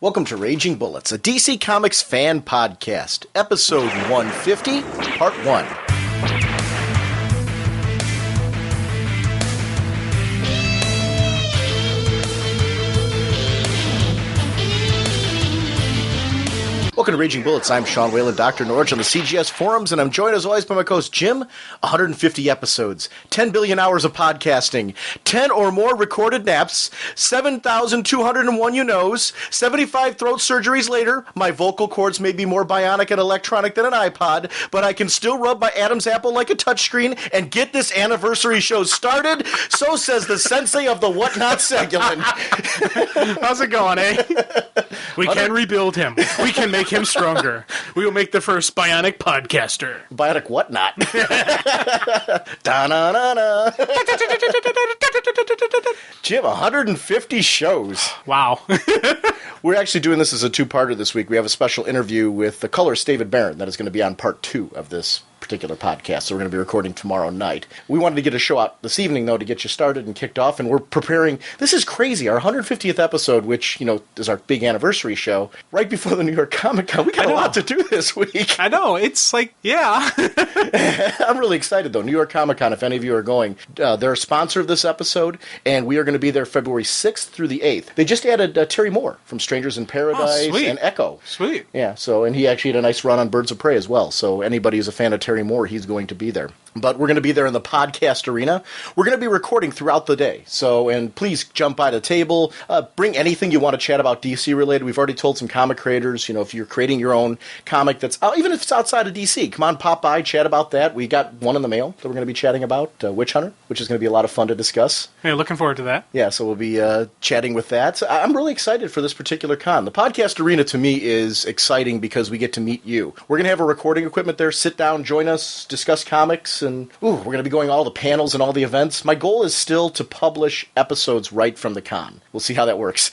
Welcome to Raging Bullets, a DC Comics fan podcast, episode 150, part 1. Welcome to Raging Bullets. I'm Sean Whalen, drnorge on the CGS forums, and I'm joined as always by my co-host Jim. 150 episodes, 10 billion hours of podcasting, 10 or more recorded naps, 7,201 you-knows, 75 throat surgeries later. My vocal cords may be more bionic and electronic than an iPod, but I can still rub my Adam's apple like a touchscreen and get this anniversary show started. So says the sensei of the Whatnot Segulin. How's it going, eh? We can rebuild him. We can make him stronger. We will make the first bionic podcaster. Bionic whatnot. Da-na-na-na. Jim, 150 shows. Wow. We're actually doing this as a two-parter this week. We have a special interview with the colorist David Barron that is going to be on part 2 of this particular podcast, so we're going to be recording tomorrow night. We wanted to get a show out this evening, though, to get you started and kicked off, and we're preparing. This is crazy. Our 150th episode, which, you know, is our big anniversary show, right before the New York Comic Con. We got a lot to do this week. I know. It's like, yeah. I'm really excited, though. New York Comic Con, if any of you are going, they're a sponsor of this episode, and we are going to be there February 6th through the 8th. They just added Terry Moore from Strangers in Paradise and Echo. Sweet. Yeah, so, and he actually had a nice run on Birds of Prey as well, so anybody who's a fan of Terry Moore, he's going to be there. But we're going to be there in the podcast arena. We're going to be recording throughout the day. So, and please jump by the table. Bring anything you want to chat about DC related. We've already told some comic creators, you know, if you're creating your own comic that's, even if it's outside of DC, come on, pop by, chat about that. We got one in the mail that we're going to be chatting about, Witch Hunter, which is going to be a lot of fun to discuss. Yeah, looking forward to that. Yeah, so we'll be chatting with that. So I'm really excited for this particular con. The podcast arena to me is exciting because we get to meet you. We're going to have a recording equipment there. Sit down, join us, discuss comics, and we're going to be going all the panels and all the events. My goal is still to publish episodes right from the con. We'll see how that works.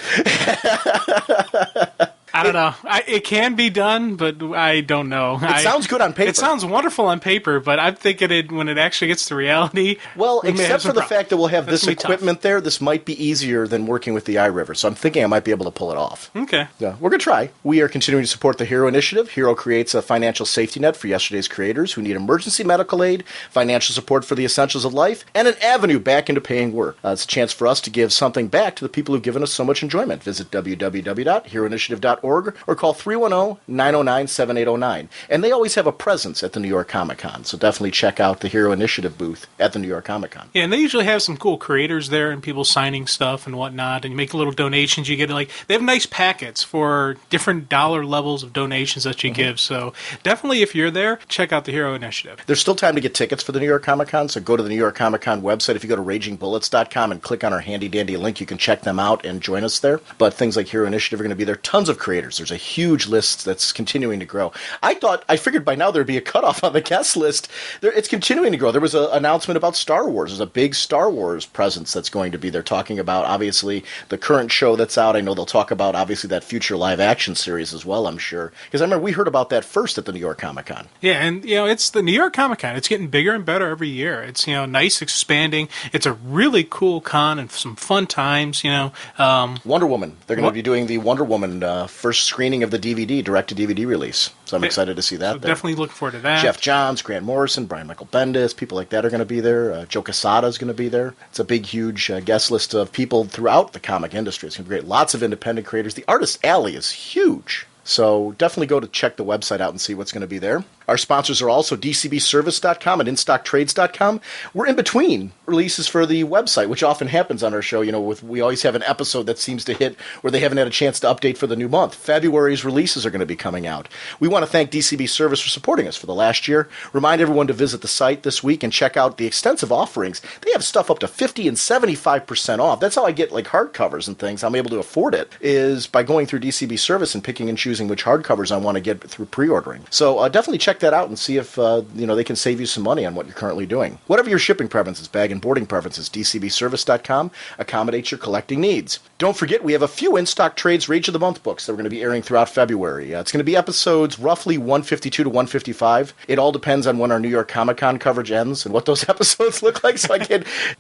I don't know. It can be done, but I don't know. It sounds good on paper. It sounds wonderful on paper, but I'm thinking when it actually gets to reality... Well, except for the fact that we'll have this equipment there, this might be easier than working with the iRiver. So I'm thinking I might be able to pull it off. Okay. Yeah, we're going to try. We are continuing to support the Hero Initiative. Hero creates a financial safety net for yesterday's creators who need emergency medical aid, financial support for the essentials of life, and an avenue back into paying work. It's a chance for us to give something back to the people who've given us so much enjoyment. Visit www.heroinitiative.org or call 310-909-7809. And they always have a presence at the New York Comic Con, so definitely check out the Hero Initiative booth at the New York Comic Con. Yeah, and they usually have some cool creators there and people signing stuff and whatnot, and you make little donations. You get, they have nice packets for different dollar levels of donations that you give, so definitely if you're there, check out the Hero Initiative. There's still time to get tickets for the New York Comic Con, so go to the New York Comic Con website. If you go to ragingbullets.com and click on our handy-dandy link, you can check them out and join us there. But things like Hero Initiative are going to be there. Tons of creators. There's a huge list that's continuing to grow. I figured by now there'd be a cutoff on the guest list. It's continuing to grow. There was an announcement about Star Wars. There's a big Star Wars presence that's going to be there, talking about, obviously, the current show that's out. I know they'll talk about, obviously, that future live-action series as well, I'm sure. Because I remember we heard about that first at the New York Comic Con. Yeah, and, it's the New York Comic Con. It's getting bigger and better every year. It's, nice, expanding. It's a really cool con and some fun times, Wonder Woman. They're going to be doing the Wonder Woman first screening of the DVD, direct-to-DVD release. So I'm excited to see that. So definitely looking forward to that. Jeff Johns, Grant Morrison, Brian Michael Bendis, people like that are going to be there. Joe Quesada is going to be there. It's a big, huge guest list of people throughout the comic industry. It's going to be great. Lots of independent creators. The Artist Alley is huge. So definitely go to check the website out and see what's going to be there. Our sponsors are also DCBService.com and InStockTrades.com. We're in between releases for the website, which often happens on our show. We always have an episode that seems to hit where they haven't had a chance to update for the new month. February's releases are going to be coming out. We want to thank DCB Service for supporting us for the last year. Remind everyone to visit the site this week and check out the extensive offerings. They have stuff up to 50 and 75% off. That's how I get hardcovers and things. I'm able to afford it, is by going through DCB Service and picking and choosing choosing which hardcovers I want to get through pre-ordering. So definitely check that out and see if they can save you some money on what you're currently doing. Whatever your shipping preferences, bag and boarding preferences, DCBService.com accommodates your collecting needs. Don't forget, we have a few in-stock trades Rage of the Month books that we're going to be airing throughout February. It's going to be episodes roughly 152 to 155. It all depends on when our New York Comic-Con coverage ends and what those episodes look like. So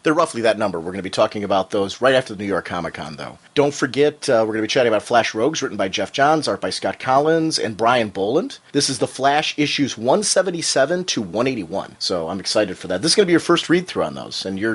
they're roughly that number. We're going to be talking about those right after the New York Comic-Con, though. Don't forget, we're going to be chatting about Flash Rogues, written by Jeff Johns, art by Scott Collins and Brian Boland. This is the Flash issues 177 to 181. So I'm excited for that. This is going to be your first read-through on those, and you're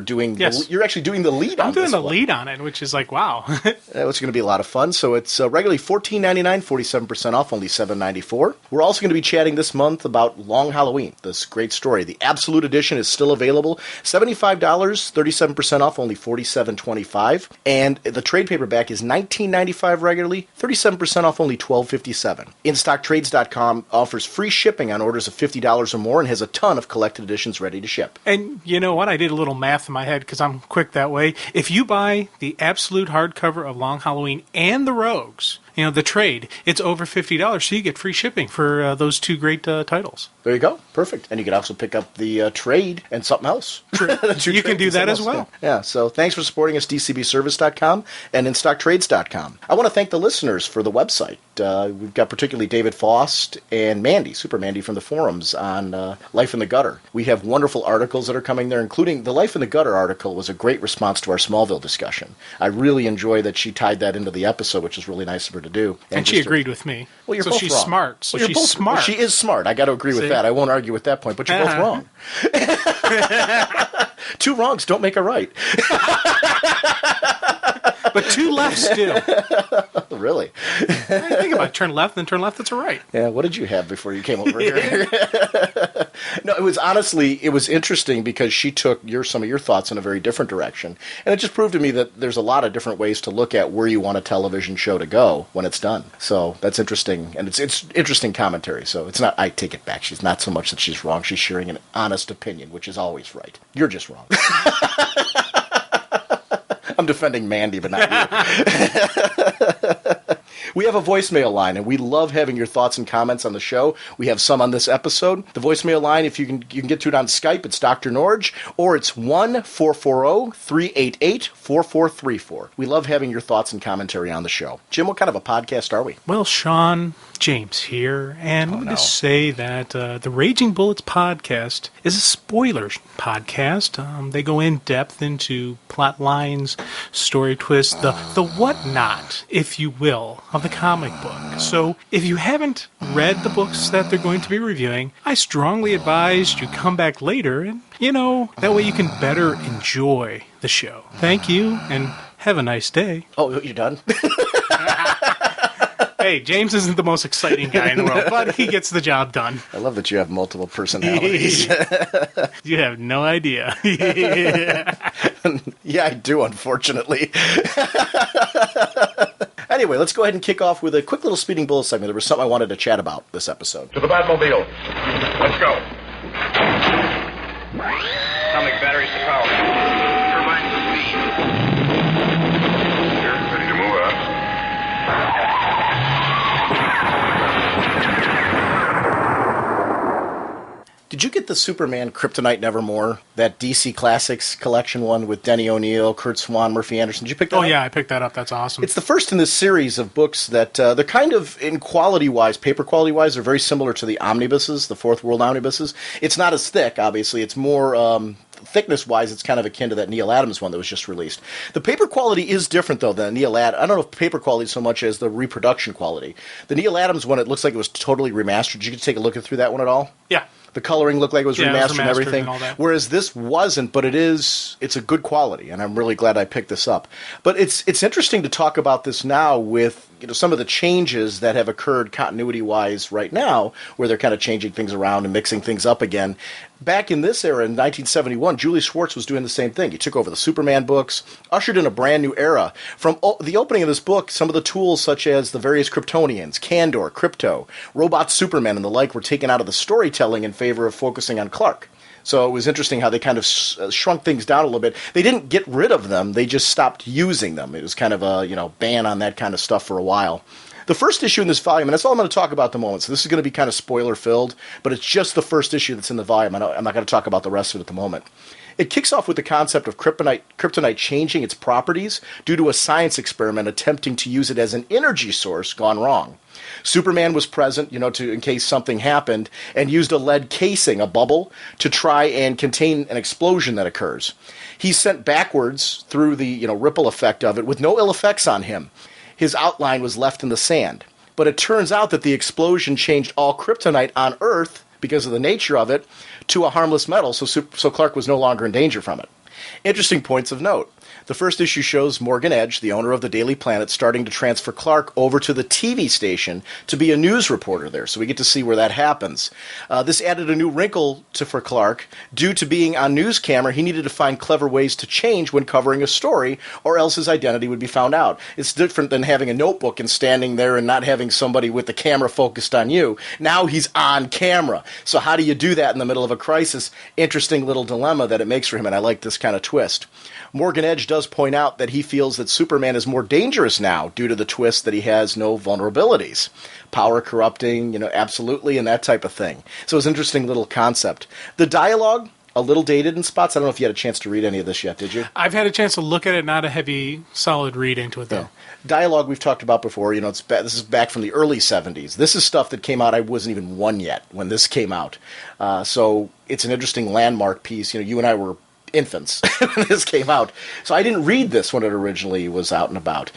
actually doing the lead on this. I'm doing the lead on it, which is like, wow. It's going to be a lot of fun. So it's regularly $14.99, 47% off, only $7.94. We're also going to be chatting this month about Long Halloween, this great story. The Absolute Edition is still available, $75, 37% off, only $47.25. And the trade paperback is $19.95 regularly, 37% off, only $12.57. InStockTrades.com offers free shipping on orders of $50 or more and has a ton of collected editions ready to ship. And you know what? I did a little math in my head because I'm quick that way. If you buy the Absolute hardcover of Long Halloween and the Rogues, the trade, it's over $50, so you get free shipping for those two great titles. There you go. Perfect. And you can also pick up the trade and something else. You can do that as well. Yeah, so thanks for supporting us, DCBService.com and InStockTrades.com. I want to thank the listeners for the website. We've got particularly David Faust and Mandy, Super Mandy from the forums on Life in the Gutter. We have wonderful articles that are coming there, including the Life in the Gutter article was a great response to our Smallville discussion. I really enjoy that she tied that into the episode, which is really nice of her to do. And she agreed with me. Well, you're so both she's wrong. smart. So well, she's smart. Well, she is smart. I got to agree with that. I won't argue with that point, but you're both wrong. Two wrongs don't make a right. But two lefts do. Really? Think about it. Turn left, then turn left, that's a right. Yeah, what did you have before you came over here? No, it was interesting because she took some of your thoughts in a very different direction. And it just proved to me that there's a lot of different ways to look at where you want a television show to go when it's done. So that's interesting. And it's interesting commentary. So it's not, I take it back. She's not so much that she's wrong. She's sharing an honest opinion, which is always right. You're just wrong. I'm defending Mandy, but not you. We have a voicemail line, and we love having your thoughts and comments on the show. We have some on this episode. The voicemail line, if you can get to it on Skype, it's Dr. Norge, or it's 1-440-388-4434. We love having your thoughts and commentary on the show. Jim, what kind of a podcast are we? Well, Sean, James here, and let me just say that the Raging Bullets podcast is a spoiler podcast. They go in depth into plot lines, story twists, the whatnot, if you will, of the comic book. So if you haven't read the books that they're going to be reviewing, I strongly advise you come back later and, that way you can better enjoy the show. Thank you, and have a nice day. Oh, you're done? Hey, James isn't the most exciting guy in the world, but he gets the job done. I love that you have multiple personalities. You have no idea. Yeah, I do, unfortunately. Anyway, let's go ahead and kick off with a quick little Speeding Bullet segment. There was something I wanted to chat about this episode. To the Batmobile. Let's go. Atomic batteries to power. Turbines to speed. Here, ready to move up. Did you get the Superman Kryptonite Nevermore, that DC Classics collection one with Denny O'Neil, Kurt Swan, Murphy Anderson? Did you pick that up? Oh, yeah, I picked that up. That's awesome. It's the first in this series of books that they're kind of, in quality-wise, paper quality-wise, they're very similar to the omnibuses, the Fourth World omnibuses. It's not as thick, obviously. It's more... thickness-wise, it's kind of akin to that Neil Adams one that was just released. The paper quality is different, though, than Neil Adams. I don't know if paper quality so much as the reproduction quality. The Neil Adams one, it looks like it was totally remastered. Did you get to take a look through that one at all? Yeah. The coloring looked like it was remastered and everything. And all that. Whereas this wasn't, but it's a good quality, and I'm really glad I picked this up. But it's interesting to talk about this now with some of the changes that have occurred continuity-wise right now, where they're kind of changing things around and mixing things up again. Back in this era, in 1971, Julie Schwartz was doing the same thing. He took over the Superman books, ushered in a brand new era. From the opening of this book, some of the tools such as the various Kryptonians, Kandor, Krypto, Robot Superman, and the like were taken out of the storytelling in favor of focusing on Clark. So it was interesting how they kind of shrunk things down a little bit. They didn't get rid of them. They just stopped using them. It was kind of a ban on that kind of stuff for a while. The first issue in this volume, and that's all I'm going to talk about at the moment, so this is going to be kind of spoiler-filled, but it's just the first issue that's in the volume. I'm not going to talk about the rest of it at the moment. It kicks off with the concept of kryptonite changing its properties due to a science experiment attempting to use it as an energy source gone wrong. Superman was present, in case something happened, and used a lead casing, a bubble, to try and contain an explosion that occurs. He's sent backwards through the ripple effect of it with no ill effects on him. His outline was left in the sand. But it turns out that the explosion changed all kryptonite on Earth, because of the nature of it, to a harmless metal, so Clark was no longer in danger from it. Interesting points of note. The first issue shows Morgan Edge, the owner of the Daily Planet, starting to transfer Clark over to the TV station to be a news reporter there, so we get to see where that happens. This added a new wrinkle for Clark. Due to being on news camera, he needed to find clever ways to change when covering a story, or else his identity would be found out. It's different than having a notebook and standing there and not having somebody with the camera focused on you. Now he's on camera. So how do you do that in the middle of a crisis? Interesting little dilemma that it makes for him, and I like this kind of twist. Morgan Edge does point out that he feels that Superman is more dangerous now due to the twist that he has no vulnerabilities. Power corrupting, absolutely, and that type of thing. So it's an interesting little concept. The dialogue, a little dated in spots. I don't know if you had a chance to read any of this yet, did you? I've had a chance to look at it, not a heavy, solid read into it, though. Yeah. Dialogue we've talked about before. This is back from the early 70s. This is stuff that came out. I wasn't even one yet when this came out. So it's an interesting landmark piece. You and I were infants when this came out. So I didn't read this when it originally was out and about.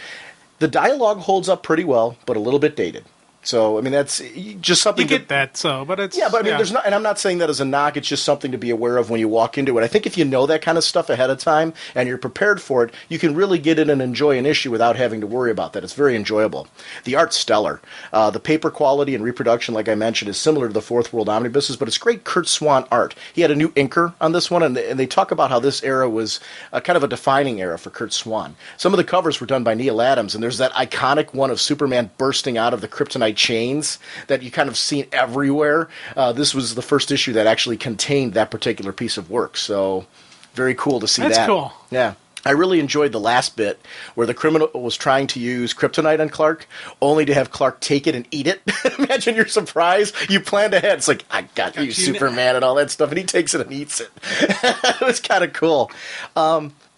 The dialogue holds up pretty well, but a little bit dated. So, that's just something... You get that, but it's... Yeah, but there's not... And I'm not saying that as a knock, it's just something to be aware of when you walk into it. I think if you know that kind of stuff ahead of time, and you're prepared for it, you can really get in and enjoy an issue without having to worry about that. It's very enjoyable. The art's stellar. The paper quality and reproduction, like I mentioned, is similar to the Fourth World Omnibuses, but it's great Kurt Swan art. He had a new inker on this one, and they talk about how this era was kind of a defining era for Kurt Swan. Some of the covers were done by Neil Adams, and there's that iconic one of Superman bursting out of the Kryptonite chains that you kind of seen everywhere. This was the first issue that actually contained that particular piece of work. So very cool to see that. That's cool. Yeah. I really enjoyed the last bit where the criminal was trying to use kryptonite on Clark, only to have Clark take it and eat it. Imagine your surprise. You planned ahead. It's like, I got you, Superman, and all that stuff. And he takes it and eats it. It was kind of cool.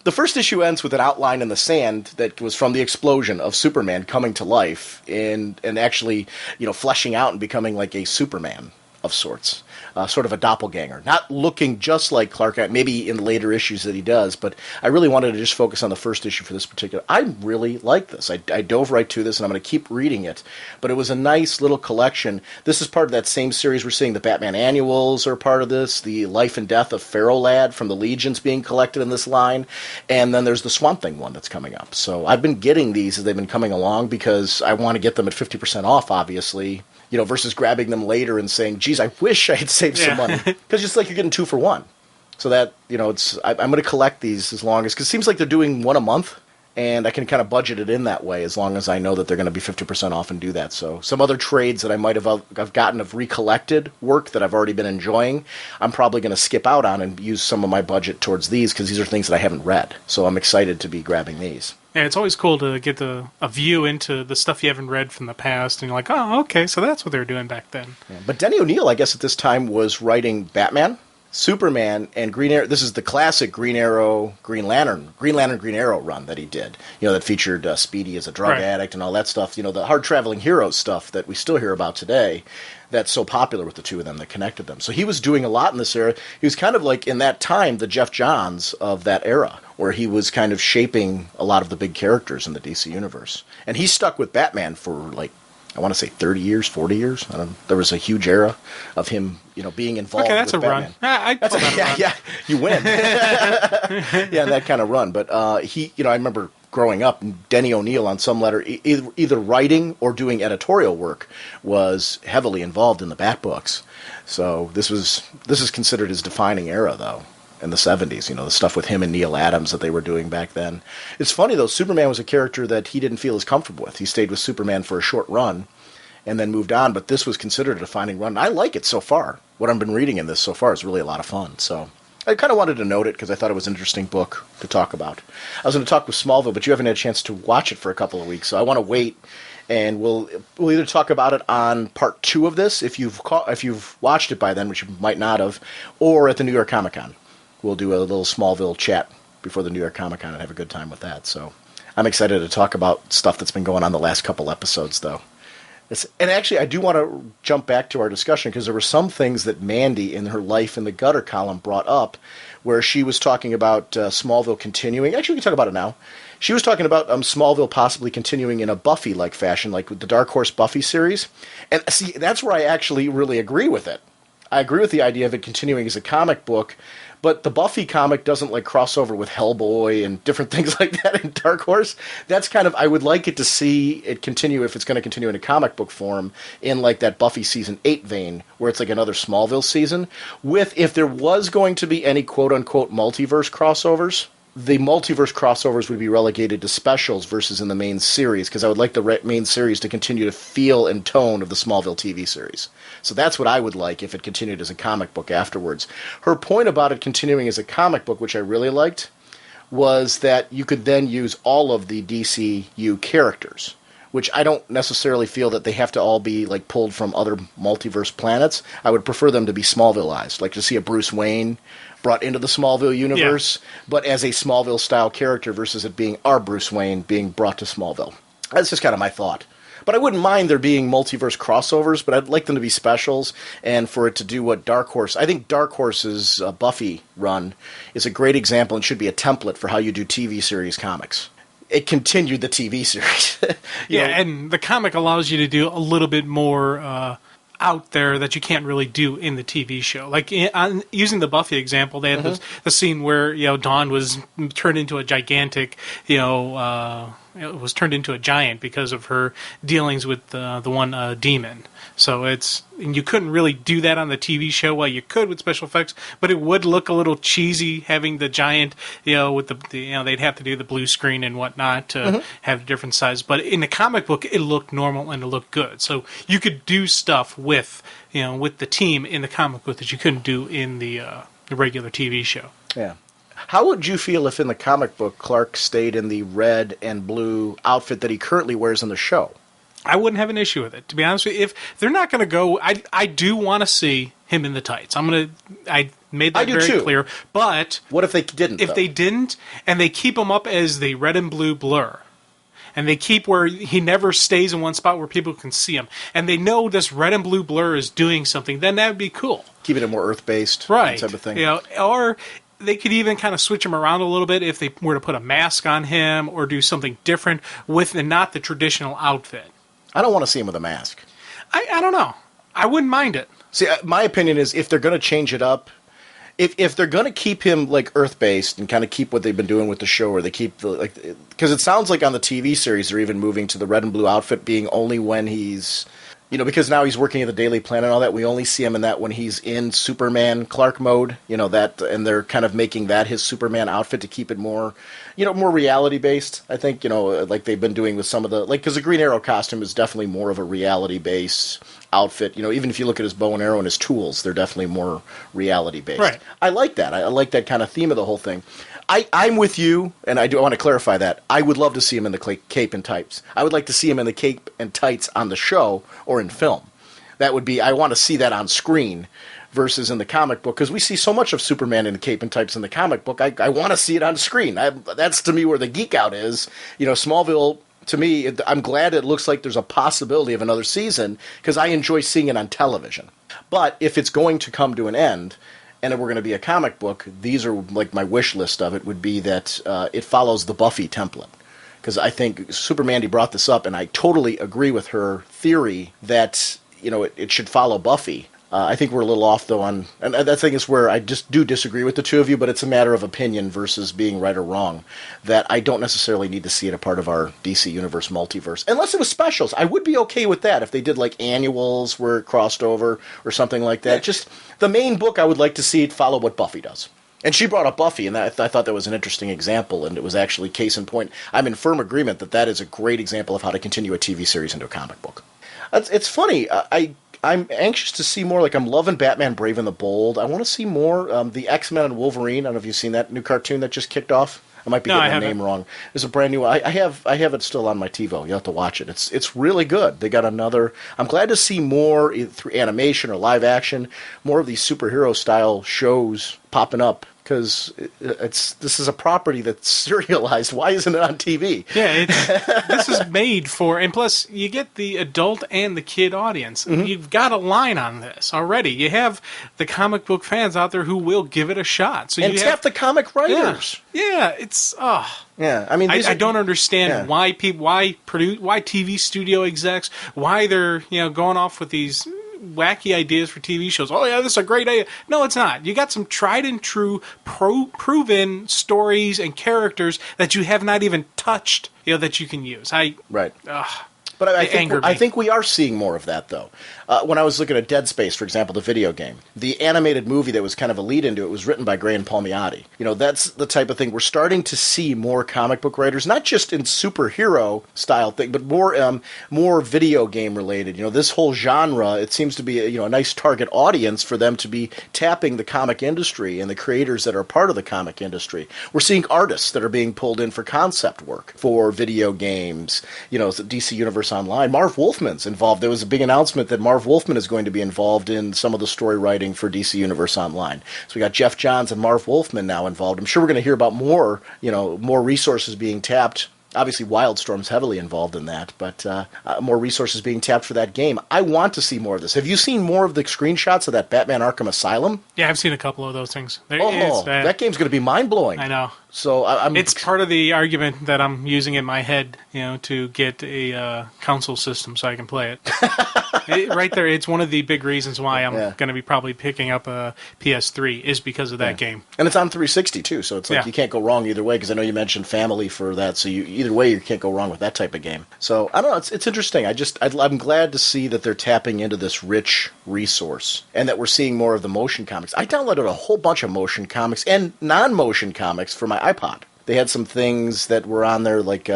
The first issue ends with an outline in the sand that was from the explosion of Superman coming to life and actually, fleshing out and becoming like a Superman of sorts. Sort of a doppelganger. Not looking just like Clark, maybe in the later issues that he does, but I really wanted to just focus on the first issue for this particular. I really like this. I dove right to this, and I'm going to keep reading it. But it was a nice little collection. This is part of that same series we're seeing. The Batman Annuals are part of this. The Life and Death of Pharaoh Lad from the Legions being collected in this line. And then there's the Swamp Thing one that's coming up. So I've been getting these as they've been coming along because I want to get them at 50% off, obviously. Versus grabbing them later and saying, geez, I wish I had saved some money. Because it's like you're getting 2 for 1. So that, I'm going to collect these as long as, because it seems like they're doing one a month, and I can kind of budget it in that way as long as I know that they're going to be 50% off and do that. So some other trades that I might have I've gotten of recollected work that I've already been enjoying, I'm probably going to skip out on and use some of my budget towards these because these are things that I haven't read. So I'm excited to be grabbing these. Yeah, it's always cool to get a view into the stuff you haven't read from the past, and you're like, oh, okay, so that's what they were doing back then. Yeah, but Denny O'Neil, I guess at this time, was writing Batman, Superman, and Green Arrow. This is the classic Green Arrow, Green Lantern, Green Arrow run that he did. That featured Speedy as a drug addict and all that stuff. The hard-traveling heroes stuff that we still hear about today. That's so popular with the two of them that connected them. So he was doing a lot in this era. He was kind of like, in that time, the Jeff Johns of that era, where he was kind of shaping a lot of the big characters in the DC universe. And he stuck with Batman for, I want to say 30 years, 40 years. I don't know. There was a huge era of him, being involved with Batman. Okay, that's a run. That's a run. Yeah, you win. Yeah, that kind of run. But I remember growing up, Denny O'Neil on some letter, either writing or doing editorial work, was heavily involved in the Bat books. So this is considered his defining era, though, in the 70s. The stuff with him and Neil Adams that they were doing back then. It's funny, though, Superman was a character that he didn't feel as comfortable with. He stayed with Superman for a short run and then moved on, but this was considered a defining run. I like it so far. What I've been reading in this so far is really a lot of fun, so I kind of wanted to note it because I thought it was an interesting book to talk about. I was going to talk with Smallville, but you haven't had a chance to watch it for a couple of weeks, so I want to wait and we'll either talk about it on part 2 of this if you've watched it by then, which you might not have, or at the New York Comic Con. We'll do a little Smallville chat before the New York Comic Con and have a good time with that. So I'm excited to talk about stuff that's been going on the last couple episodes, though. And actually, I do want to jump back to our discussion because there were some things that Mandy in her Life in the Gutter column brought up where she was talking about Smallville continuing. Actually, we can talk about it now. She was talking about Smallville possibly continuing in a Buffy-like fashion, like with the Dark Horse Buffy series. And see, that's where I actually really agree with it. I agree with the idea of it continuing as a comic book, but the Buffy comic doesn't like cross over with Hellboy and different things like that in Dark Horse. That's kind of, I would like it to see it continue, if it's going to continue in a comic book form, in like that Buffy season 8 vein, where it's like another Smallville season. With, if there was going to be any quote-unquote multiverse crossovers, the multiverse crossovers would be relegated to specials versus in the main series, because I would like the main series to continue to feel and tone of the Smallville TV series. So that's what I would like if it continued as a comic book afterwards. Her point about it continuing as a comic book, which I really liked, was that you could then use all of the DCU characters, which I don't necessarily feel that they have to all be like pulled from other multiverse planets. I would prefer them to be Smallvilleized, like to see a Bruce Wayne brought into the Smallville universe, but as a Smallville-style character versus it being our Bruce Wayne being brought to Smallville. That's just kind of my thought. But I wouldn't mind there being multiverse crossovers, but I'd like them to be specials, and for it to do what Dark Horse... I think Dark Horse's Buffy run is a great example and should be a template for how you do TV series comics. It continued the TV series. And the comic allows you to do a little bit more... out there that you can't really do in the TV show. Like using the Buffy example, they had the scene where Dawn was turned into a gigantic, it was turned into a giant because of her dealings with the one demon. So and you couldn't really do that on the TV show. Well, you could with special effects, but it would look a little cheesy having the giant, with the they'd have to do the blue screen and whatnot to have a different size. But in the comic book, it looked normal and it looked good. So you could do stuff with the team in the comic book that you couldn't do in the regular TV show. Yeah. How would you feel if in the comic book Clark stayed in the red and blue outfit that he currently wears in the show? I wouldn't have an issue with it, to be honest with you. If they're not going to go, I do want to see him in the tights. I made that very clear. But what if they didn't? If they didn't, and they keep him up as the red and blue blur, and they keep where he never stays in one spot where people can see him, and they know this red and blue blur is doing something, then that would be cool. Keeping it more Earth-based, right? Type of thing. Or they could even kind of switch him around a little bit if they were to put a mask on him or do something different with not the traditional outfit. I don't want to see him with a mask. I don't know. I wouldn't mind it. See, my opinion is if they're going to change it up, if they're going to keep him like Earth-based and kind of keep what they've been doing with the show, or they keep because it sounds like on the TV series they're even moving to the red and blue outfit being only when he's, because now he's working at the Daily Planet and all that. We only see him in that when he's in Superman Clark mode, that, and they're kind of making that his Superman outfit to keep it more, more reality-based, I think, like they've been doing with some of the, because the Green Arrow costume is definitely more of a reality-based outfit. Even if you look at his bow and arrow and his tools, they're definitely more reality-based. Right. I like that. I like that kind of theme of the whole thing. I'm with you, and I want to clarify that. I would love to see him in the cape and tights. I would like to see him in the cape and tights on the show or in film. That would be, I want to see that on screen versus in the comic book, because we see so much of Superman in the cape and tights in the comic book. I want to see it on screen. That's, to me, where the geek out is. Smallville, to me, I'm glad it looks like there's a possibility of another season, because I enjoy seeing it on television. But if it's going to come to an end, and if we're going to be a comic book, these are like my wish list of it would be that it follows the Buffy template. Because I think Supermandy brought this up, and I totally agree with her theory that, it should follow Buffy. I think we're a little off, though, and that thing is where I just do disagree with the two of you, but it's a matter of opinion versus being right or wrong, that I don't necessarily need to see it a part of our DC Universe multiverse. Unless it was specials. I would be okay with that if they did, like, annuals where it crossed over or something like that. Just the main book, I would like to see it follow what Buffy does. And she brought up Buffy, and I thought that was an interesting example, and it was actually case in point. I'm in firm agreement that is a great example of how to continue a TV series into a comic book. It's funny. I'm anxious to see more. Like, I'm loving Batman Brave and the Bold. I want to see more. The X-Men and Wolverine. I don't know if you've seen that new cartoon that just kicked off. I might be No, I getting the haven't. name wrong. There's a brand new. I have it still on my TiVo. You have to watch it. It's really good. They got another. I'm glad to see more through animation or live action, more of these superhero style shows popping up. Because this is a property that's serialized. Why isn't it on TV? Yeah, this is made for, and plus you get the adult and the kid audience. You've got a line on this already. You have the comic book fans out there who will give it a shot. So And you tap have the comic writers. Yeah, it's Yeah, I mean, I don't understand yeah. why TV studio execs, why they're going off with these wacky ideas for TV shows. Oh yeah, this is a great idea. No, it's not. You got some tried and true, proven stories and characters that you have not even touched. That you can use. Right. But I think we are seeing more of that, though. When I was looking at Dead Space, for example, the video game, the animated movie that was kind of a lead into it was written by Gray and Palmiotti. That's the type of thing we're starting to see more comic book writers, not just in superhero style thing, but more video game related. This whole genre, it seems to be a nice target audience for them to be tapping the comic industry and the creators that are part of the comic industry. We're seeing artists that are being pulled in for concept work for video games. DC Universe Online. Marv Wolfman's involved. There was a big announcement that Marv Wolfman is going to be involved in some of the story writing for DC Universe Online. So we got Jeff Johns and Marv Wolfman now involved. I'm sure we're going to hear about more resources being tapped. Obviously, Wildstorm's heavily involved in that, but more resources being tapped for that game. I want to see more of this. Have you seen more of the screenshots of that Batman Arkham Asylum? Yeah, I've seen a couple of those things. That game's going to be mind-blowing. I know. So it's part of the argument that I'm using in my head, to get a console system so I can play it. Right there, it's one of the big reasons why I'm going to be probably picking up a PS3 is because of that game. And it's on 360 too, so it's like you can't go wrong either way. Because I know you mentioned family for that, so either way you can't go wrong with that type of game. So I don't know, it's interesting. I'm glad to see that they're tapping into this rich resource and that we're seeing more of the motion comics. I downloaded a whole bunch of motion comics and non-motion comics for my iPod. They had some things that were on there like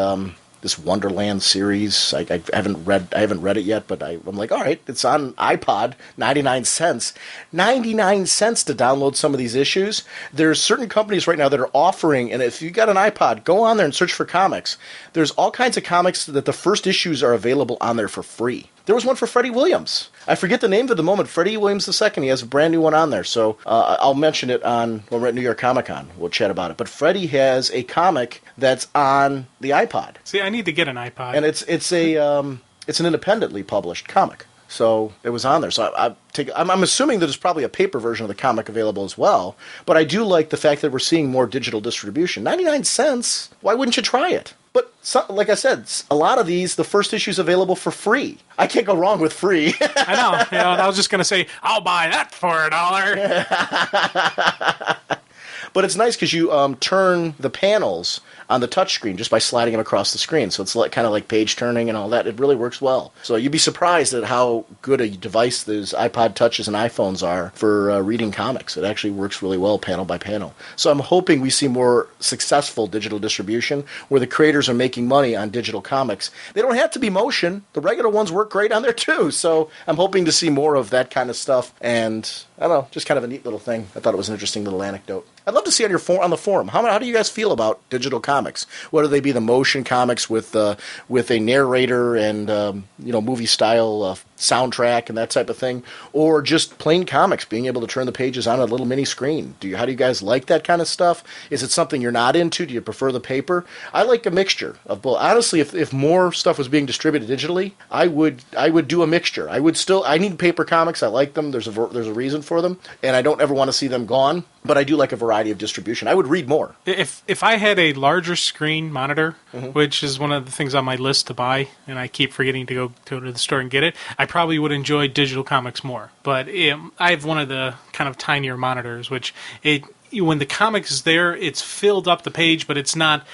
this Wonderland series. I haven't read it yet, but I'm like, all right, it's on iPod, 99 cents. 99 cents to download some of these issues. There's certain companies right now that are offering, and if you got an iPod, go on there and search for comics. There's all kinds of comics that the first issues are available on there for free. There was one for Freddie Williams. I forget the name of it at the moment. Freddie Williams II. He has a brand new one on there. So I'll mention it when we're at New York Comic Con. We'll chat about it. But Freddie has a comic that's on the iPod. See, I need to get an iPod. And it's an independently published comic. So it was on there. So I'm assuming that there's probably a paper version of the comic available as well. But I do like the fact that we're seeing more digital distribution. 99 cents? Why wouldn't you try it? But like I said, a lot of these, the first issue's available for free. I can't go wrong with free. I know. I was just going to say, I'll buy that for $1. But it's nice because you turn the panels on the touchscreen just by sliding them across the screen. So it's kind of like page turning and all that. It really works well. So you'd be surprised at how good a device those iPod Touches and iPhones are for reading comics. It actually works really well panel by panel. So I'm hoping we see more successful digital distribution where the creators are making money on digital comics. They don't have to be motion. The regular ones work great on there too. So I'm hoping to see more of that kind of stuff. And I don't know, just kind of a neat little thing. I thought it was an interesting little anecdote. I'd love to see on the forum. How do you guys feel about digital comics? Whether they be the motion comics with a narrator and movie style soundtrack and that type of thing, or just plain comics, being able to turn the pages on a little mini screen. How do you guys like that kind of stuff? Is it something you're not into? Do you prefer the paper? I like a mixture of both. Honestly, if more stuff was being distributed digitally, I would do a mixture. I need paper comics. I like them. There's a reason for them, and I don't ever want to see them gone. But I do like a variety of distribution. I would read more. If I had a larger screen monitor, which is one of the things on my list to buy, and I keep forgetting to go to the store and get it, I probably would enjoy digital comics more. But I have one of the kind of tinier monitors, which when the comic is there, it's filled up the page, but it's not.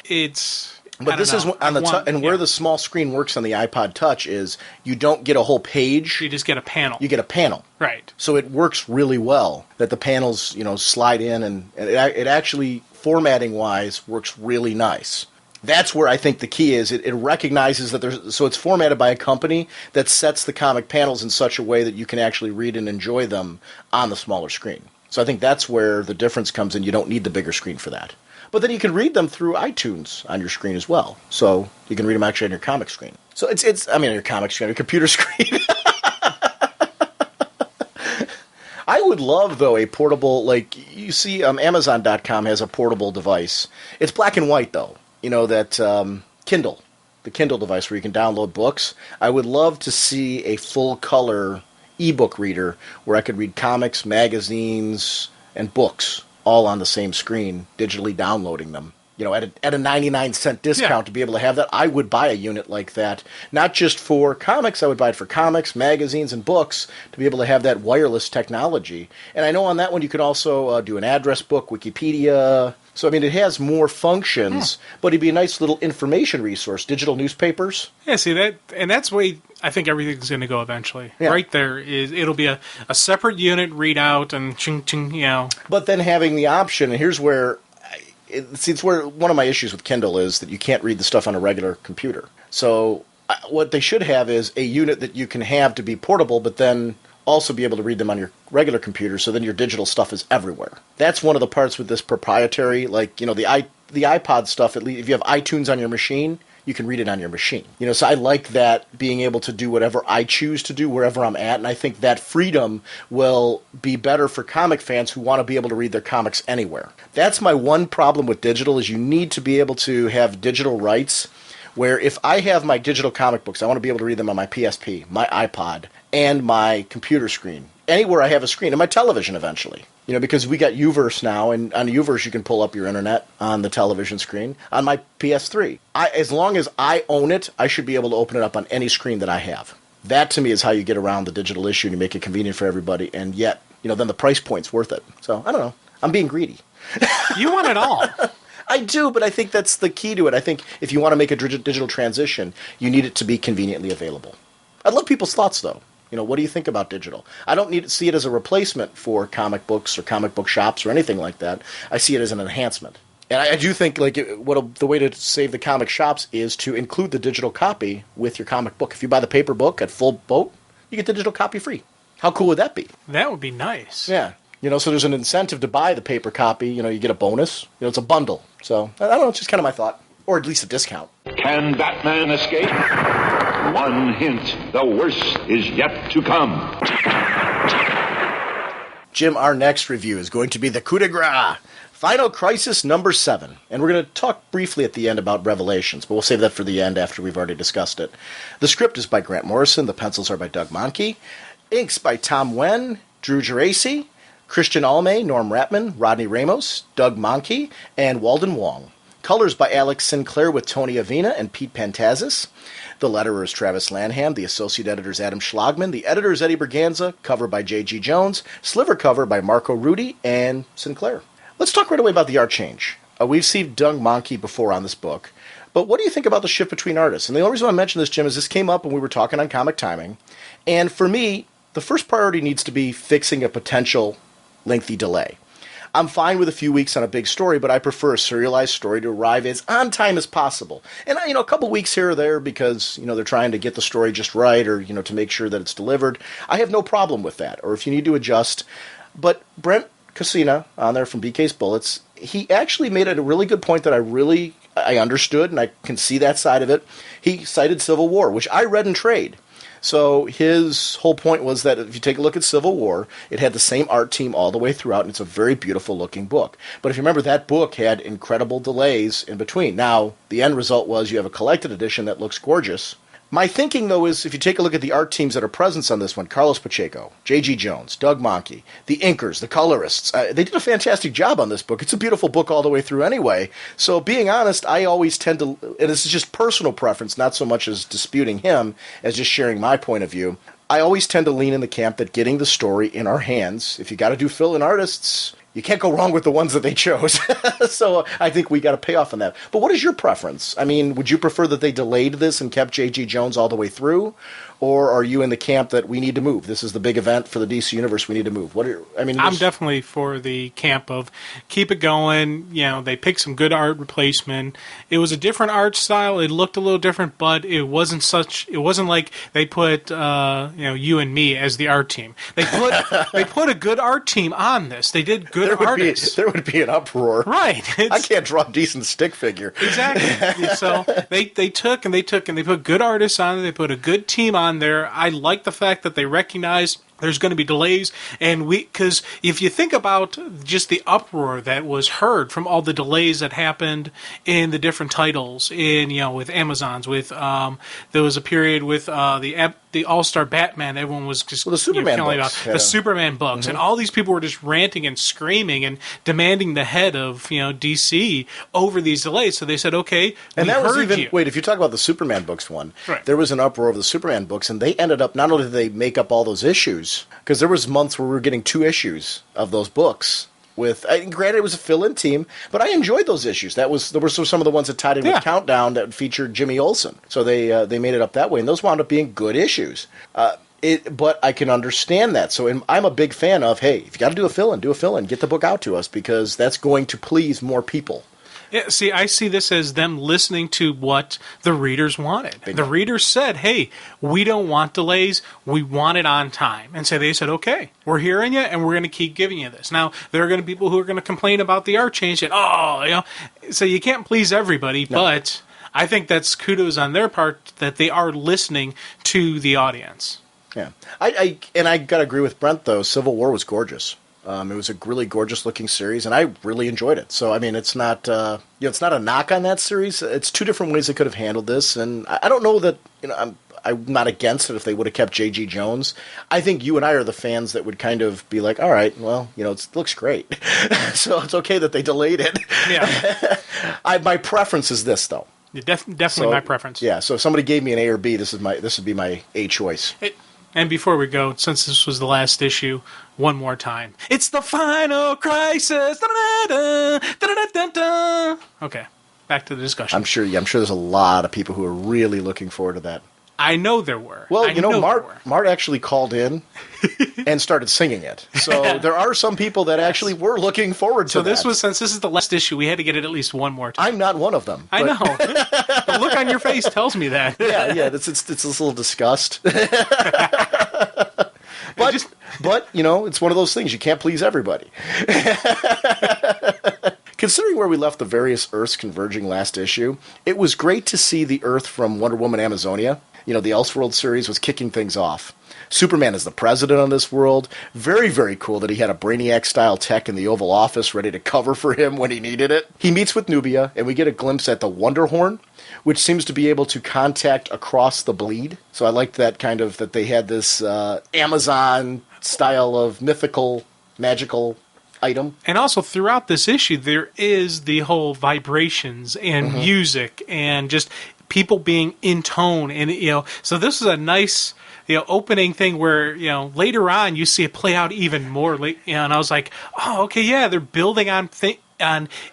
But this is on the where the small screen works on the iPod Touch is you don't get a whole page. You just get a panel. You get a panel. Right. So it works really well that the panels, slide in and it actually formatting wise works really nice. That's where I think the key is. It recognizes that it's formatted by a company that sets the comic panels in such a way that you can actually read and enjoy them on the smaller screen. So I think that's where the difference comes in. You don't need the bigger screen for that. But then you can read them through iTunes on your screen as well. So you can read them actually on your comic screen. So it's on your comic screen, your computer screen. I would love, though, a portable, like, you see, Amazon.com has a portable device. It's black and white, though. You know, that Kindle, the Kindle device where you can download books. I would love to see a full-color ebook reader where I could read comics, magazines, and books all on the same screen, digitally downloading them. You know, at a 99-cent discount to be able to have that, I would buy a unit like that. Not just for comics, I would buy it for comics, magazines, and books to be able to have that wireless technology. And I know on that one you could also do an address book, Wikipedia. So, I mean, it has more functions, but it'd be a nice little information resource. Digital newspapers. Yeah, see, that's the way I think everything's going to go eventually. Yeah. Right there it'll be a separate unit, readout, and ching, ching, you know. But then having the option, and here's where... it's where one of my issues with Kindle is that you can't read the stuff on a regular computer. So what they should have is a unit that you can have to be portable, but then also be able to read them on your regular computer, so then your digital stuff is everywhere. That's one of the parts with this proprietary, like, you know, the iPod stuff, at least if you have iTunes on your machine, you can read it on your machine. You know, so I like that, being able to do whatever I choose to do wherever I'm at, and I think that freedom will be better for comic fans who want to be able to read their comics anywhere. That's my one problem with digital, is you need to be able to have digital rights, where if I have my digital comic books, I want to be able to read them on my PSP, my iPod, and my computer screen. Anywhere I have a screen, and my television eventually. You know, because we got Uverse now, and on Uverse you can pull up your internet on the television screen. On my PS3, as long as I own it, I should be able to open it up on any screen that I have. That, to me, is how you get around the digital issue, and you make it convenient for everybody, and yet, you know, then the price point's worth it. So, I don't know. I'm being greedy. You want it all. I do, but I think that's the key to it. I think if you want to make a digital transition, you need it to be conveniently available. I'd love people's thoughts, though. You know, what do you think about digital? I don't need to see it as a replacement for comic books or comic book shops or anything like that. I see it as an enhancement. And I do think, like, the way to save the comic shops is to include the digital copy with your comic book. If you buy the paper book at full boat, you get the digital copy free. How cool would that be? That would be nice. Yeah. You know, so there's an incentive to buy the paper copy. You know, you get a bonus. You know, it's a bundle. So, I don't know, it's just kind of my thought. Or at least a discount. Can Batman escape? One hint, the worst is yet to come. Jim, our next review is going to be the coup de grace, Final Crisis number 7. And we're going to talk briefly at the end about Revelations, but we'll save that for the end after we've already discussed it. The script is by Grant Morrison. The pencils are by Doug Mahnke. Inks by Tom Wen, Drew Geraci, Christian Almay, Norm Ratman, Rodney Ramos, Doug Mahnke, and Walden Wong. Colors by Alex Sinclair with Tony Avina and Pete Pantazis. The letterer is Travis Lanham. The associate editor is Adam Schlagman. The editor is Eddie Berganza. Cover by J.G. Jones. Sliver cover by Marco Rudy and Sinclair. Let's talk right away about the art change. We've seen Doug Mahnke before on this book. But what do you think about the shift between artists? And the only reason I mention this, Jim, is this came up when we were talking on Comic Timing. And for me, the first priority needs to be fixing a potential lengthy delay. I'm fine with a few weeks on a big story, but I prefer a serialized story to arrive as on time as possible. And, you know, a couple weeks here or there because, you know, they're trying to get the story just right or, you know, to make sure that it's delivered. I have no problem with that. Or if you need to adjust. But Brent Cassina on there from BK's Bullets, he actually made a really good point that I understood, and I can see that side of it. He cited Civil War, which I read in trade. So his whole point was that if you take a look at Civil War, it had the same art team all the way throughout, and it's a very beautiful looking book. But if you remember, that book had incredible delays in between. Now, the end result was you have a collected edition that looks gorgeous. My thinking, though, is if you take a look at the art teams that are present on this one, Carlos Pacheco, J.G. Jones, Doug Mahnke, the inkers, the colorists, they did a fantastic job on this book. It's a beautiful book all the way through anyway. So being honest, I always tend to, and this is just personal preference, not so much as disputing him as just sharing my point of view, I always tend to lean in the camp that getting the story in our hands, if you got to do fill-in artists, you can't go wrong with the ones that they chose. So I think we got to pay off on that. But what is your preference? I mean, would you prefer that they delayed this and kept J.G. Jones all the way through? Or are you in the camp that we need to move? This is the big event for the DC Universe. We need to move. I'm definitely for the camp of keep it going. You know, they picked some good art replacement. It was a different art style. It looked a little different, but it wasn't like they put you and me as the art team. They put a good art team on this. They did good good artists. There would be an uproar. Right. I can't draw a decent stick figure. Exactly. So they put good artists on there. They put a good team on there. I like the fact that they recognized there's going to be delays, and because if you think about just the uproar that was heard from all the delays that happened in the different titles, with Amazon's, there was a period with the All-Star Batman. Everyone was just the Superman killing books, about the Superman books, and all these people were just ranting and screaming and demanding the head of DC over these delays. So they said, "Okay, and we that was heard even you." wait. If you talk about the Superman books one, Right. there was an uproar over the Superman books, and they ended up not only did they make up all those issues, because there was months where we were getting 2 issues of those books. Granted, it was a fill-in team, but I enjoyed those issues. There were some of the ones that tied in with Countdown that featured Jimmy Olsen. So they made it up that way, and those wound up being good issues. But I can understand that. So I'm a big fan of, hey, if you got to do a fill-in, get the book out to us, because that's going to please more people. Yeah, see, I see this as them listening to what the readers wanted. Bingo. The readers said, hey, we don't want delays. We want it on time. And so they said, okay, we're hearing you, and we're going to keep giving you this. Now, there are going to be people who are going to complain about the art change. And, so you can't please everybody, but I think that's kudos on their part that they are listening to the audience. Yeah. I got to agree with Brent, though. Civil War was gorgeous. It was a really gorgeous-looking series, and I really enjoyed it. So, I mean, it's not it's not a knock on that series. It's 2 different ways they could have handled this, and I don't know that I'm not against it if they would have kept J.G. Jones. I think you and I are the fans that would kind of be like, all right, well, it looks great, so it's okay that they delayed it. Yeah, my preference is this, though. Definitely my preference. Yeah, so if somebody gave me an A or B, this would be my A choice. And before we go, since this was the last issue, one more time. It's the final crisis. Da-da-da-da, da-da-da-da-da. Okay, back to the discussion. I'm sure there's a lot of people who are really looking forward to that. I know there were. Well, Mart actually called in and started singing it. So there are some people that actually were looking forward to that. So since this is the last issue, we had to get it at least one more time. I'm not one of them. I know. The look on your face tells me that. Yeah, it's this little disgust. But it's one of those things. You can't please everybody. Considering where we left the various Earths converging last issue, it was great to see the Earth from Wonder Woman Amazonia. The Elseworld series was kicking things off. Superman is the president of this world. Very, very cool that he had a Brainiac-style tech in the Oval Office ready to cover for him when he needed it. He meets with Nubia, and we get a glimpse at the Wonder Horn, which seems to be able to contact across the bleed. So I liked that that they had this Amazon style of mythical, magical item. And also throughout this issue, there is the whole vibrations and music and just people being in tone. And, so this is a nice, opening thing where, later on you see it play out even more. And I was like, oh, okay, yeah, they're building on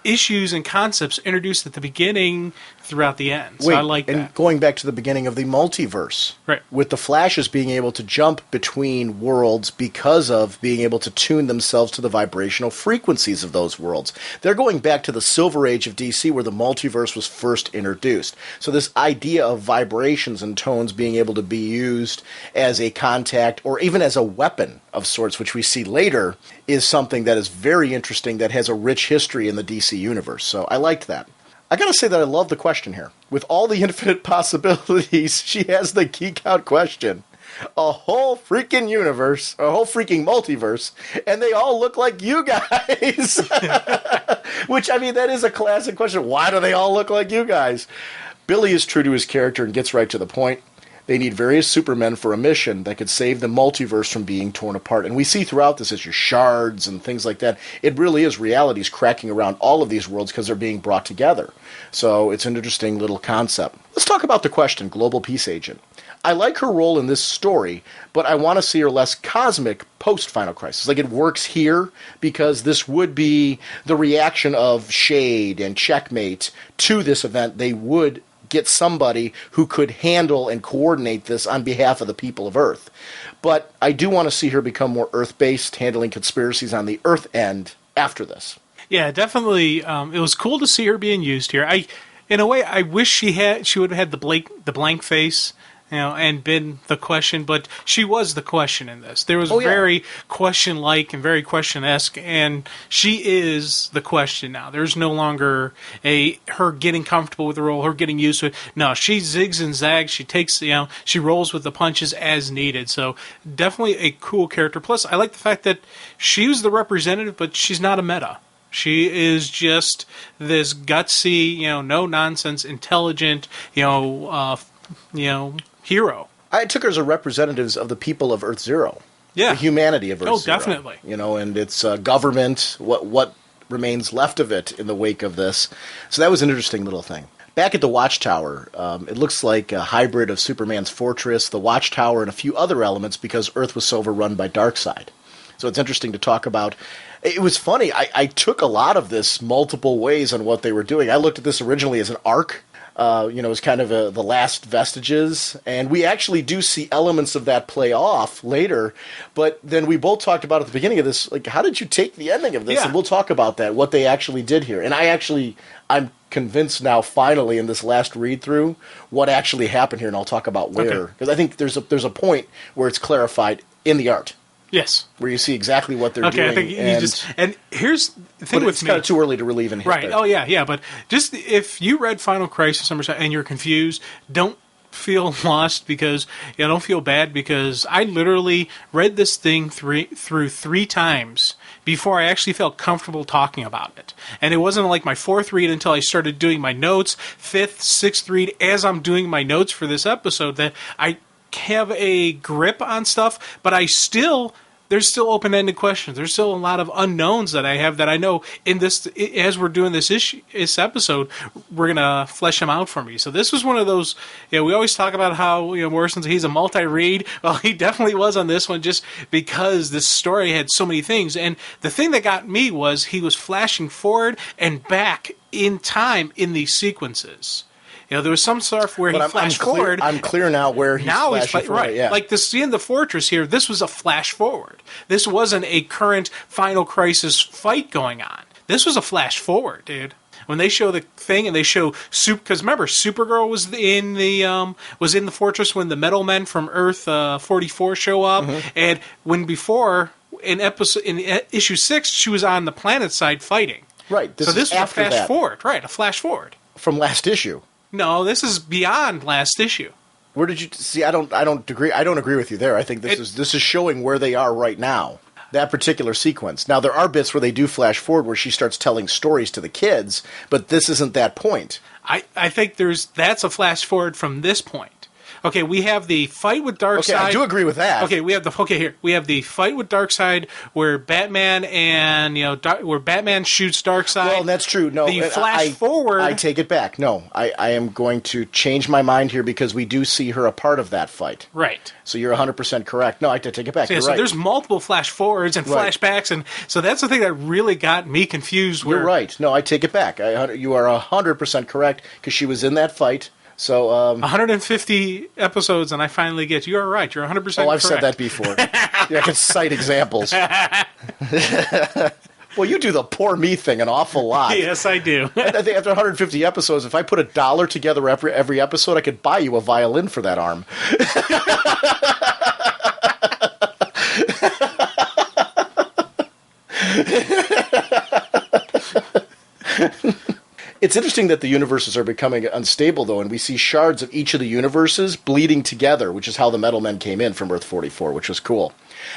issues and concepts introduced at the beginning throughout the end. So I like that. And going back to the beginning of the multiverse, right, with the Flashes being able to jump between worlds because of being able to tune themselves to the vibrational frequencies of those worlds. They're going back to the Silver Age of DC where the multiverse was first introduced. So this idea of vibrations and tones being able to be used as a contact or even as a weapon of sorts, which we see later, is something that is very interesting that has a rich history in the DC universe. So I liked that. I gotta say that I love the question here. With all the infinite possibilities, she has the geek out question. A whole freaking universe, a whole freaking multiverse, and they all look like you guys. Which, that is a classic question. Why do they all look like you guys? Billy is true to his character and gets right to the point. They need various supermen for a mission that could save the multiverse from being torn apart. And we see throughout this issue shards and things like that. It really is realities cracking around all of these worlds because they're being brought together. So it's an interesting little concept. Let's talk about the question, Global Peace Agent. I like her role in this story, but I want to see her less cosmic post-Final Crisis. Like, it works here because this would be the reaction of Shade and Checkmate to this event. They would get somebody who could handle and coordinate this on behalf of the people of Earth. But I do want to see her become more Earth-based, handling conspiracies on the Earth end after this. Yeah, definitely. It was cool to see her being used here. In a way, I wish she would have had the blank face and been the question, but she was the question in this. There was Oh, yeah. very question-like and very question-esque, and she is the question now. There's no longer her getting comfortable with the role, her getting used to it. No, she zigs and zags. She takes, she rolls with the punches as needed. So definitely a cool character. Plus, I like the fact that she was the representative, but she's not a meta. She is just this gutsy, no nonsense, intelligent, hero. I took her as a representative of the people of Earth Zero. Yeah. The humanity of Earth Zero. Oh, definitely. And its government, what remains left of it in the wake of this. So that was an interesting little thing. Back at the Watchtower, it looks like a hybrid of Superman's fortress, the Watchtower, and a few other elements because Earth was so overrun by Darkseid. So it's interesting to talk about. It was funny. I took a lot of this multiple ways on what they were doing. I looked at this originally as an arc. As kind of the last vestiges. And we actually do see elements of that play off later. But then we both talked about at the beginning of this, like, how did you take the ending of this? Yeah. And we'll talk about that, what they actually did here. And I'm convinced now, finally, in this last read-through, what actually happened here. And I'll talk about where. Because I think there's a point where it's clarified in the art. Yes. Where you see exactly what they're doing. I think and here's the thing with it's kind of too early to really even hit right. there. Oh, yeah. But just if you read Final Crisis and you're confused, don't feel lost because don't feel bad because I literally read this thing through 3 times before I actually felt comfortable talking about it. And it wasn't like my 4th read until I started doing my notes, 5th, 6th read as I'm doing my notes for this episode that I have a grip on stuff, but there's still open-ended questions. There's still a lot of unknowns that I have that I know in this, as we're doing this episode, we're going to flesh them out for me. So this was one of those, we always talk about how, Morrison's, he's a multi-read. Well, he definitely was on this one just because this story had so many things. And the thing that got me was he was flashing forward and back in time in these sequences. There was some stuff where he flashed forward. I'm clear now where he's flashing forward. Right. Yeah. Like the scene in the fortress here, this was a flash forward. This wasn't a current Final Crisis fight going on. This was a flash forward, dude. When they show the thing and they show because remember, Supergirl was in the fortress when the Metal Men from Earth 44 show up, and when before in issue 6 she was on the planet side fighting. Right. So this was a flash forward. Right, a flash forward from last issue. No, this is beyond last issue. Where did you see? I don't agree. I don't agree with you there. I think this is showing where they are right now. That particular sequence. Now there are bits where they do flash forward where she starts telling stories to the kids, but this isn't that point. I think that's a flash forward from this point. Okay, we have the fight with Darkseid. Okay, I do agree with that. Okay, we have the fight with Darkseid where Batman and where Batman shoots Darkseid. Well, that's true. No, the flash forward. I take it back. No, I am going to change my mind here because we do see her a part of that fight. Right. So you're 100% correct. No, I take it back. So, you're so right. there's multiple flash forwards and flashbacks, and so that's the thing that really got me confused. You're right. No, I take it back. You are 100% correct because she was in that fight. So 150 episodes, and I finally get you. You're right. You're 100% correct. Oh, I've said that before. I can cite examples. Well, you do the poor me thing an awful lot. Yes, I do. I think after 150 episodes, if I put $1 together every episode, I could buy you a violin for that arm. It's interesting that the universes are becoming unstable, though, and we see shards of each of the universes bleeding together, which is how the Metal Men came in from Earth 44, which was cool.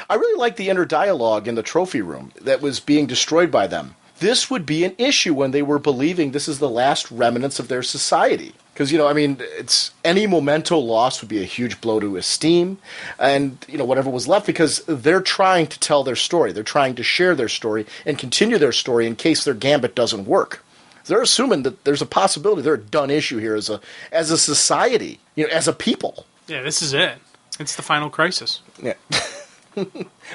I really like the inner dialogue in the trophy room that was being destroyed by them. This would be an issue when they were believing this is the last remnants of their society. Because, it's any memento lost would be a huge blow to esteem and, whatever was left, because they're trying to tell their story. They're trying to share their story and continue their story in case their gambit doesn't work. They're assuming that there's a possibility they're a done issue here as a society, as a people. Yeah, this is it. It's the final crisis. Yeah.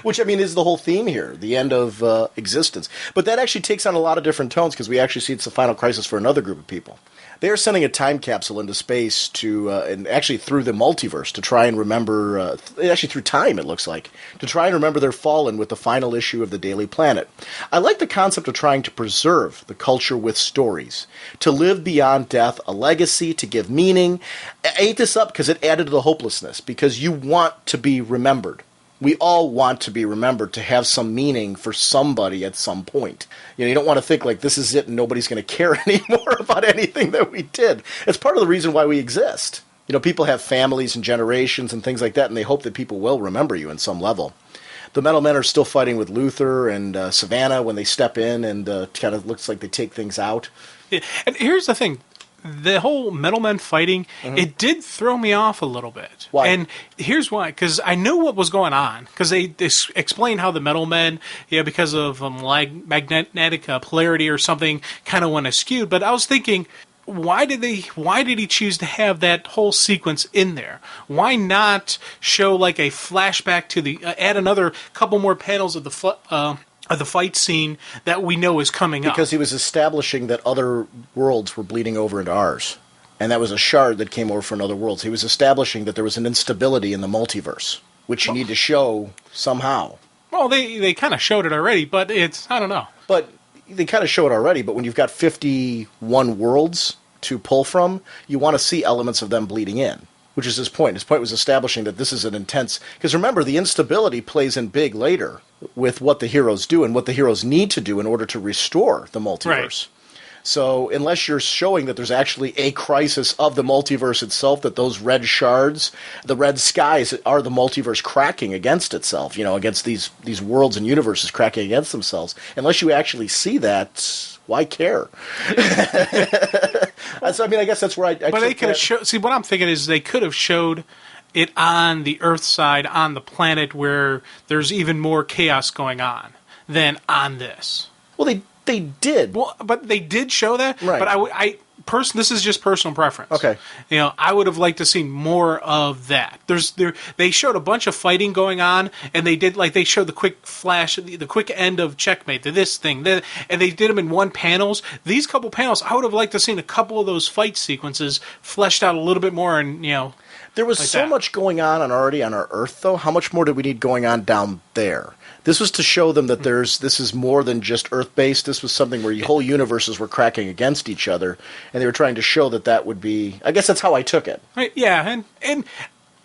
Which, is the whole theme here, the end of existence. But that actually takes on a lot of different tones because we actually see it's the final crisis for another group of people. They are sending a time capsule into space to, and actually through the multiverse, to try and remember, actually through time, it looks like, to try and remember their fallen with the final issue of the Daily Planet. I like the concept of trying to preserve the culture with stories, to live beyond death, a legacy, to give meaning. I ate this up because it added to the hopelessness, because you want to be remembered. We all want to be remembered, to have some meaning for somebody at some point. You don't want to think like this is it and nobody's going to care anymore about anything that we did. It's part of the reason why we exist. People have families and generations and things like that, and they hope that people will remember you in some level. The Metal Men are still fighting with Luthor and Savannah when they step in, and kind of looks like they take things out. Yeah. And here's the thing. The whole Metal Men fighting, it did throw me off a little bit. Why? And here's why. Because I knew what was going on. Because they explained how the Metal Men, because of magnetic polarity or something, kind of went askew. But I was thinking, why did he choose to have that whole sequence in there? Why not show like a flashback to add another couple more panels of the fight scene that we know is coming up? Because he was establishing that other worlds were bleeding over into ours. And that was a shard that came over from other worlds. He was establishing that there was an instability in the multiverse, which you need to show somehow. Well, they kind of showed it already, but I don't know. But they kind of show it already, but when you've got 51 worlds to pull from, you want to see elements of them bleeding in, which is his point. His point was establishing that this is an intense... Because remember, the instability plays in big later with what the heroes do and what the heroes need to do in order to restore the multiverse. Right. So unless you're showing that there's actually a crisis of the multiverse itself, that those red shards, the red skies, are the multiverse cracking against itself, against these worlds and universes cracking against themselves, unless you actually see that, why care? So, I guess that's where I but they could have showed... See, what I'm thinking is they could have showed it on the Earth side, on the planet where there's even more chaos going on than on this. Well, they did. Well, but they did show that. Right. But this is just personal preference. Okay. I would have liked to see more of that. They showed a bunch of fighting going on, and they showed the quick flash, the quick end of Checkmate, this thing, and they did them in one panels. These couple panels, I would have liked to seen a couple of those fight sequences fleshed out a little bit more, and there was like so much going on already on our Earth, though. How much more did we need going on down there? This was to show them that this is more than just Earth-based. This was something where whole universes were cracking against each other, and they were trying to show that would be... I guess that's how I took it. Right, yeah, and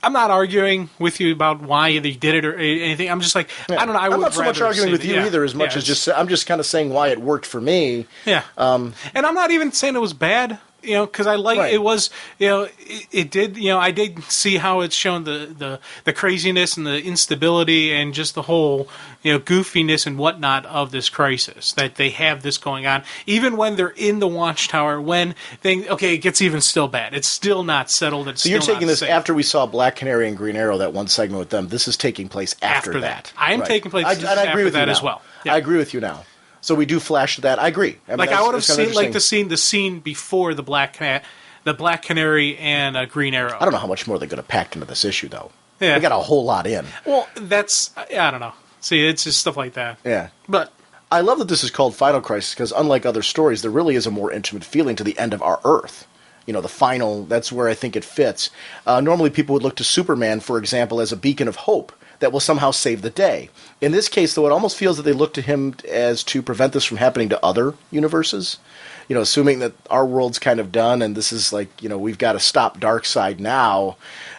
I'm not arguing with you about why they did it or anything. I'm just like, I don't know. I'm not so much arguing with you either as much as I'm just kind of saying why it worked for me. Yeah. And I'm not even saying it was bad. Because I like it was, it did, I did see how it's shown the craziness and the instability and just the whole, goofiness and whatnot of this crisis, that they have this going on, even when they're in the watchtower, when it gets even still bad. It's still not settled. So you're taking this safe. After we saw Black Canary and Green Arrow, that one segment with them, this is taking place after that. I am taking place after that as well. Yeah. I agree with you now. So we do flash to that. I agree. I would have seen the scene before the Black Canary and Green Arrow. I don't know how much more they're going to pack into this issue, though. Yeah. They got a whole lot in. Well, I don't know. See, it's just stuff like that. Yeah. But I love that this is called Final Crisis, because unlike other stories, there really is a more intimate feeling to the end of our Earth. The final, that's where I think it fits. Normally people would look to Superman, for example, as a beacon of hope that will somehow save the day. In this case, though, it almost feels that they look to him as to prevent this from happening to other universes. Assuming that our world's kind of done, and this is like, we've got to stop Darkseid now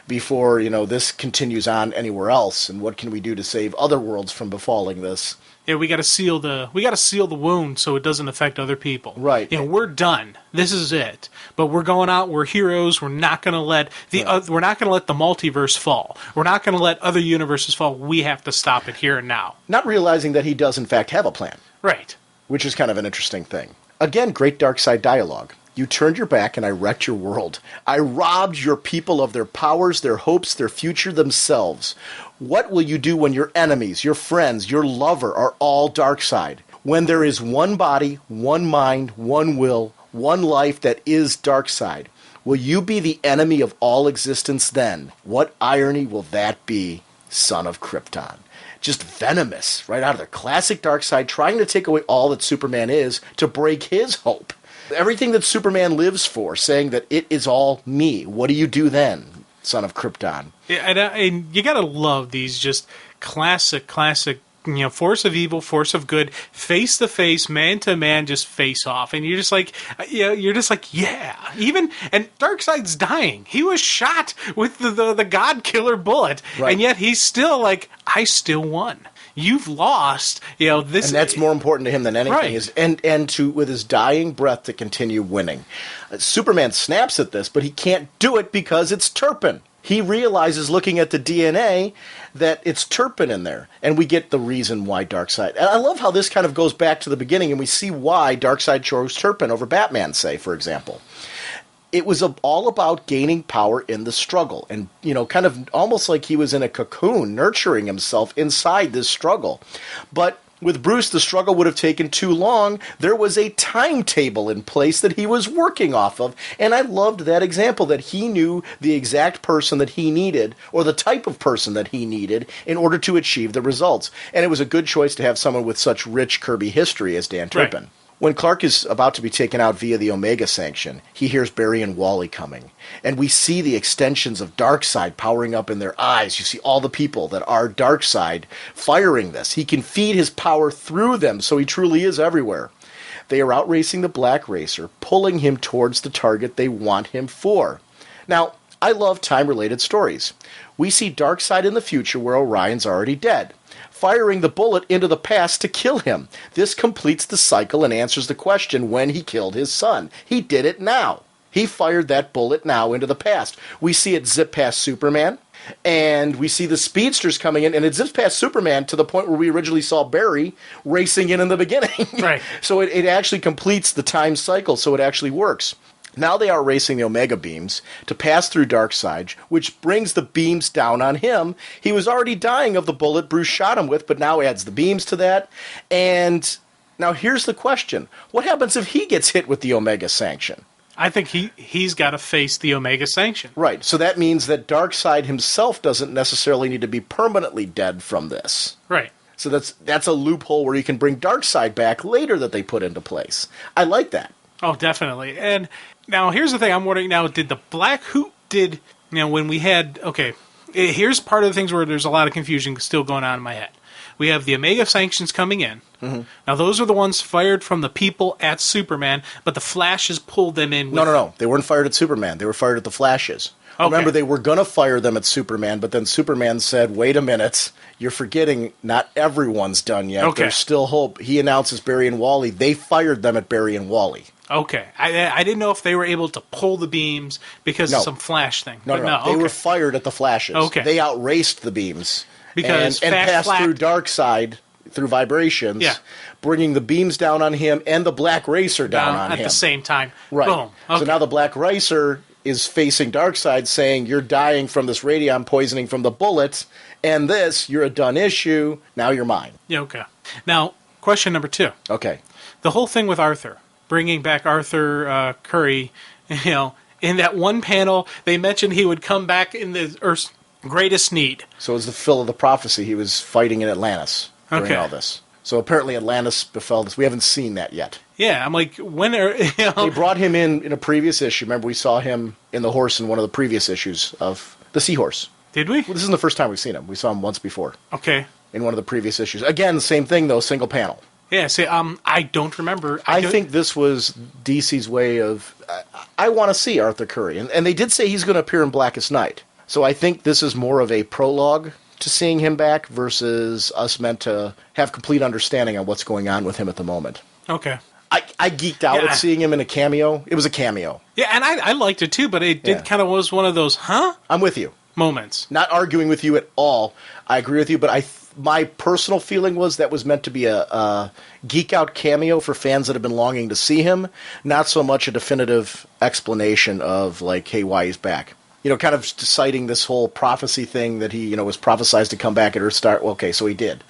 before, this continues on anywhere else. And what can we do to save other worlds from befalling this? Yeah, we got to seal the wound so it doesn't affect other people. Right. We're done. This is it. But we're going out. We're heroes. We're not going to let we're not going to let the multiverse fall. We're not going to let other universes fall. We have to stop it here and now. Not realizing that he does in fact have a plan. Right. Which is kind of an interesting thing. Again, great Darkseid dialogue. You turned your back and I wrecked your world. I robbed your people of their powers, their hopes, their future themselves. What will you do when your enemies, your friends, your lover are all Darkseid? When there is one body, one mind, one will, one life that is Darkseid, will you be the enemy of all existence then? What irony will that be, son of Krypton? Just venomous, right out of the classic Darkseid, trying to take away all that Superman is to break his hope. Everything that Superman lives for, saying that it is all me. What do you do then, son of Krypton? Yeah, and you gotta love these just classic, force of evil, force of good, face to face, man to man, just face off, and you're just like, yeah. Even and Darkseid's dying. He was shot with the God Killer bullet, right. And yet he's still like, I still won. You've lost. This, and that's more important to him than anything. Right. Is and to with his dying breath to continue winning. Superman snaps at this, but he can't do it because it's Turpin. He realizes, looking at the DNA, that it's Turpin in there. And we get the reason why Darkseid... And I love how this kind of goes back to the beginning, and we see why Darkseid chose Turpin over Batman, say, for example. It was all about gaining power in the struggle. And, kind of almost like he was in a cocoon, nurturing himself inside this struggle. But... with Bruce, the struggle would have taken too long. There was a timetable in place that he was working off of, and I loved that example, that he knew the exact person that he needed, or the type of person that he needed, in order to achieve the results. And it was a good choice to have someone with such rich Kirby history as Dan Turpin. Right. When Clark is about to be taken out via the Omega Sanction, he hears Barry and Wally coming. And we see the extensions of Darkseid powering up in their eyes. You see all the people that are Darkseid firing this. He can feed his power through them, so he truly is everywhere. They are outracing the Black Racer, pulling him towards the target they want him for. Now, I love time-related stories. We see Darkseid in the future where Orion's already dead, firing the bullet into the past to kill him. This completes the cycle and answers the question when he killed his son. He did it now. He fired that bullet now into the past. We see it zip past Superman, and we see the speedsters coming in, and it zips past Superman to the point where we originally saw Barry racing in the beginning. Right. So it actually completes the time cycle, so it actually works. Now they are racing the Omega beams to pass through Darkseid, which brings the beams down on him. He was already dying of the bullet Bruce shot him with, but now adds the beams to that. And now here's the question. What happens if he gets hit with the Omega Sanction? I think he's got to face the Omega Sanction. Right, so that means that Darkseid himself doesn't necessarily need to be permanently dead from this. Right. So that's a loophole where you can bring Darkseid back later that they put into place. I like that. Oh, definitely. And now here's the thing I'm wondering now, when we had, here's part of the things where there's a lot of confusion still going on in my head. We have the Omega Sanctions coming in. Mm-hmm. Now, those are the ones fired from the people at Superman, but the Flashes pulled them in. No. They weren't fired at Superman. They were fired at the Flashes. Okay. Remember, they were going to fire them at Superman, but then Superman said, wait a minute, you're forgetting not everyone's done yet. Okay. There's still hope. He announces Barry and Wally. They fired them at Barry and Wally. Okay. I didn't know if they were able to pull the beams because of some Flash thing. No. They were fired at the Flashes. Okay. They outraced the beams. Because and passed through Darkseid through vibrations, bringing the beams down on him and the Black Racer down on him. At the same time. Right. Boom. Okay. So now the Black Racer is facing Darkseid, saying, you're dying from this radion poisoning from the bullets, and you're a done issue, now you're mine. Yeah, okay. Now, question number 2. Okay. The whole thing with Arthur, bringing back Arthur Curry, in that one panel, they mentioned he would come back in the Earth's greatest need. So it was the fill of the prophecy. He was fighting in Atlantis during all this. So apparently Atlantis befell this. We haven't seen that yet. Yeah, I'm like, when are... They brought him in a previous issue. Remember, we saw him in the horse in one of the previous issues of The Seahorse. Did we? Well, this isn't the first time we've seen him. We saw him once before. Okay. In one of the previous issues. Again, same thing, though, single panel. Yeah, see, I don't remember. I think this was DC's way of... I want to see Arthur Curry. And they did say he's going to appear in Blackest Night. So I think this is more of a prologue to seeing him back versus us meant to have complete understanding on what's going on with him at the moment. Okay. I geeked out at seeing him in a cameo. It was a cameo. Yeah, and I liked it too, but it did kind of was one of those, I'm with you. Moments. Not arguing with you at all. I agree with you, but my personal feeling was that was meant to be a geek out cameo for fans that have been longing to see him, not so much a definitive explanation of, like, hey, why he's back. Kind of citing this whole prophecy thing that he, was prophesized to come back at Earthstar. Well, okay, so he did.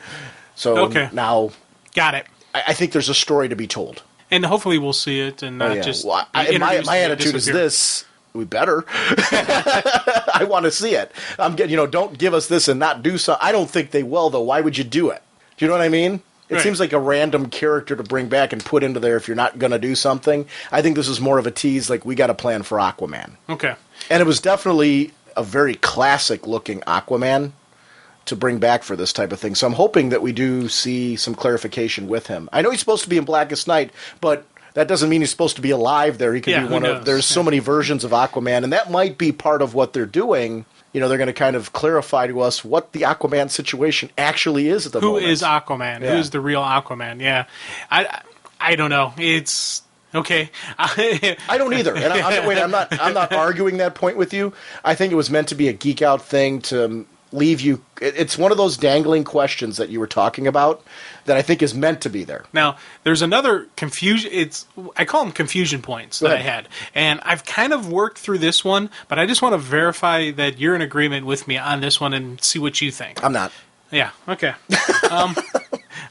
So now... Got it. I think there's a story to be told. And hopefully we'll see it and not just... Well, my attitude is this. We better. I want to see it. I'm getting, don't give us this and not do so. I don't think they will, though. Why would you do it? Do you know what I mean? It seems like a random character to bring back and put into there if you're not going to do something. I think this is more of a tease, like, we got a plan for Aquaman. Okay. And it was definitely a very classic-looking Aquaman to bring back for this type of thing. So I'm hoping that we do see some clarification with him. I know he's supposed to be in Blackest Night, but that doesn't mean he's supposed to be alive there. He could be one of... There's so many versions of Aquaman, and that might be part of what they're doing. You know, they're going to kind of clarify to us what the Aquaman situation actually is at the moment. Who is Aquaman? Yeah. Who is the real Aquaman? Yeah. I don't know. It's... Okay. I don't either. And I'm not arguing that point with you. I think it was meant to be a geek out thing to leave you. It's one of those dangling questions that you were talking about that I think is meant to be there. Now, there's another confusion. I call them confusion points that I had. And I've kind of worked through this one, but I just want to verify that you're in agreement with me on this one and see what you think. I'm not. Yeah. Okay.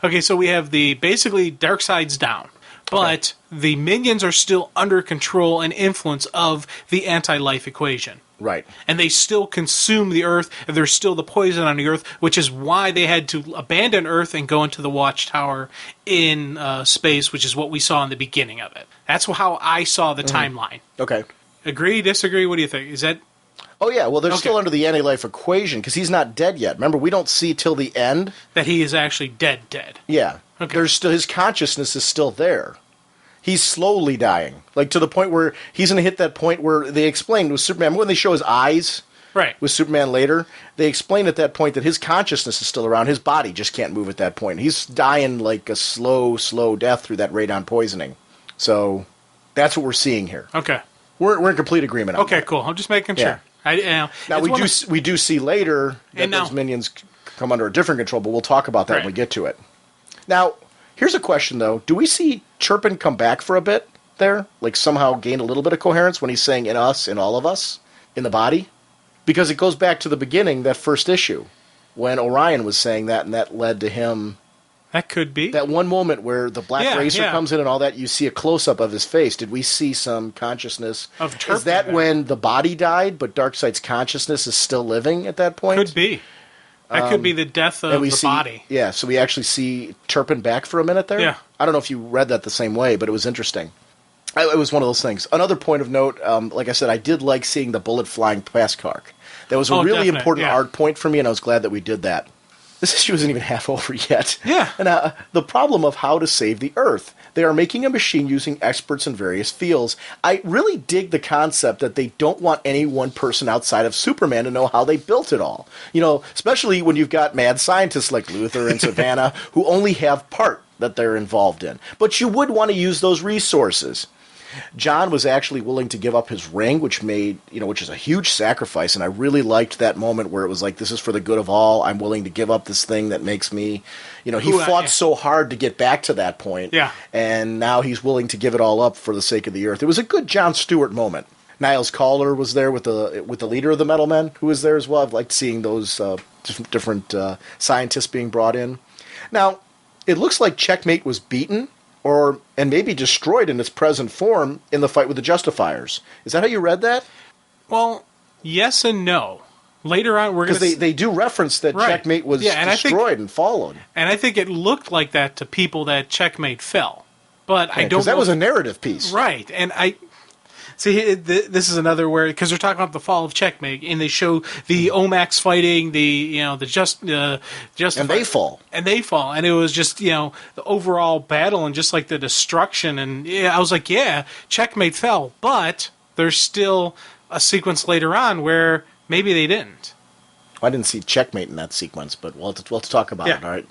Okay, so we have basically Darkseid's down. But the minions are still under control and influence of the anti-life equation. Right. And they still consume the Earth, and there's still the poison on the Earth, which is why they had to abandon Earth and go into the Watchtower in space, which is what we saw in the beginning of it. That's how I saw the timeline. Okay. Agree, disagree? What do you think? Is that... Oh, yeah. Well, they're still under the anti-life equation, because he's not dead yet. Remember, we don't see till the end... that he is actually dead. Yeah. Okay. There's still... His consciousness is still there. He's slowly dying, like to the point where he's going to hit that point where they explained with Superman. When they show his eyes with Superman later, they explain at that point that his consciousness is still around. His body just can't move at that point. He's dying like a slow death through that radon poisoning. So that's what we're seeing here. Okay. We're in complete agreement on that. Okay, cool. I'm just making sure. Yeah. Now, we do see later that those minions come under a different control, but we'll talk about that when we get to it. Now, here's a question, though. Do we see Turpin come back for a bit there? Like somehow gain a little bit of coherence when he's saying in us, in all of us, in the body? Because it goes back to the beginning, that first issue, when Orion was saying that, and that led to him... That could be. That one moment where the Black Racer comes in and all that, you see a close-up of his face. Did we see some consciousness? Of Turpin. Is that when the body died, but Darkseid's consciousness is still living at that point? Could be. That could be the death of the body. Yeah, so we actually see Turpin back for a minute there? Yeah. I don't know if you read that the same way, but it was interesting. It was one of those things. Another point of note, like I said, I did like seeing the bullet flying past Kark. That was a really important art point for me, and I was glad that we did that. This issue isn't even half over yet. Yeah. And the problem of how to save the Earth. They are making a machine using experts in various fields. I really dig the concept that they don't want any one person outside of Superman to know how they built it all. You know, especially when you've got mad scientists like Luthor and Savannah who only have part that they're involved in. But you would want to use those resources. John was actually willing to give up his ring, which is a huge sacrifice, and I really liked that moment where it was like, this is for the good of all. I'm willing to give up this thing that makes me, he fought so hard to get back to that point, and now he's willing to give it all up for the sake of the Earth. It was a good John Stewart moment. Niles Caller was there with the leader of the Metal Men, who was there as well. I've liked seeing those different scientists being brought in. Now, it looks like Checkmate was beaten, and maybe destroyed in its present form in the fight with the Justifiers. Is that how you read that? Well, yes and no. Later on, we're going to... Because they do reference that Checkmate was destroyed and followed. And I think it looked like that to people that Checkmate fell. But I don't know... Because that was a narrative piece. Right. And I... See, this is another where... Because they're talking about the fall of Checkmate, and they show the Omax fighting, and they fall. And they fall. And it was just, the overall battle and just like the destruction. And I was like, Checkmate fell. But there's still a sequence later on where maybe they didn't. Well, I didn't see Checkmate in that sequence, but we'll have to talk about it, all right?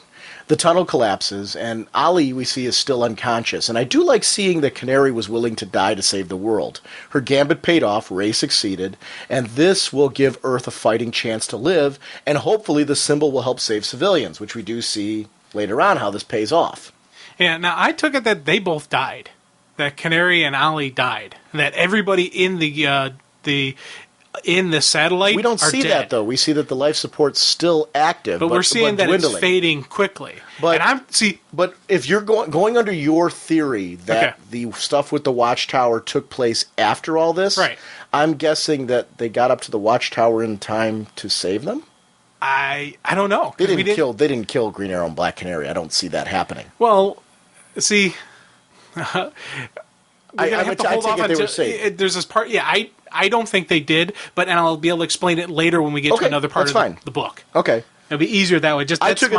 The tunnel collapses, and Ollie, we see, is still unconscious. And I do like seeing that Canary was willing to die to save the world. Her gambit paid off, Ray succeeded, and this will give Earth a fighting chance to live, and hopefully the symbol will help save civilians, which we do see later on how this pays off. Yeah, now I took it that they both died. That Canary and Ollie died. That everybody in the satellite we don't see dead. That, though. We see that the life support's still active, but we're seeing that dwindling. It's fading quickly. But if you're going under your theory that the stuff with the Watchtower took place after all this, I'm guessing that they got up to the Watchtower in time to save them? I don't know. They didn't kill Green Arrow and Black Canary. I don't see that happening. Well, see, I take it they were safe. There's this part. Yeah, I don't think they did, and I'll be able to explain it later when we get to another part of the book. Okay. It'll be easier that way. I took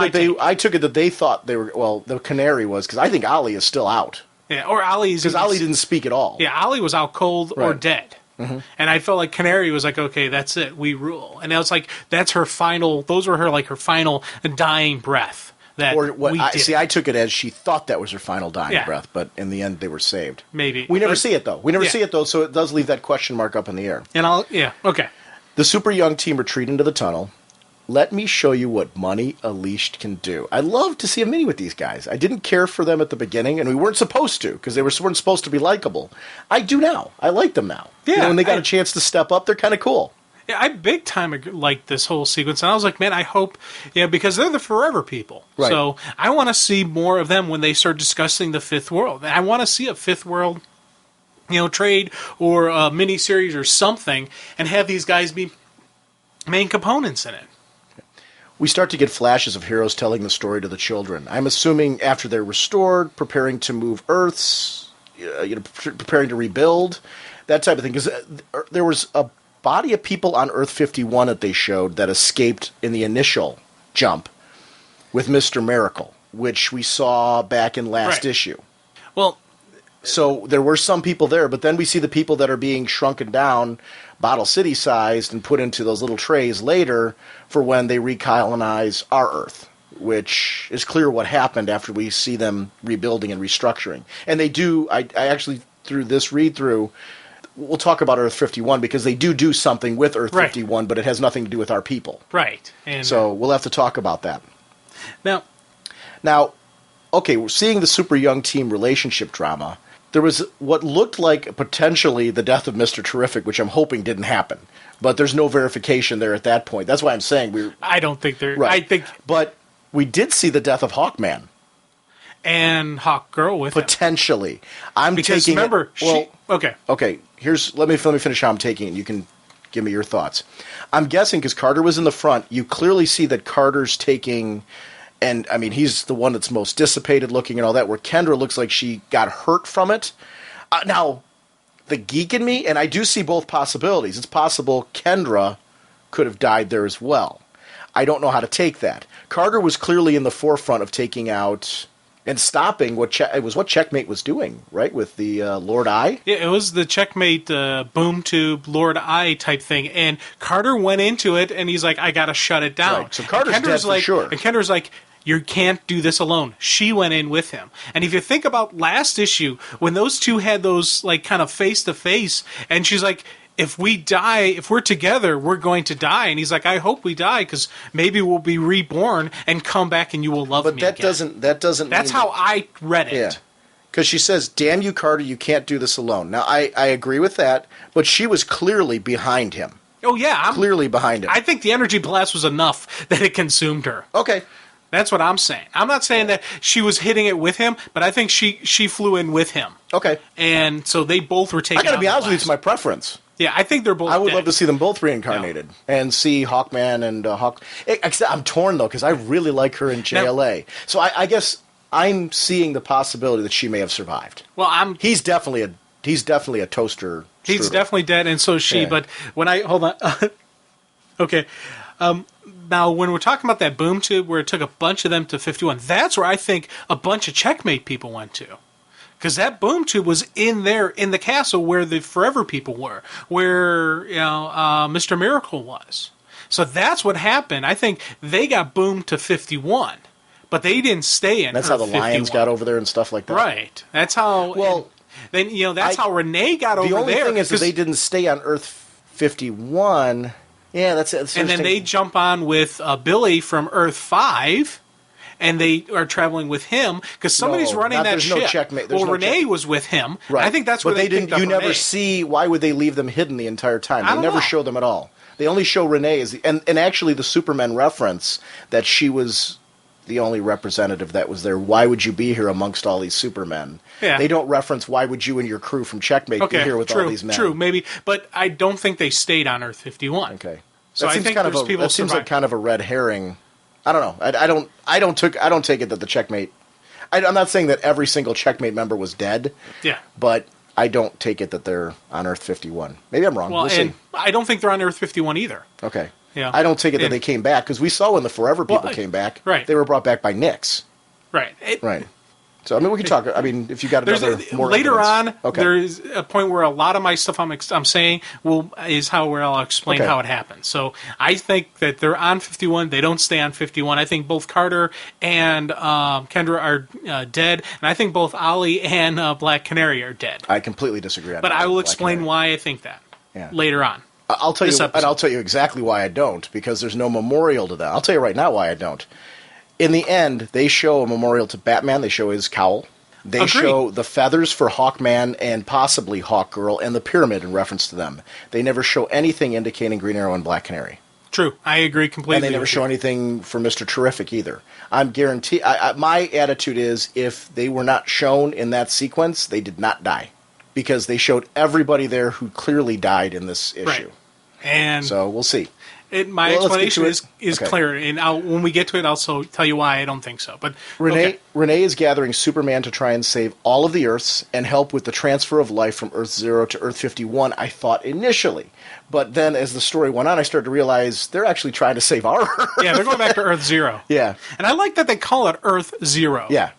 it that they thought they were. Well, the Canary was, because I think Ollie is still out. Yeah, or Ollie's because Ollie didn't speak at all. Yeah, Ollie was out cold or dead. Mm-hmm. And I felt like Canary was like, okay, that's it, we rule. And it was like that's her final. Those were her final dying breath. That or what we I did. see. I took it as she thought that was her final dying breath, but in the end, they were saved. Maybe we never see it though. So it does leave that question mark up in the air. And okay. The super young team retreat into the tunnel. Let me show you what Money Unleashed can do. I love to see a mini with these guys. I didn't care for them at the beginning, and we weren't supposed to, because they weren't supposed to be likable. I do now. I like them now. Yeah, when they got a chance to step up, they're kind of cool. Yeah, I big time like this whole sequence, and I was like, man, I hope, because they're the Forever People. Right. So I want to see more of them when they start discussing the Fifth World. I want to see a Fifth World, trade or a mini-series or something, and have these guys be main components in it. We start to get flashes of heroes telling the story to the children. I'm assuming after they're restored, preparing to move Earths, preparing to rebuild, that type of thing. Because there was a body of people on Earth 51 that they showed that escaped in the initial jump with Mr. Miracle, which we saw back in last issue. Well, so there were some people there, but then we see the people that are being shrunken down, Bottle City sized, and put into those little trays later for when they recolonize our Earth, which is clear what happened after we see them rebuilding and restructuring. And they do, I actually, through this read-through, we'll talk about Earth 51 because they do something with Earth 51, but it has nothing to do with our people. Right. And so we'll have to talk about that. Now, okay, we're seeing the super young team relationship drama. There was what looked like potentially the death of Mr. Terrific, which I'm hoping didn't happen. But there's no verification there at that point. That's why I'm saying I don't think there... Right. I think... But we did see the death of Hawkman. And Hawkgirl with potentially. Him. Because remember, okay. Okay, let me finish how I'm taking it. You can give me your thoughts. I'm guessing because Carter was in the front, you clearly see that Carter's taking... And, I mean, he's the one that's most dissipated looking and all that, where Kendra looks like she got hurt from it. Now, the geek in me, and I do see both possibilities. It's possible Kendra could have died there as well. I don't know how to take that. Carter was clearly in the forefront of taking out and stopping what Checkmate was doing, right, with the Lord Eye? Yeah, it was the Checkmate boom tube Lord Eye type thing, and Carter went into it, and he's like, I gotta shut it down. Right. So Carter's dead for sure. And Kendra's like, you can't do this alone. She went in with him. And if you think about last issue, when those two had those, kind of face-to-face, and she's like, if we're together, we're going to die. And he's like, I hope we die, because maybe we'll be reborn and come back and you will love me again. That doesn't That's how I read it. Yeah. Because she says, damn you, Carter, you can't do this alone. Now, I agree with that, but she was clearly behind him. Oh, yeah. Clearly behind him. I think the energy blast was enough that it consumed her. Okay. That's what I'm saying. I'm not saying that she was hitting it with him, but I think she flew in with him. Okay. And so they both were taking. I got to be honest with you, it's my preference. Yeah, I think they're both. I would love to see them both reincarnated and see Hawkman and Hawk. I'm torn though because I really like her in JLA. Now, so I guess I'm seeing the possibility that she may have survived. Well, He's definitely a toaster. He's strudel. definitely dead, and so is she. Yeah. But when hold on, okay. Now, when we're talking about that boom tube where it took a bunch of them to 51, that's where I think a bunch of Checkmate people went to. Because that boom tube was in there in the castle where the Forever People were, where Mr. Miracle was. So that's what happened. I think they got boomed to 51, but they didn't stay in. That's how the 51. Lions got over there and stuff like that. Right. That's how. Well, that's how Renee got over there. The only thing is that they didn't stay on Earth 51. Yeah, that's it. And then they jump on with Billy from Earth 5, and they are traveling with him because somebody's running that ship. No Checkmate. Renee was with him. Right. I think that's where they didn't. You never see why would they leave them hidden the entire time? They never show them at all. They only show Renee and actually the Superman reference that she was the only representative that was there. Why would you be here amongst all these Supermen? Yeah. They don't reference why would you and your crew from Checkmate be here with all these men. True, maybe. But I don't think they stayed on Earth 51. Okay. So I think there's people. That seems like kind of a red herring. I don't know. I don't take it that the checkmate. I'm not saying that every single checkmate member was dead. Yeah. But I don't take it that they're on Earth 51. Maybe I'm wrong. Well, we'll see. I don't think they're on Earth 51 either. Okay. Yeah. I don't take it that they came back, because we saw when the Forever people came back, right. they were brought back by Nyx. Right. Right. So, I mean, we can talk. I mean, if you got another more later evidence. on, there's a point where a lot of my stuff I'm saying is where I'll explain how it happened. So I think that they're on 51. They don't stay on 51. I think both Carter and Kendra are dead, and I think both Ollie and Black Canary are dead. I completely disagree on but that. I will explain why I think that later on. I'll tell you, and I'll tell you exactly why I don't, because there's no memorial to that. I'll tell you right now why I don't. In the end, they show a memorial to Batman. They show his cowl. They show the feathers for Hawkman and possibly Hawkgirl and the pyramid in reference to them. They never show anything indicating Green Arrow and Black Canary. True. I agree completely. And they never show anything for Mr. Terrific either. I'm guaranteed. My attitude is if they were not shown in that sequence, they did not die. Because they showed everybody there who clearly died in this issue. Right. And so we'll see. My explanation is clear, and when we get to it, I'll also tell you why I don't think so. But Renee is gathering Superman to try and save all of the Earths and help with the transfer of life from Earth 0 to Earth 51, I thought initially. But then as the story went on, I started to realize they're actually trying to save our Earth. Yeah, they're going back to Earth 0. Yeah. And I like that they call it Earth 0. Yeah.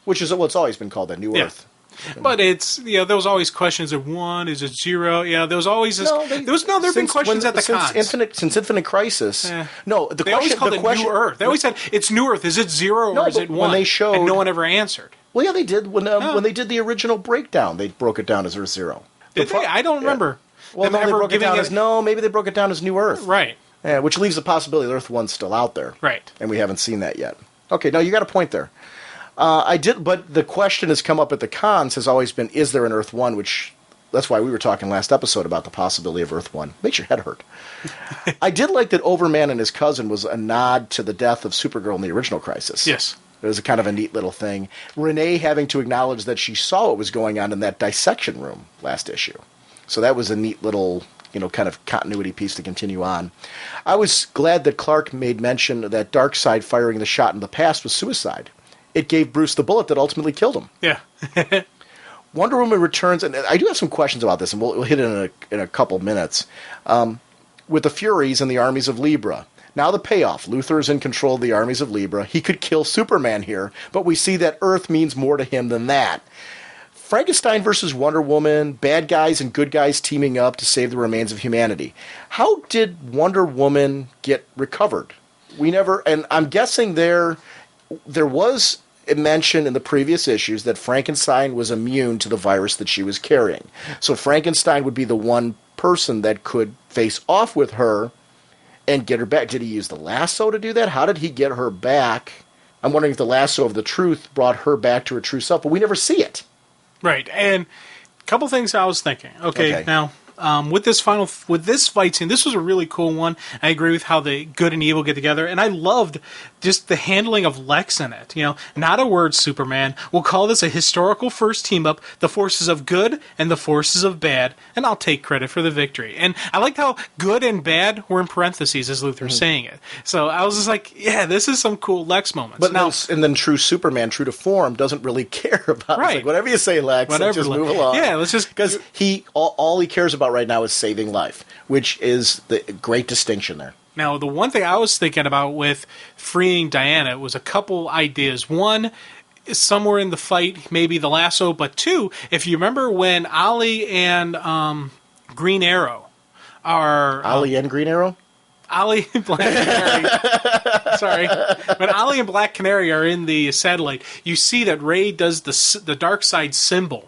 Which is it's always been called, that New Earth. But it's, there was always questions of 1, is it 0? Yeah, there was always this. There have been questions at the cons. Since Infinite Crisis. No, they always called it New Earth. They always said, it's New Earth. Is it 0 or is it 1? When they showed, and no one ever answered. Well, yeah, they did. When they did the original breakdown, they broke it down as Earth 0. Did they? I don't remember. Well, no, they broke it down as maybe they broke it down as New Earth. Right. Yeah, which leaves the possibility that Earth 1's still out there. Right. And we haven't seen that yet. Okay, no, you got a point there. But the question has come up at the cons has always been, is there an Earth 1? Which, that's why we were talking last episode about the possibility of Earth 1. Makes your head hurt. I did like that Overman and his cousin was a nod to the death of Supergirl in the original Crisis. Yes. It was a kind of a neat little thing. Renee having to acknowledge that she saw what was going on in that dissection room last issue. So that was a neat little, kind of continuity piece to continue on. I was glad that Clark made mention that Darkseid firing the shot in the past was suicide. It gave Bruce the bullet that ultimately killed him. Yeah. Wonder Woman returns, and I do have some questions about this, and we'll hit it in a couple minutes. With the Furies and the armies of Libra. Now the payoff. Luthor is in control of the armies of Libra. He could kill Superman here, but we see that Earth means more to him than that. Frankenstein versus Wonder Woman, bad guys and good guys teaming up to save the remains of humanity. How did Wonder Woman get recovered? And I'm guessing there was a mention in the previous issues that Frankenstein was immune to the virus that she was carrying. So Frankenstein would be the one person that could face off with her and get her back. Did he use the lasso to do that? How did he get her back? I'm wondering if the lasso of the truth brought her back to her true self, but we never see it. Right, and a couple things I was thinking. Okay. Now, with this fight scene, this was a really cool one. I agree with how the good and evil get together, and I loved just the handling of Lex in it. Not a word, Superman. We'll call this a historical first team up, the forces of good and the forces of bad, and I'll take credit for the victory. And I liked how good and bad were in parentheses as Luthor's saying it. So I was just like, yeah, this is some cool Lex moments. But and then true Superman, true to form, doesn't really care about it. Like, whatever you say, Lex, let's just move along. Yeah, let's just... Because all he cares about right now is saving life, which is the great distinction there. Now, the one thing I was thinking about with freeing Diana was a couple ideas. One, somewhere in the fight, maybe the lasso, but two, if you remember when Ollie and Green Arrow are... Ollie and Green Arrow? Ollie and Black Canary. Sorry. When Ollie and Black Canary are in the satellite, you see that Ray does the Darkseid symbol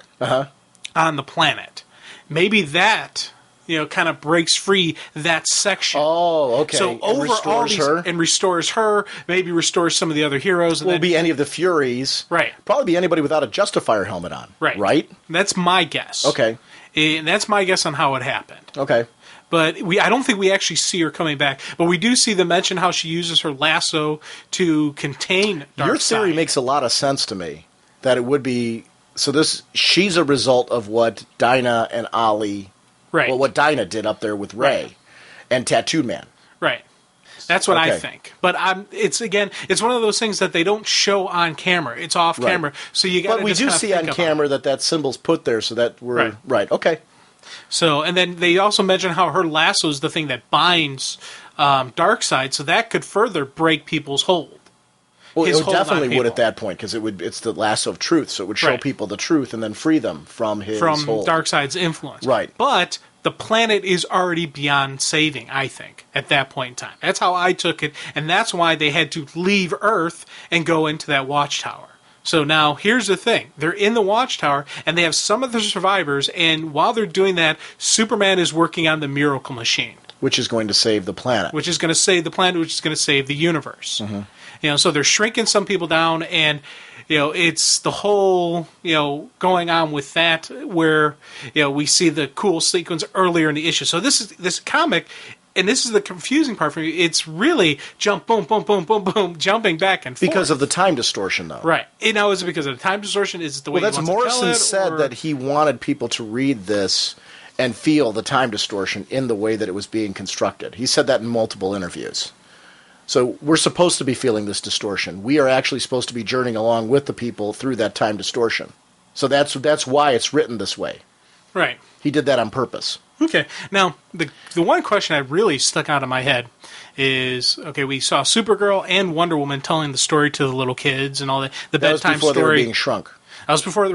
on the planet. Maybe that... kind of breaks free that section. Oh, okay. So restores her, maybe restores some of the other heroes. Will be any of the Furies. Right. Probably be anybody without a Justifier helmet on. Right. Right? That's my guess. Okay. And that's my guess on how it happened. Okay. But I don't think we actually see her coming back. But we do see them mention how she uses her lasso to contain Darkseid. Your theory makes a lot of sense to me. That it would be... So she's a result of what Dinah and Ollie... Right. Well, what Dinah did up there with Ray and Tattooed Man. Right. That's what I Okay. think. But it's one of those things that they don't show on camera. It's off camera. So you got But we do see on camera that symbol's put there so that we're... Right, okay. So, and then they also mention how her lasso is the thing that binds Darkseid, so that could further break people's hold. Well, His it hold on definitely would at people. that point, because it's the lasso of truth, so it would show Right. people the truth and then free them from his From hold. Darkseid's influence. Right. But the planet is already beyond saving, I think, at that point in time. That's how I took it, and that's why they had to leave Earth and go into that watchtower. So now, here's the thing. They're in the watchtower, and they have some of the survivors, and while they're doing that, Superman is working on the Miracle Machine. Which is going to save the planet. Which is going to save the planet, which is going to save the universe. Mm-hmm. So they're shrinking some people down, and it's the whole going on with that where we see the cool sequence earlier in the issue. So this comic, and this is the confusing part for me. It's really jump, boom, boom, boom, boom, boom, jumping back and forth because of the time distortion, though. Right. Now, is it because of the time distortion? Is it the way? Well, that's he wants to Morrison tell it, said or? that he wanted people to read this and feel the time distortion in the way that it was being constructed. He said that in multiple interviews. So we're supposed to be feeling this distortion. We are actually supposed to be journeying along with the people through that time distortion. So that's why it's written this way. Right. He did that on purpose. Okay. Now, the one question that really stuck out of my head is, okay, we saw Supergirl and Wonder Woman telling the story to the little kids and all that. The That was bedtime before story. they were being shrunk. That was before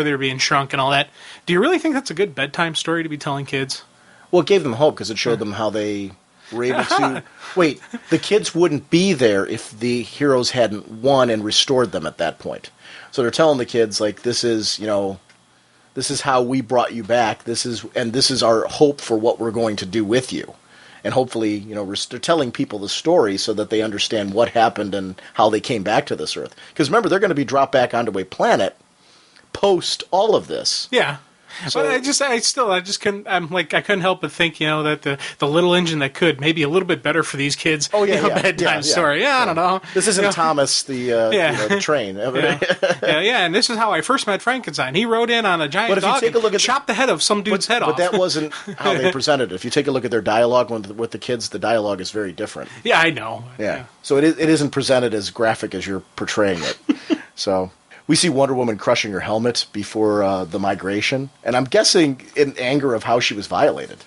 they were being shrunk and all that. Do you really think that's a good bedtime story to be telling kids? Well, it gave them hope because it showed them how they were able to... Wait, the kids wouldn't be there if the heroes hadn't won and restored them at that point. So they're telling the kids, like, this is how we brought you back. This is our hope for what we're going to do with you. And hopefully, they're telling people the story so that they understand what happened and how they came back to this Earth. Because remember, they're going to be dropped back onto a planet post all of this. Yeah. So- but I just couldn't. I couldn't help but think, that the little engine that could maybe a little bit better for these kids. Oh yeah, bedtime story. Yeah, I don't know. This isn't Thomas the train. And this is how I first met Frankenstein. He rode in on a giant But if you dog take a look and at chopped the head of some dude's head off. But that wasn't how they presented it. If you take a look at their dialogue with the kids, the dialogue is very different. Yeah, I know. Yeah. So it isn't presented as graphic as you're portraying it. So we see Wonder Woman crushing her helmet before the migration, and I'm guessing in anger of how she was violated.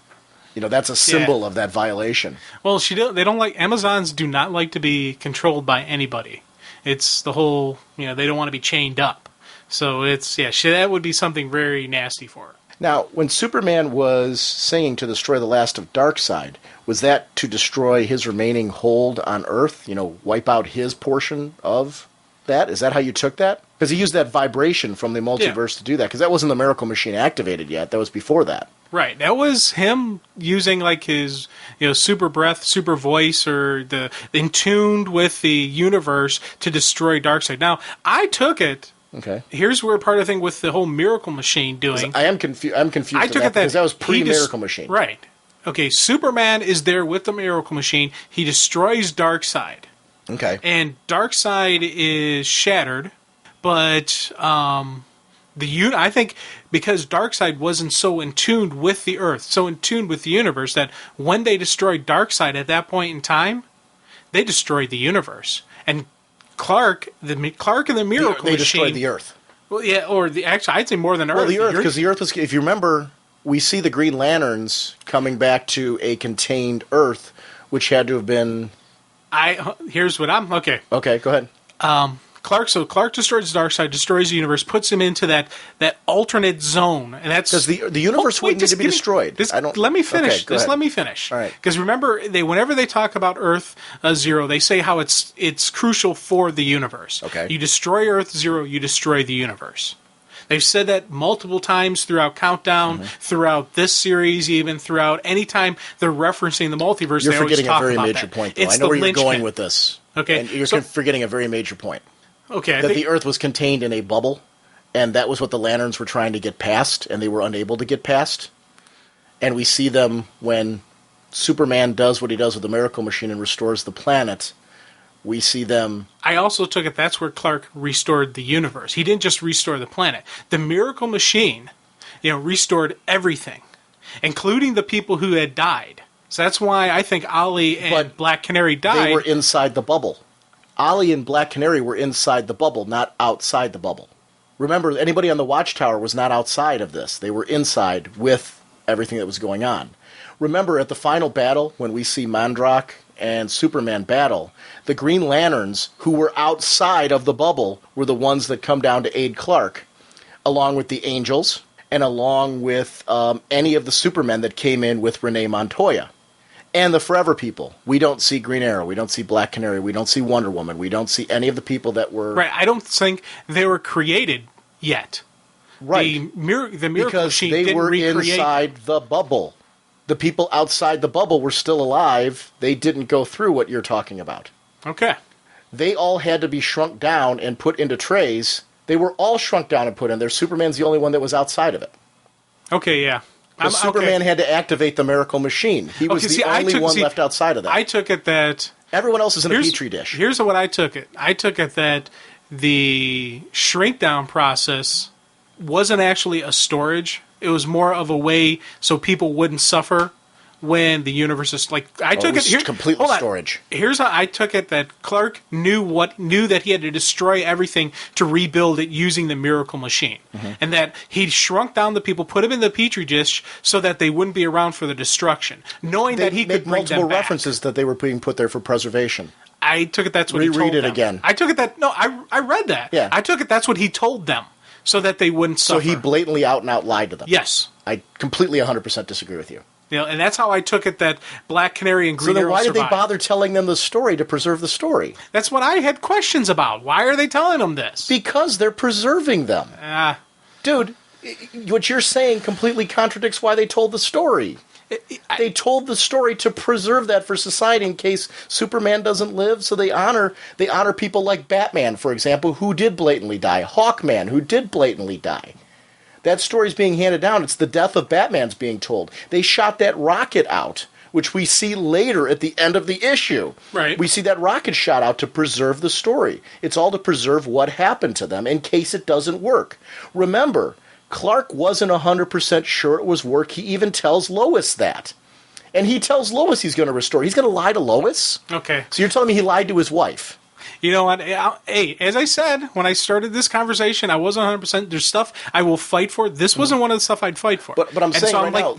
That's a symbol of that violation. Well, they don't like Amazons. Do not like to be controlled by anybody. It's the whole. They don't want to be chained up. So that would be something very nasty for her. Now, when Superman was singing to destroy the last of Darkseid, was that to destroy his remaining hold on Earth? Wipe out his portion of that? Is that how you took that? Because he used that vibration from the multiverse to do that. Because that wasn't the Miracle Machine activated yet. That was before that. Right. That was him using like his super breath, super voice, or the in tuned with the universe to destroy Darkseid. Now, I took it. Okay. Here's where part of the thing with the whole Miracle Machine doing. I am confused. I'm confused. I took it because that was pre-Miracle Machine. Right. Okay. Superman is there with the Miracle Machine. He destroys Darkseid. Okay. And Darkseid is shattered, but I think because Darkseid wasn't so in tune with the Earth, so in tune with the universe, that when they destroyed Darkseid at that point in time, they destroyed the universe. And Clark and the Miracle Machine... They destroyed the Earth. Well, yeah, actually, I'd say more than Earth. Well, the Earth, because the Earth was... If you remember, we see the Green Lanterns coming back to a contained Earth, which had to have been... Here's what I'm... Okay. Okay, go ahead. Clark destroys Darkseid, destroys the universe, puts him into that alternate zone, and that's because the universe wouldn't need to be destroyed. Let me finish. Okay, let me finish. All right. Because remember, whenever they talk about Earth Zero, they say how it's crucial for the universe. Okay. You destroy Earth Zero, you destroy the universe. They've said that multiple times throughout Countdown, throughout this series, even throughout any time they're referencing the multiverse. You're they always forgetting talk a very about major that. point, though. It's I know where you're linchpin. going with this. Okay. And you're forgetting a very major point. Okay. That the Earth was contained in a bubble, and that was what the Lanterns were trying to get past, and they were unable to get past. And we see them when Superman does what he does with the Miracle Machine and restores the planet. We see them... I also took it that's where Clark restored the universe. He didn't just restore the planet. The Miracle Machine, restored everything, including the people who had died. So that's why I think Ollie and But Black Canary died. They were inside the bubble. Ollie and Black Canary were inside the bubble, not outside the bubble. Remember, anybody on the Watchtower was not outside of this. They were inside with everything that was going on. Remember, at the final battle, when we see Mandrake and Superman battle, the Green Lanterns, who were outside of the bubble, were the ones that come down to aid Clark, along with the Angels, and along with any of the Supermen that came in with Renee Montoya. And the Forever People. We don't see Green Arrow. We don't see Black Canary. We don't see Wonder Woman. We don't see any of the people that were... Right, I don't think they were created yet. Right. The Miracle because Machine they didn't were recreate... inside the bubble. The people outside the bubble were still alive. They didn't go through what you're talking about. Okay. They all had to be shrunk down and put into trays. They were all shrunk down and put in there. Superman's the only one that was outside of it. Okay, yeah. Because Superman had to activate the Miracle Machine. He was the only one left outside of that. I took it that... Everyone else is in a Petri dish. Here's what I took it. I took it that the shrink-down process wasn't actually a storage. It was more of a way so people wouldn't suffer when the universe is... Like, I took it... Here, completely storage. Here's how I took it that Clark knew that he had to destroy everything to rebuild it using the Miracle Machine. Mm-hmm. And that he shrunk down the people, put them in the Petri dish so that they wouldn't be around for the destruction. Knowing that he could bring them back. Multiple references that they were being put there for preservation. I took it that's what he told them. Reread it again. I took it that... No, I read that. Yeah. I took it that's what he told them so that they wouldn't suffer. So he blatantly out and out lied to them. Yes. I completely 100% disagree with you. You know, and that's how I took it that Black Canary and Green Arrow survived. So then why did they bother telling them the story to preserve the story? That's what I had questions about. Why are they telling them this? Because they're preserving them. Dude, what you're saying completely contradicts why they told the story. They told the story to preserve that for society in case Superman doesn't live, so they honor people like Batman, for example, who did blatantly die. Hawkman, who did blatantly die. That story's being handed down. It's the death of Batman's being told. They shot that rocket out, which we see later at the end of the issue. Right. We see that rocket shot out to preserve the story. It's all to preserve what happened to them in case it doesn't work. Remember, Clark wasn't 100% sure it was work. He even tells Lois that. And he tells Lois he's going to restore. He's going to lie to Lois? Okay. So you're telling me he lied to his wife? You know what? Hey, as I said, when I started this conversation, I wasn't 100%. There's stuff I will fight for. This wasn't one of the stuff I'd fight for. But I'm saying right now,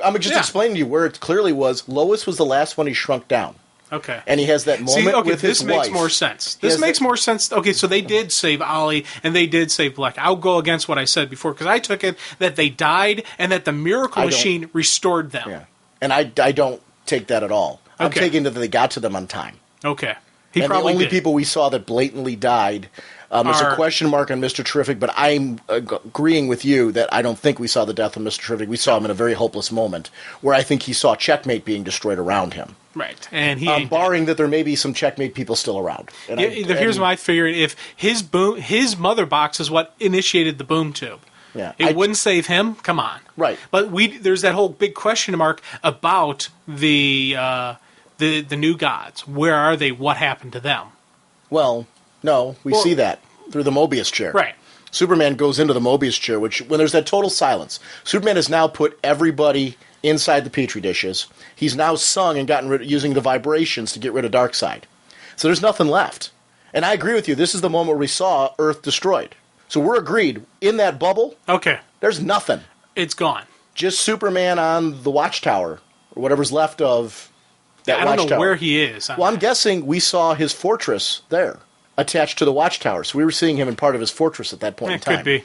I'm just explaining to you where it clearly was. Lois was the last one he shrunk down. Okay. And he has that moment with his wife. This makes more sense. This makes more sense. Okay, so they did save Ollie, and they did save Black. I'll go against what I said before, because I took it that they died, and that the Miracle Machine restored them. Yeah. And I don't take that at all. I'm Okay. taking that they got to them on time. Okay. And the only people we saw that blatantly died, there's a question mark on Mr. Terrific, but I'm agreeing with you that I don't think we saw the death of Mr. Terrific. We saw him in a very hopeless moment, where I think he saw Checkmate being destroyed around him. Right. And he barring that there may be some Checkmate people still around. And here's my theory. If his mother box is what initiated the boom tube. Yeah, it wouldn't save him. Come on. Right. But there's that whole big question mark about the new gods. Where are they? What happened to them? Well, no, we see that through the Mobius chair. Right. Superman goes into the Mobius chair, which, when there's that total silence, Superman has now put everybody inside the Petri dishes. He's now sung and gotten rid using the vibrations to get rid of Darkseid. So there's nothing left. And I agree with you. This is the moment where we saw Earth destroyed. So we're agreed. In that bubble, okay, there's nothing. It's gone. Just Superman on the Watchtower, or whatever's left of that Watchtower. I don't know where he is. Well, I'm guessing we saw his fortress there, attached to the Watchtower. So we were seeing him in part of his fortress at that point in time. It could be.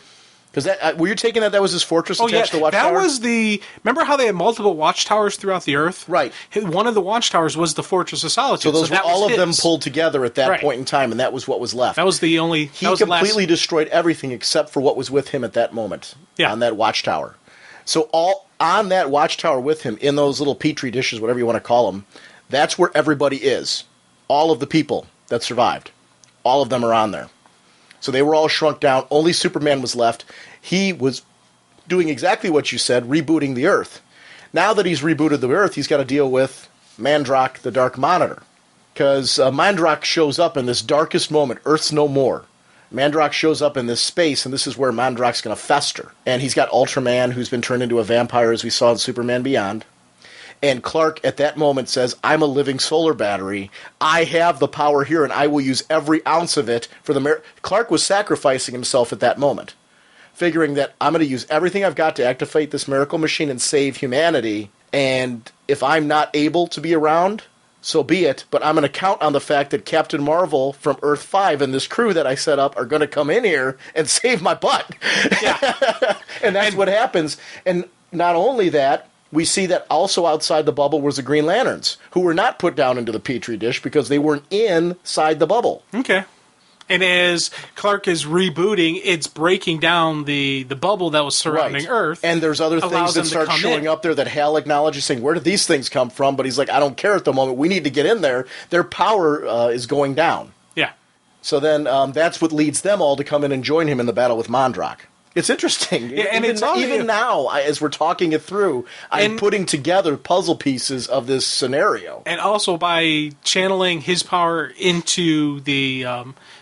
Because were you taking that was his fortress attached to the Watchtower? That was remember how they had multiple watchtowers throughout the Earth? Right. One of the watchtowers was the Fortress of Solitude. So those were all of them pulled together at that point in time, and that was what was left. That was the only... He completely destroyed everything except for what was with him at that moment on that Watchtower. So all on that Watchtower with him, in those little Petri dishes, whatever you want to call them, that's where everybody is. All of the people that survived. All of them are on there. So they were all shrunk down. Only Superman was left. He was doing exactly what you said, rebooting the Earth. Now that he's rebooted the Earth, he's got to deal with Mandrake, the Dark Monitor. Because Mandrake shows up in this darkest moment. Earth's no more. Mandrake shows up in this space, and this is where Mandrake's going to fester. And he's got Ultraman, who's been turned into a vampire, as we saw in Superman Beyond. And Clark at that moment says, I'm a living solar battery. I have the power here, and I will use every ounce of it for the Clark was sacrificing himself at that moment, figuring that I'm going to use everything I've got to activate this miracle machine and save humanity. And if I'm not able to be around, so be it. But I'm going to count on the fact that Captain Marvel from Earth 5 and this crew that I set up are going to come in here and save my butt. Yeah. And that's what happens. And not only that, we see that also outside the bubble was the Green Lanterns, who were not put down into the Petri dish because they weren't inside the bubble. Okay. And as Clark is rebooting, it's breaking down the bubble that was surrounding Earth. And there's other things that start showing up there that Hal acknowledges, saying, where did these things come from? But he's like, I don't care at the moment. We need to get in there. Their power is going down. Yeah. So then that's what leads them all to come in and join him in the battle with Mondrak. It's interesting. Yeah, and even now, as we're talking it through, I'm putting together puzzle pieces of this scenario. And also by channeling his power into the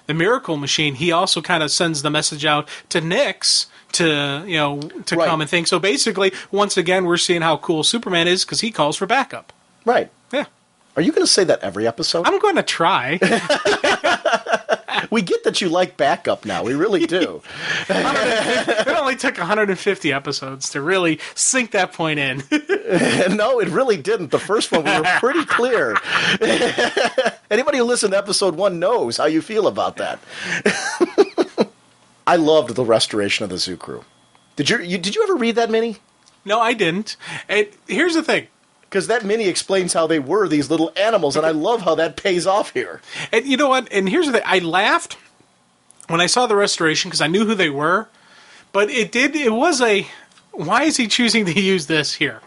miracle machine, he also kind of sends the message out to Nyx to come and think. So basically, once again, we're seeing how cool Superman is because he calls for backup. Right. Yeah. Are you going to say that every episode? I'm going to try. We get that you like backup now. We really do. It only took 150 episodes to really sink that point in. No, it really didn't. The first one, we were pretty clear. Anybody who listened to episode 1 knows how you feel about that. I loved the restoration of the Zoo Crew. Did you ever read that mini? No, I didn't. And here's the thing. Because that mini explains how they were, these little animals, and I love how that pays off here. And you know what? And here's the thing. I laughed when I saw the restoration because I knew who they were, but it was a, why is he choosing to use this here?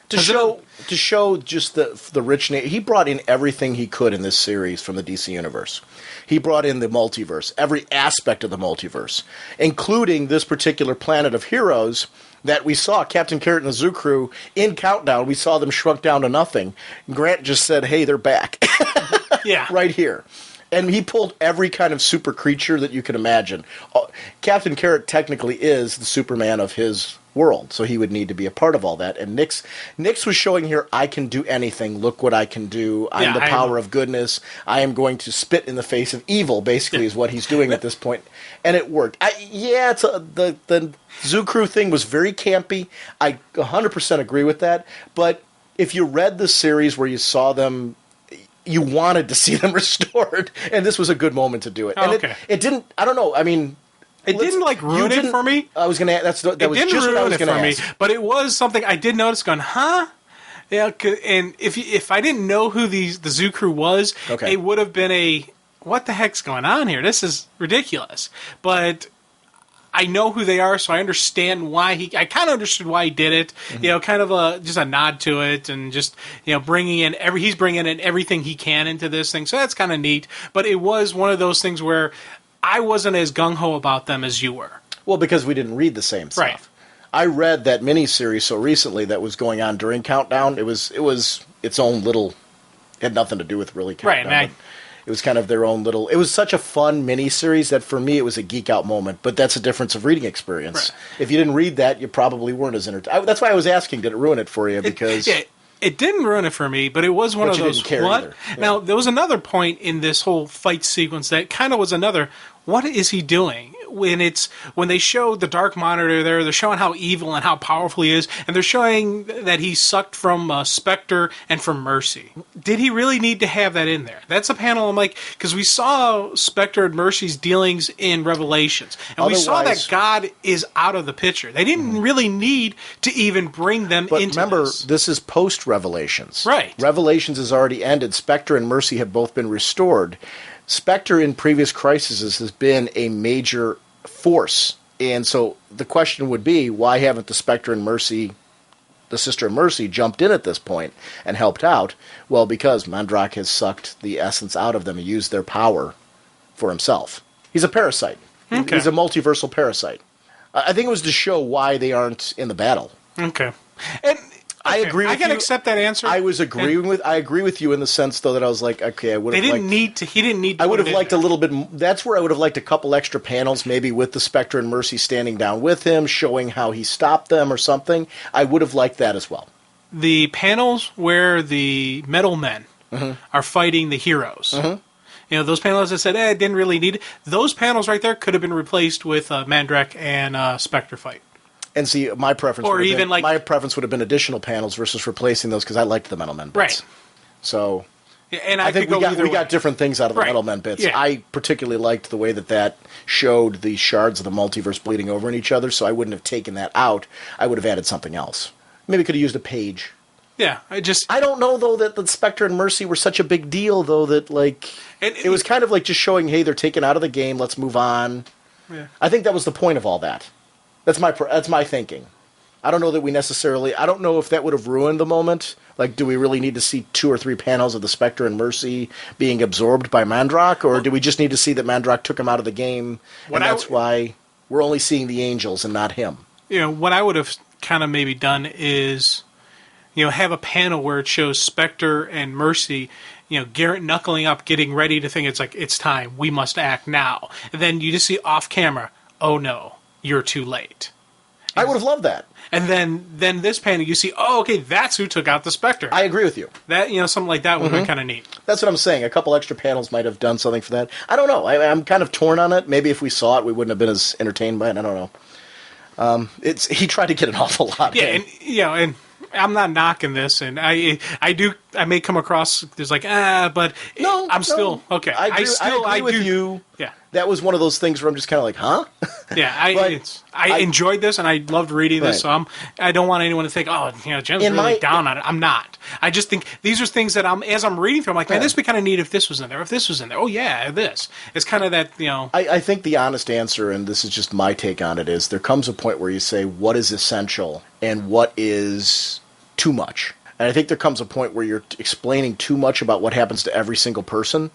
To show just the rich name. He brought in everything he could in this series from the DC Universe. He brought in the multiverse, every aspect of the multiverse, including this particular planet of heroes that we saw, Captain Carrot and the Zoo Crew, in Countdown. We saw them shrunk down to nothing. Grant just said, hey, they're back. Yeah. Right here. And he pulled every kind of super creature that you could imagine. Captain Carrot technically is the Superman of his world, so he would need to be a part of all that. And Nyx was showing here, I can do anything. Look what I can do. I'm the power of goodness. I am going to spit in the face of evil, basically, is what he's doing at this point. And it worked. The Zoo Crew thing was very campy. I 100% agree with that. But if you read the series where you saw them, you wanted to see them restored, and this was a good moment to do it. And it didn't. I don't know. I mean, it didn't ruin it for me. I was going to. That was just what I was going to ask. But it was something I did notice. Going, huh? Yeah. And if I didn't know who the Zoo Crew was, it would have been a, what the heck's going on here? This is ridiculous. But I know who they are, so I understand why I kind of understood why he did it. Mm-hmm. Kind of just a nod to it, and just bringing in he's bringing in everything he can into this thing. So that's kind of neat. But it was one of those things where I wasn't as gung ho about them as you were. Well, because we didn't read the same stuff. Right. I read that miniseries so recently that was going on during Countdown. It was its own little. It had nothing to do with really Countdown. Right. It was kind of their own little. It was such a fun miniseries that for me it was a geek out moment. But that's a difference of reading experience. Right. If you didn't read that, you probably weren't as entertained. That's why I was asking, did it ruin it for you? Because it didn't ruin it for me, but it was one of those. Didn't care either. Yeah. Now there was another point in this whole fight sequence that kind of was another. What is he doing? When they show the Dark Monitor there, they're showing how evil and how powerful he is, and they're showing that he's sucked from Spectre and from Mercy. Did he really need to have that in there? That's a panel I'm like, because we saw Spectre and Mercy's dealings in Revelations, and we saw that God is out of the picture. They didn't really need to even bring them into this. But remember, this is post-Revelations. Right. Revelations has already ended. Spectre and Mercy have both been restored. Spectre in previous crises has been a major force, and so the question would be, why haven't the Spectre and Mercy, the Sister of Mercy, jumped in at this point and helped out? Well, because Mondrak has sucked the essence out of them and used their power for himself. He's a parasite. Okay. He's a multiversal parasite. I think it was to show why they aren't in the battle. Okay. And I agree with you. I can accept that answer. I agree with you in the sense, though, that I was like, okay, I would have liked... He didn't need to I would have liked a little bit... That's where I would have liked a couple extra panels, maybe with the Spectre and Mercy standing down with him, showing how he stopped them or something. I would have liked that as well. the panels where the metal men are fighting the heroes. You know, those panels that said, didn't really need it. Those panels right there could have been replaced with Mandrake and Spectre fight. And see, my preference Or would have even been, like- my preference would have been additional panels versus replacing those because I liked the Metal Men bits. Right. So Yeah, and I think could go either we way. got different things out of the Right. Metal Men bits. Yeah. I particularly liked the way that showed the shards of the multiverse bleeding over in each other, so I wouldn't have taken that out. I would have added something else. Maybe could have used a page. Yeah, I don't know, though, that the Spectre and Mercy were such a big deal, though, that, like... It was kind of like just showing, hey, they're taken out of the game, let's move on. Yeah. I think that was the point of all that. That's my thinking. I don't know that we necessarily... I don't know if that would have ruined the moment. Like, do we really need to see 2 or 3 panels of the Spectre and Mercy being absorbed by Mandrake, or do we just need to see that Mandrake took him out of the game, and that's why we're only seeing the angels and not him? You know, what I would have kind of maybe done is, you know, have a panel where it shows Spectre and Mercy, you know, Garrett knuckling up, getting ready to think it's time, we must act now. And then you just see off camera, oh no, you're too late. I would have loved that. And then this panel, you see, oh, okay, that's who took out the Spectre. I agree with you. That, you know, something like that would have been kind of neat. That's what I'm saying. A couple extra panels might have done something for that. I don't know. I'm kind of torn on it. Maybe if we saw it, we wouldn't have been as entertained by it. I don't know. He tried to get an awful lot. Yeah, and you know, and I'm not knocking this, and I may come across there's like but No, I'm still no. okay. I agree with you. Yeah, that was one of those things where I'm just kind of like, huh? Yeah, I enjoyed this and I loved reading this. Right. So I don't want anyone to think, oh, you know, Jim's really down on it. I'm not. I just think these are things that as I'm reading through, I'm like, man, this would be kind of neat if this was in there. If this was in there, oh yeah, this. It's kind of that, you know. I think the honest answer, and this is just my take on it, is there comes a point where you say what is essential and what is too much. And I think there comes a point where you're explaining too much about what happens to every single person,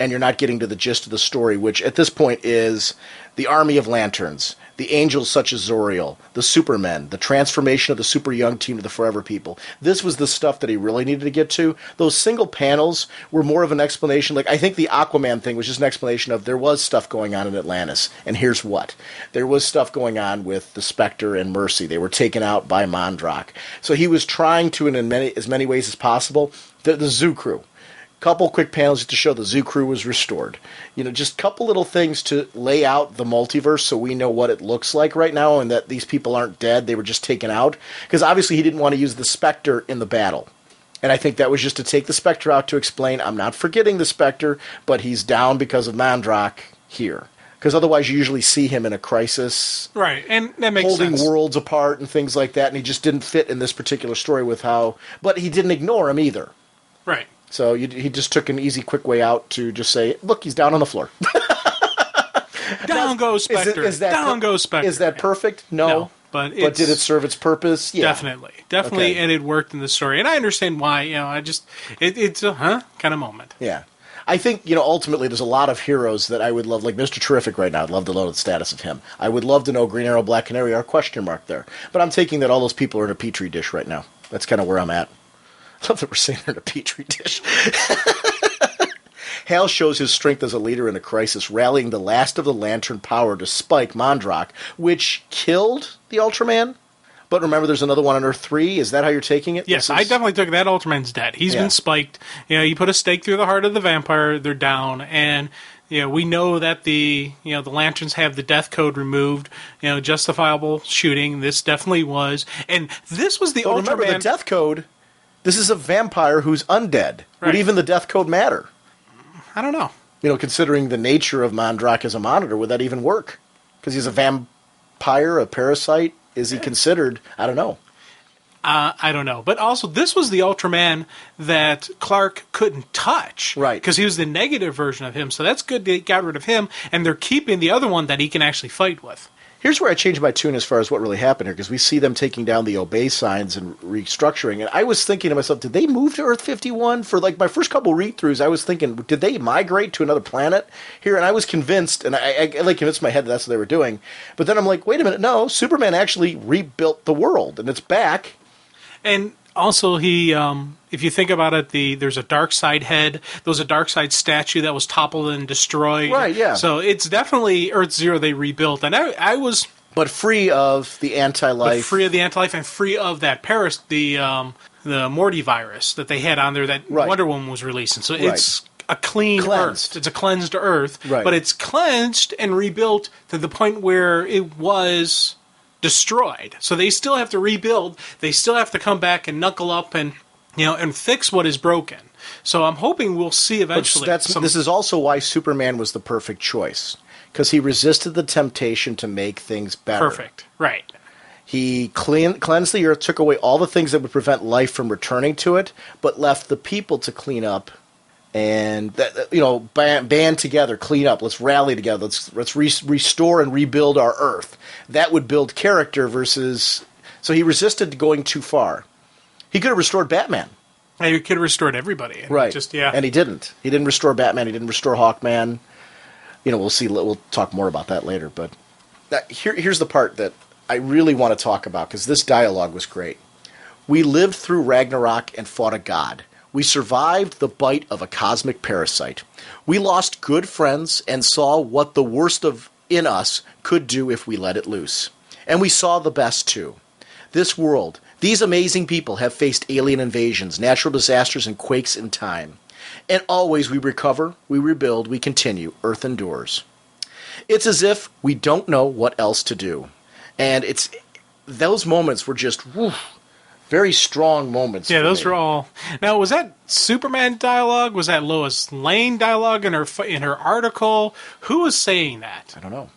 and you're not getting to the gist of the story, which at this point is the army of lanterns, the angels such as Zoriel, the Supermen, the transformation of the super young team to the Forever People. This was the stuff that he really needed to get to. Those single panels were more of an explanation. Like, I think the Aquaman thing was just an explanation of there was stuff going on in Atlantis, and here's what. There was stuff going on with the Spectre and Mercy. They were taken out by Mandrake. So he was trying to, in as many ways as possible, the Zoo Crew. Couple quick panels just to show the Zoo Crew was restored. You know, just a couple little things to lay out the multiverse so we know what it looks like right now and that these people aren't dead. They were just taken out. Because obviously he didn't want to use the Spectre in the battle. And I think that was just to take the Spectre out to explain, I'm not forgetting the Spectre, but he's down because of Mandrake here. Because otherwise you usually see him in a crisis. Right, and that makes holding sense. Worlds apart and things like that. And he just didn't fit in this particular story with how... But he didn't ignore him either. Right. So he just took an easy, quick way out to just say, look, he's down on the floor. Down goes Spectre. Down goes Spectre. Is that perfect? No. But did it serve its purpose? Yeah. Definitely. Okay. And it worked in the story. And I understand why, you know, it's a kind of moment. Yeah. I think, you know, ultimately there's a lot of heroes that I would love, like Mr. Terrific right now. I'd love to know the status of him. I would love to know Green Arrow, Black Canary, our question mark there. But I'm taking that all those people are in a petri dish right now. That's kind of where I'm at. I love that we're saying they're in a petri dish. Hal shows his strength as a leader in a crisis, rallying the last of the Lantern power to spike Mandrake, which killed the Ultraman. But remember, there's another one on Earth 3. Is that how you're taking it? Yes, I definitely took that. Ultraman's dead. He's been spiked. You know, you put a stake through the heart of the vampire, they're down, and you know, we know that the Lanterns have the death code removed. You know, justifiable shooting. This definitely was, and this was the Ultraman. Remember, the death code. This is a vampire who's undead. Right. Would even the death code matter? I don't know. You know, considering the nature of Mandrake as a monitor, would that even work? Because he's a vampire, a parasite. Is he considered? I don't know. I don't know. But also, this was the Ultraman that Clark couldn't touch. Right. Because he was the negative version of him. So that's good they got rid of him. And they're keeping the other one that he can actually fight with. Here's where I changed my tune as far as what really happened here, because we see them taking down the Obey signs and restructuring. And I was thinking to myself, did they move to Earth 51? For like my first couple read-throughs, I was thinking, did they migrate to another planet here? And I was convinced, and I convinced my head that that's what they were doing. But then I'm like, wait a minute, no, Superman actually rebuilt the world, and it's back. And also, he, if you think about it, there's a Darkseid head. There was a Darkseid statue that was toppled and destroyed. Right, yeah. So it's definitely Earth Zero they rebuilt. And I was... But free of the anti-life. But free of the anti-life and free of that the Morty virus that they had on there that Wonder Woman was releasing. So it's a cleansed Earth. It's a cleansed Earth, but it's cleansed and rebuilt to the point where it was destroyed. So they still have to rebuild. They still have to come back and knuckle up and and fix what is broken. So I'm hoping we'll see eventually. This is also why Superman was the perfect choice, because he resisted the temptation to make things better. Perfect, right. He cleansed the Earth, took away all the things that would prevent life from returning to it, but left the people to clean up and band together, clean up. Let's rally together. Let's restore and rebuild our Earth. That would build character versus. So he resisted going too far. He could have restored Batman. And he could have restored everybody. Right. And he didn't. He didn't restore Batman. He didn't restore Hawkman. We'll see. We'll talk more about that later. But here's the part that I really want to talk about, because this dialogue was great. We lived through Ragnarok and fought a god. We survived the bite of a cosmic parasite. We lost good friends and saw what the worst in us could do if we let it loose. And we saw the best too. This world, these amazing people have faced alien invasions, natural disasters, and quakes in time. And always we recover, we rebuild, we continue. Earth endures. It's as if we don't know what else to do. And those moments were just very strong moments. Yeah, those were all. Now, was that Superman dialogue? Was that Lois Lane dialogue in her article? Who was saying that? I don't know.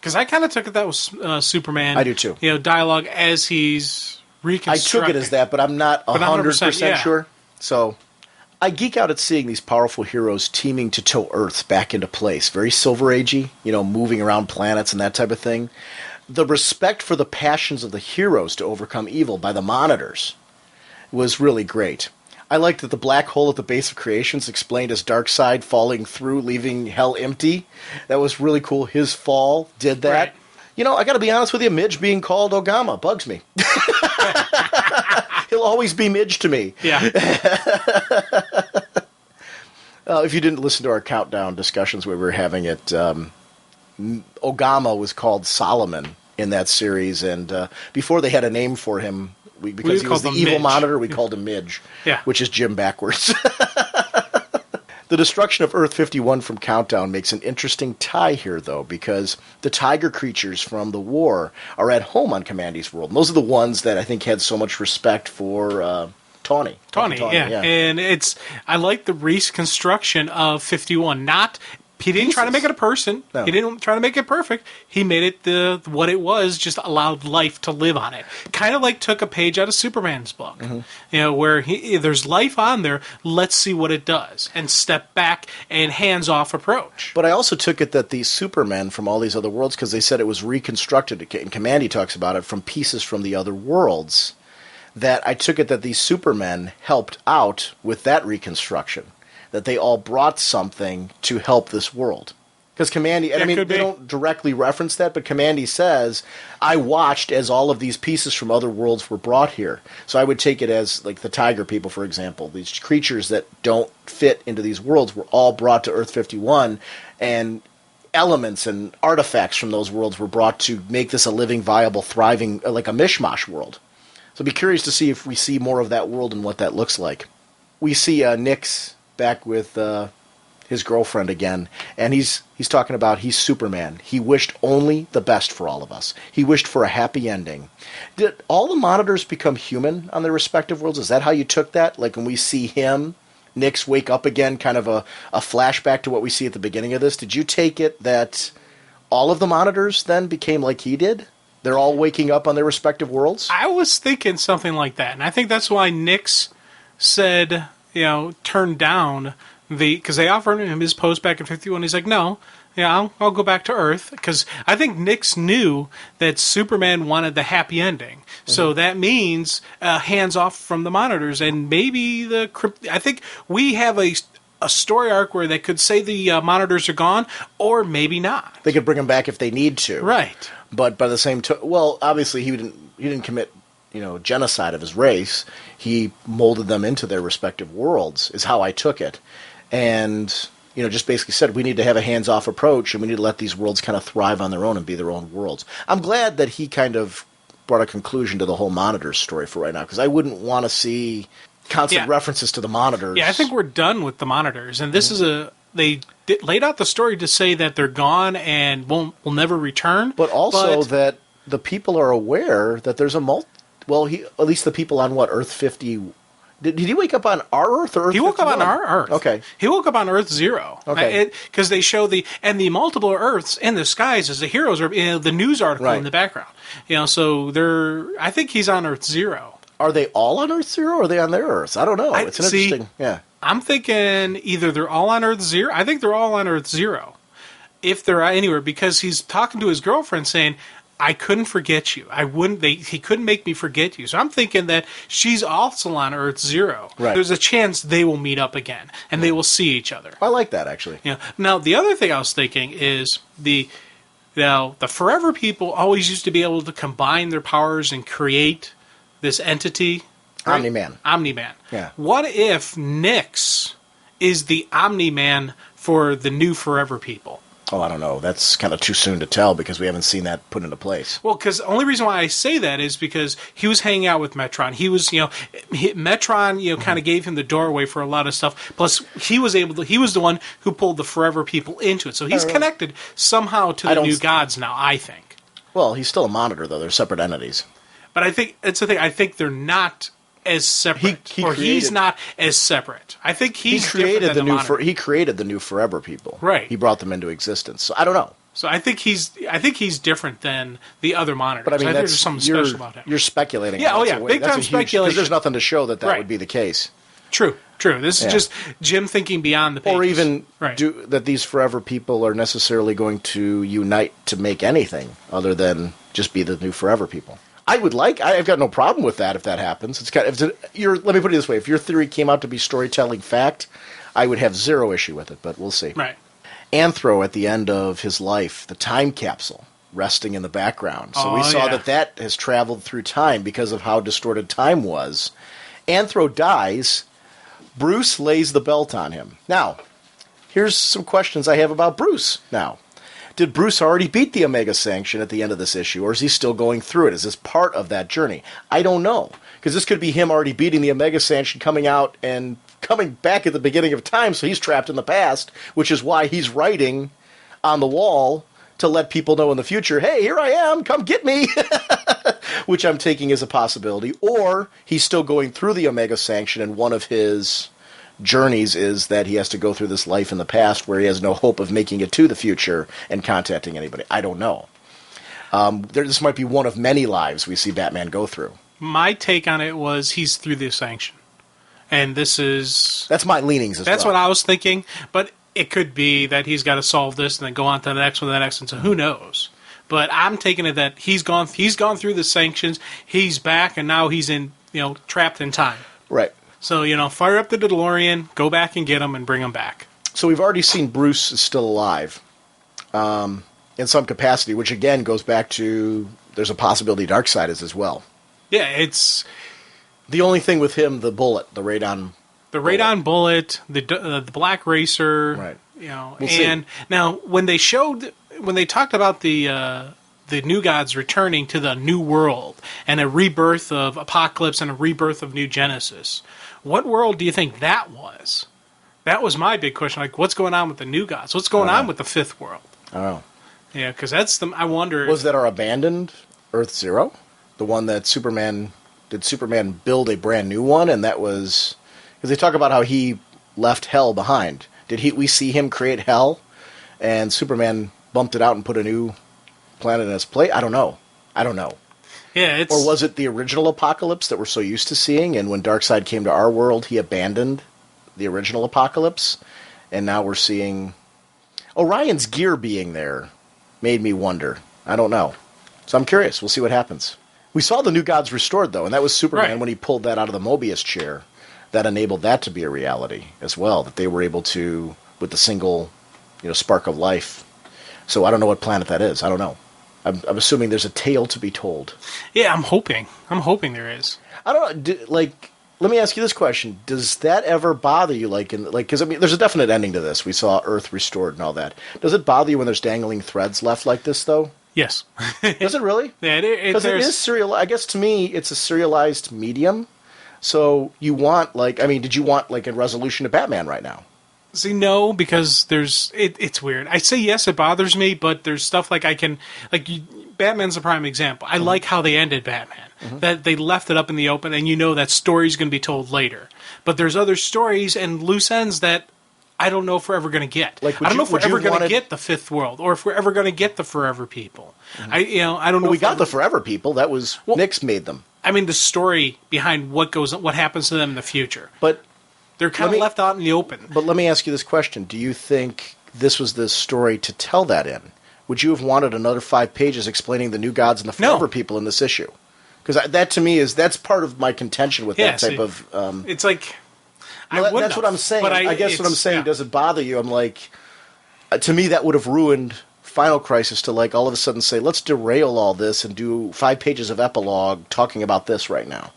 Because I kind of took it that was Superman. I do too. Dialogue as he's reconstructing. I took it as that, but I'm not 100% sure. So I geek out at seeing these powerful heroes teaming to tow Earth back into place. Very Silver Agey, moving around planets and that type of thing. The respect for the passions of the heroes to overcome evil by the monitors was really great. I liked that the black hole at the base of creations explained as Darkseid falling through, leaving hell empty. That was really cool. His fall did that. Right. I got to be honest with you, Midge being called Ogama bugs me. He'll always be Midge to me. Yeah. If you didn't listen to our countdown discussions we were having Ogama was called Solomon in that series, and before they had a name for him, because he was the evil monitor, we called him Midge, which is Jim backwards. The destruction of Earth 51 from Countdown makes an interesting tie here, though, because the tiger creatures from the war are at home on Commandy's world. And those are the ones that I think had so much respect for Tawny. Tawny, yeah. And I like the reconstruction of 51, He didn't try to make it a person. No. He didn't try to make it perfect. He made it what it was, just allowed life to live on it. Kind of like took a page out of Superman's book, where there's life on there. Let's see what it does, and step back and hands-off approach. But I also took it that these Supermen from all these other worlds, because they said it was reconstructed, and Commandy talks about it, from pieces from the other worlds, that I took it that these Supermen helped out with that reconstruction. That they all brought something to help this world. Because Commandy, they don't directly reference that, but Commandy says, I watched as all of these pieces from other worlds were brought here. So I would take it as, like the tiger people, for example. These creatures that don't fit into these worlds were all brought to Earth 51, and elements and artifacts from those worlds were brought to make this a living, viable, thriving, like a mishmash world. So I'd be curious to see if we see more of that world and what that looks like. We see Nick's back with his girlfriend again, and he's talking about he's Superman. He wished only the best for all of us. He wished for a happy ending. Did all the monitors become human on their respective worlds? Is that how you took that? Like when we see him, Nyx, wake up again, kind of a flashback to what we see at the beginning of this, did you take it that all of the monitors then became like he did? They're all waking up on their respective worlds? I was thinking something like that, and I think that's why Nyx said, turned down because they offered him his post back in 51. He's like, no, I'll go back to Earth, because I think Nyx knew that Superman wanted the happy ending. Mm-hmm. So that means hands off from the monitors, and maybe I think we have a story arc where they could say the monitors are gone, or maybe not. They could bring them back if they need to. Right. But by the same obviously he didn't commit genocide of his race. He molded them into their respective worlds, is how I took it. And just basically said we need to have a hands-off approach and we need to let these worlds kind of thrive on their own and be their own worlds. I'm glad that he kind of brought a conclusion to the whole Monitors story for right now, because I wouldn't want to see constant references to the Monitors. Yeah, I think we're done with the Monitors, and this is they laid out the story to say that they're gone and will never return. But also that the people are aware that there's a at least the people on Earth 50. Did he wake up on our Earth or Earth 51? He woke up on our Earth. Okay. He woke up on Earth 0. Okay. Because they show the multiple Earths in the skies as the heroes are the news article in the background. So I think he's on Earth 0. Are they all on Earth 0 or are they on their Earths? I don't know. It's an interesting. Yeah. I'm thinking either they're all on Earth 0. I think they're all on Earth 0. If they're anywhere, because he's talking to his girlfriend saying, I couldn't forget you. He couldn't make me forget you. So I'm thinking that she's also on Earth 0. Right. There's a chance they will meet up again and they will see each other. I like that, actually. Now, the other thing I was thinking is the Forever people always used to be able to combine their powers and create this entity. Right? Omni-Man. Yeah. What if Nyx is the Omni-Man for the new Forever people? Oh, I don't know. That's kind of too soon to tell because we haven't seen that put into place. Well, because the only reason why I say that is because he was hanging out with Metron. He was, Metron, kind of gave him the doorway for a lot of stuff. Plus, he was the one who pulled the Forever people into it. So he's connected somehow to the new gods now, I think. Well, he's still a Monitor, though. They're separate entities. But I think it's the thing. I think they're not as separate, he's not as separate. I think he created he created the new Forever people. Right. He brought them into existence. So I don't know. So I think he's different than the other Monitors. But I mean, there's something special about him. You're speculating. Yeah. Big time speculation. Because there's nothing to show that would be the case. True. This is just Jim thinking beyond the pages. Or even that these Forever people are necessarily going to unite to make anything other than just be the new Forever people. I've got no problem with that if that happens. Let me put it this way: if your theory came out to be storytelling fact, I would have zero issue with it. But we'll see. Right. Anthro at the end of his life, the time capsule resting in the background. So we saw that has traveled through time because of how distorted time was. Anthro dies. Bruce lays the belt on him. Now, here's some questions I have about Bruce now. Did Bruce already beat the Omega Sanction at the end of this issue, or is he still going through it? Is this part of that journey? I don't know, because this could be him already beating the Omega Sanction, coming out and coming back at the beginning of time, so he's trapped in the past, which is why he's writing on the wall to let people know in the future, hey, here I am, come get me, which I'm taking as a possibility. Or he's still going through the Omega Sanction, and one of his journeys is that he has to go through this life in the past where he has no hope of making it to the future and contacting anybody. I don't know. This might be one of many lives we see Batman go through. My take on it was he's through the sanction. And that's my leanings as well. That's what I was thinking. But it could be that he's got to solve this and then go on to the next one, and so who knows? But I'm taking it that he's gone through the sanctions, he's back, and now he's trapped in time. Right. So, fire up the DeLorean, go back and get him, and bring him back. So we've already seen Bruce is still alive in some capacity, which again goes back to there's a possibility Darkseid is as well. Yeah, it's... The only thing with him, the bullet, the radon... The radon bullet, the black racer... Right. We'll see. Now, when they talked about the New Gods returning to the New World and a rebirth of Apocalypse and a rebirth of New Genesis, what world do you think that was? That was my big question. Like, what's going on with the New Gods? What's going on with the Fifth World? I don't know. Yeah, because I wonder... Was that our abandoned Earth Zero? The one that Did Superman build a brand new one? And that was... Because they talk about how he left Hell behind. Did we see him create Hell? And Superman bumped it out and put a new planet in its place? I don't know. Yeah, Or was it the original Apocalypse that we're so used to seeing, and when Darkseid came to our world, he abandoned the original Apocalypse, and now we're seeing... Orion's gear being there made me wonder. I don't know. So I'm curious. We'll see what happens. We saw the New Gods restored, though, and that was Superman when he pulled that out of the Mobius chair. That enabled that to be a reality as well, that they were able to, with the single spark of life. So I don't know what planet that is. I don't know. I'm assuming there's a tale to be told. Yeah, I'm hoping there is. I don't know. let me ask you this question: does that ever bother you? Because I mean, there's a definite ending to this. We saw Earth restored and all that. Does it bother you when there's dangling threads left like this, though? Yes. Does it really? Yeah, because it is serial. I guess to me, it's a serialized medium. So you want did you want a resolution to Batman right now? See, no, because it's weird. I say yes, it bothers me, but there's stuff Batman's a prime example. I like how they ended Batman. That they left it up in the open, and that story's going to be told later. But there's other stories and loose ends that I don't know if we're ever going to get. I don't know if we're ever going to get the Fifth World, or if we're ever going to get the Forever People. I don't know. We got the Forever People. That was Nick's made them. I mean, the story behind what happens to them in the future. But they're kind of left out in the open. But let me ask you this question: do you think this was the story to tell that in? Would you have wanted another 5 pages explaining the New Gods and the Forever People in this issue? Because that to me that's part of my contention with that type of. It's like. That's what I'm saying. But I guess what I'm saying, does it bother you? I'm like, to me, that would have ruined Final Crisis to all of a sudden say, let's derail all this and do 5 pages of epilogue talking about this right now.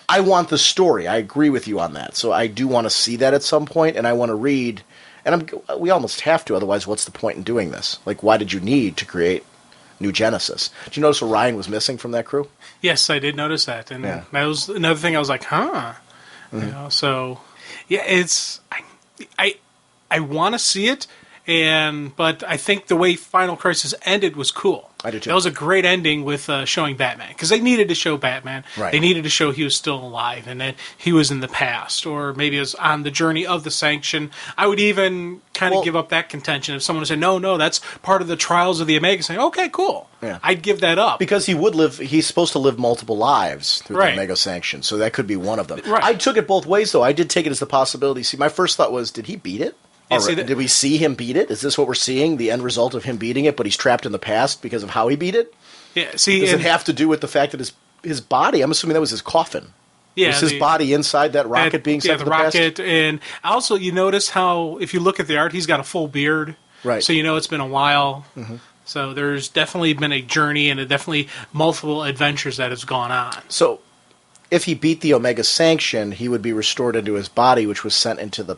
I want the story. I agree with you on that. So I do want to see that at some point, and I want to read. And we almost have to, otherwise what's the point in doing this? Why did you need to create New Genesis? Did you notice Orion was missing from that crew? Yes, I did notice that. And that was another thing I was like, huh. So, yeah, it's... I want to see it, but I think the way Final Crisis ended was cool. I do too. That was a great ending with showing Batman, because they needed to show Batman. Right. They needed to show he was still alive and that he was in the past, or maybe it was on the journey of the Sanction. I would even kind of give up that contention if someone said, no, that's part of the trials of the Omega Sanction. Okay, cool. Yeah. I'd give that up. Because he's supposed to live multiple lives through the Omega Sanction, so that could be one of them. Right. I took it both ways, though. I did take it as the possibility. See, my first thought was, did he beat it? Yeah, did we see him beat it? Is this what we're seeing, the end result of him beating it, but he's trapped in the past because of how he beat it? Yeah. See, does it have to do with the fact that his body? I'm assuming that was his coffin. Yeah, was his body inside that rocket being sent to the rocket, past? And also you notice how if you look at the art, he's got a full beard, right? So it's been a while. So there's definitely been a journey and definitely multiple adventures that has gone on. So if he beat the Omega Sanction, he would be restored into his body, which was sent into the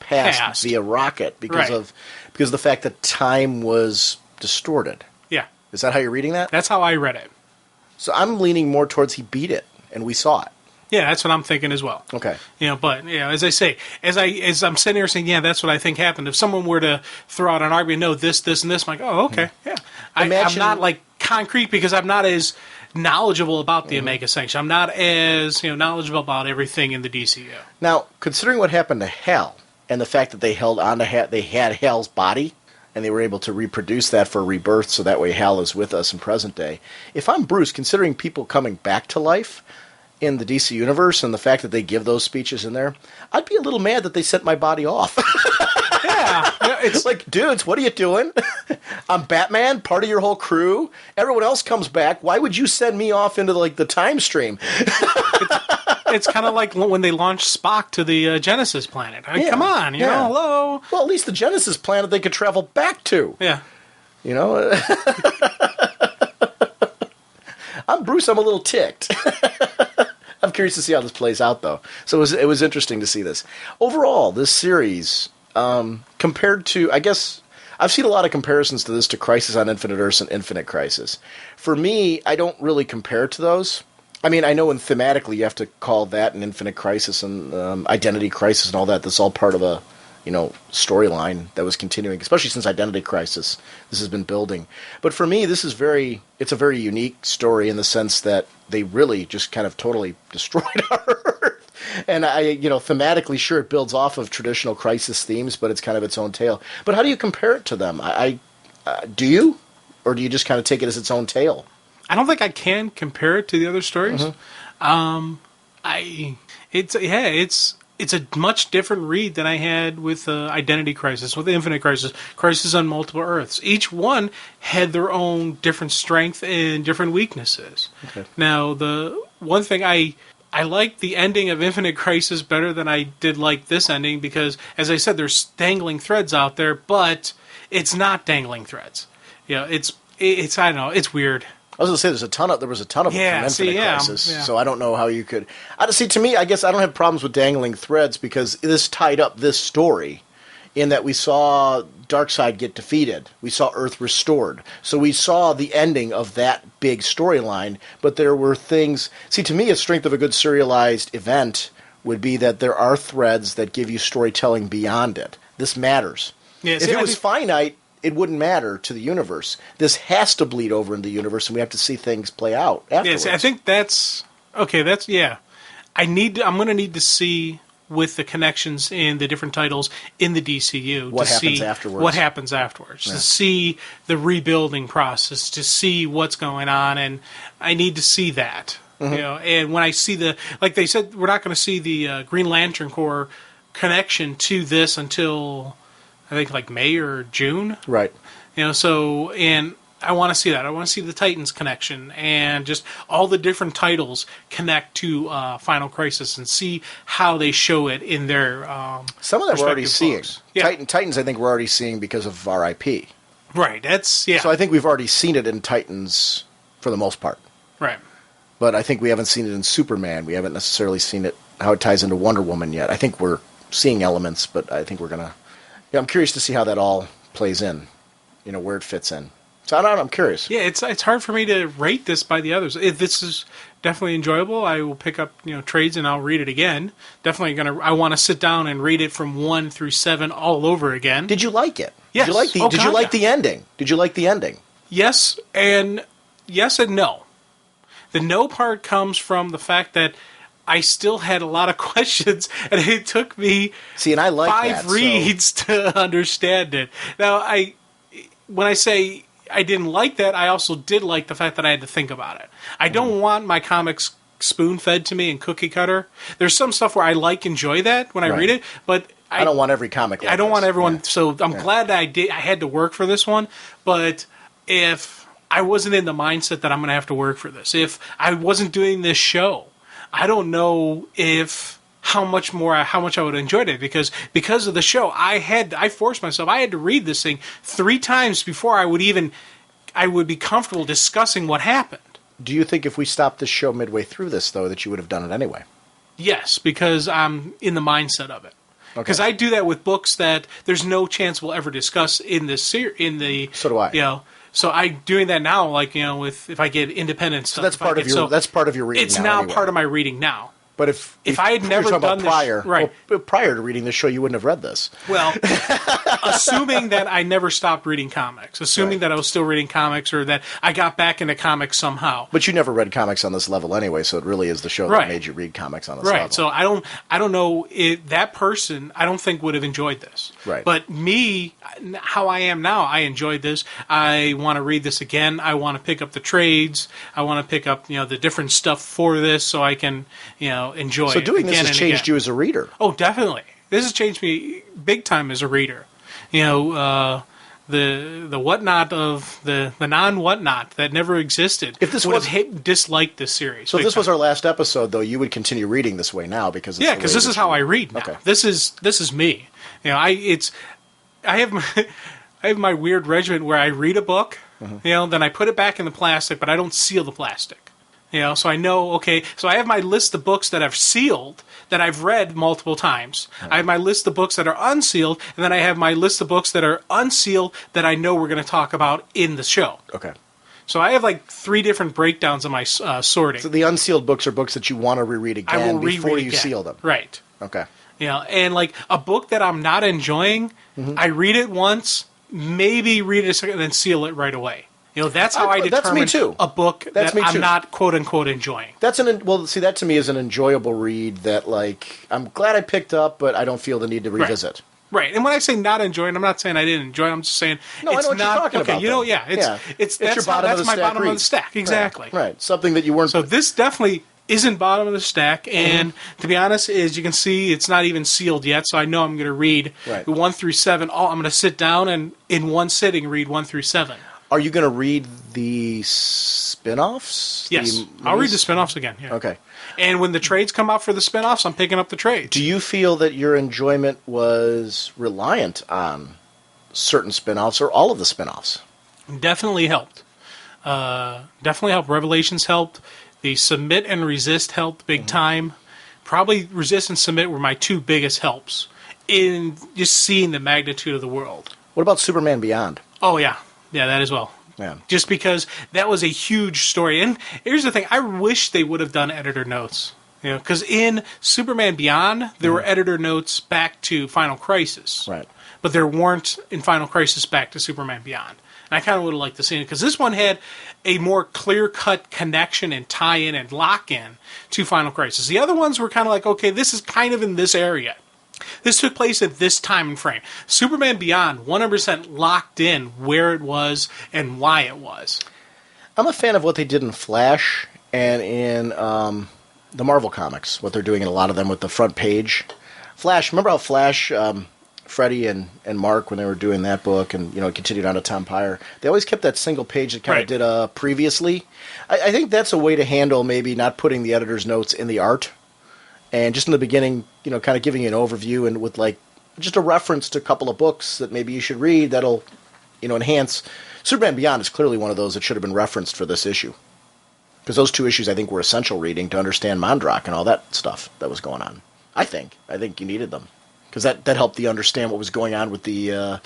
past via rocket because of the fact that time was distorted. Yeah. Is that how you're reading that? That's how I read it. So I'm leaning more towards he beat it and we saw it. Yeah, that's what I'm thinking as well. Okay. But as I say, as I'm sitting here saying, that's what I think happened. If someone were to throw out an argument, no, this, and this, I'm like, oh, okay, yeah. I'm not concrete because I'm not as knowledgeable about the Omega Sanction. I'm not as knowledgeable about everything in the DCU. Now, considering what happened to Hal and the fact that they held on to they had Hal's body and they were able to reproduce that for rebirth, so that way Hal is with us in present day. If I'm Bruce, considering people coming back to life in the DC universe and the fact that they give those speeches in there, I'd be a little mad that they sent my body off. Yeah, it's like, dudes, what are you doing? I'm Batman, part of your whole crew. Everyone else comes back. Why would you send me off into the time stream? It's kind of like when they launched Spock to the Genesis planet. I mean, come on, hello. Well, at least the Genesis planet they could travel back to. Yeah. I'm Bruce. I'm a little ticked. I'm curious to see how this plays out, though. So it was interesting to see this. Overall, this series, compared to, I guess, I've seen a lot of comparisons to this to Crisis on Infinite Earths and Infinite Crisis. For me, I don't really compare to those. I mean, I know thematically you have to call that an Infinite Crisis and Identity Crisis and all that. That's all part of a storyline that was continuing, especially since Identity Crisis. This has been building. But for me, it's a very unique story in the sense that they really just kind of totally destroyed our Earth. And thematically, sure, it builds off of traditional Crisis themes, but it's kind of its own tale. But how do you compare it to them? Do you? Or do you just kind of take it as its own tale? I don't think I can compare it to the other stories. It's a much different read than I had with Identity Crisis, with Infinite Crisis, Crisis on Multiple Earths. Each one had their own different strength and different weaknesses. Okay. Now, the one thing I like the ending of Infinite Crisis better than I did like this ending because, as I said, there's dangling threads out there, but it's not dangling threads. It's I don't know, it's weird. I was going to say there was a ton of them from Infinite Crisis, so I don't know how you could. See, to me, I guess I don't have problems with dangling threads because this tied up this story in that we saw Darkseid get defeated. We saw Earth restored. So we saw the ending of that big storyline, but there were things... See, to me, a strength of a good serialized event would be that there are threads that give you storytelling beyond it. This matters. Yeah, if it was finite, it wouldn't matter to the universe. This has to bleed over into the universe, and we have to see things play out afterwards. I think that's... Okay, that's... Yeah. I'm going to need to see... with the connections in the different titles in the DCU what happens afterwards, to see the rebuilding process, to see what's going on, and I need to see that. And when I see like they said, we're not going to see the Green Lantern Corps connection to this until I think like May or June, right? So and I want to see that. I want to see the Titans connection and just all the different titles connect to Final Crisis and see how they show it in their some of that we're already seeing. Yeah. Titans, I think we're already seeing because of our IP. Right. So I think we've already seen it in Titans for the most part. Right. But I think we haven't seen it in Superman. We haven't necessarily seen it how it ties into Wonder Woman yet. I think we're seeing elements, but I think we're gonna. I'm curious to see how that all plays in. Where it fits in. So I'm curious. Yeah, it's hard for me to rate this by the others. This is definitely enjoyable. I will pick up trades and I'll read it again. Definitely I want to sit down and read it from 1 through 7 all over again. Did you like it? Yes. Did you like the ending? Did you like the ending? Yes and no. The no part comes from the fact that I still had a lot of questions, and it took me and I like 5 reads to understand it. Now when I say I didn't like that, I also did like the fact that I had to think about it. I don't want my comics spoon-fed to me and cookie-cutter. There's some stuff where I enjoy that when I read it, but I don't want every comic I don't want everyone... Yeah. So I'm glad that I had to work for this one, but if I wasn't in the mindset that I'm going to have to work for this, if I wasn't doing this show, I don't know how much I would have enjoyed it because of the show. I forced myself. I had to read this thing 3 times before I would be comfortable discussing what happened. Do you think if we stopped this show midway through this, though, that you would have done it anyway? Yes, because I'm in the mindset of it. Because I do that with books that there's no chance we'll ever discuss in this series. So do I. So I'm doing that now. with if I get independent stuff. So that's part of your. That's part of your reading. It's now part of my reading now. But if I had never done this prior to reading this show, you wouldn't have read this. Well, assuming that I never stopped reading comics, assuming that I was still reading comics, or that I got back into comics somehow. But you never read comics on this level anyway, so it really is the show that made you read comics on this level. Right. So I don't know if that person I don't think would have enjoyed this. Right. But me, how I am now, I enjoyed this. I want to read this again. I want to pick up the trades. I want to pick up the different stuff for this so I can enjoy it. So doing this has changed you as a reader. Oh, definitely. This has changed me big time as a reader. The whatnot of the non-whatnot that never existed. If this would have disliked this series. So if this was our last episode, though, you would continue reading this way now because because this is how I read now. Okay. This is me. I have my weird regimen where I read a book, then I put it back in the plastic, but I don't seal the plastic. So I know, so I have my list of books that I've sealed, that I've read multiple times. I have my list of books that are unsealed, and then I have my list of books that are unsealed that I know we're going to talk about in the show. Okay. So I have 3 different breakdowns of my sorting. So the unsealed books are books that you want to reread again I will before you again. seal them. Right. Okay. And a book that I'm not enjoying, I read it once, maybe read it a second, and then seal it right away. That's how I determine a book that I'm not quote-unquote enjoying. That to me is an enjoyable read that, I'm glad I picked up, but I don't feel the need to revisit. Right. And when I say not enjoying, I'm not saying I didn't enjoy it. I'm just saying I know what you're talking about. It's that's my bottom of the stack. Exactly. Right. Something that you weren't... So this definitely isn't bottom of the stack, and to be honest, as you can see, it's not even sealed yet, so I know I'm going to read 1 through 7. I'm going to sit down and in one sitting read 1 through 7. Are you going to read the spin-offs? Yes, I'll read the spin-offs again. Yeah. Okay. And when the trades come out for the spin-offs, I'm picking up the trades. Do you feel that your enjoyment was reliant on certain spin-offs or all of the spin-offs? Definitely helped. Definitely helped. Revelations helped. The Submit and Resist helped big time. Probably Resist and Submit were my two biggest helps in just seeing the magnitude of the world. What about Superman Beyond? Oh, yeah. Yeah, that as well. Yeah. Just because that was a huge story. And here's the thing. I wish they would have done editor notes. Because in Superman Beyond, there were editor notes back to Final Crisis. Right. But there weren't in Final Crisis back to Superman Beyond. And I kind of would have liked to see it, because this one had a more clear-cut connection and tie-in and lock-in to Final Crisis. The other ones were kind of like, okay, this is kind of in this area. This took place at this time and frame. Superman Beyond, 100% locked in where it was and why it was. I'm a fan of what they did in Flash and in the Marvel comics, what they're doing in a lot of them with the front page. Flash, remember how Flash... Freddie and Mark, when they were doing that book, and it continued on to Tom Pyre, they always kept that single page that kind of did previously. I think that's a way to handle maybe not putting the editor's notes in the art, and just in the beginning, kind of giving you an overview and with like just a reference to a couple of books that maybe you should read that'll, enhance. Superman Beyond is clearly one of those that should have been referenced for this issue, because those two issues I think were essential reading to understand Mondrak and all that stuff that was going on. I think you needed them. Because that helped you understand what was going on with the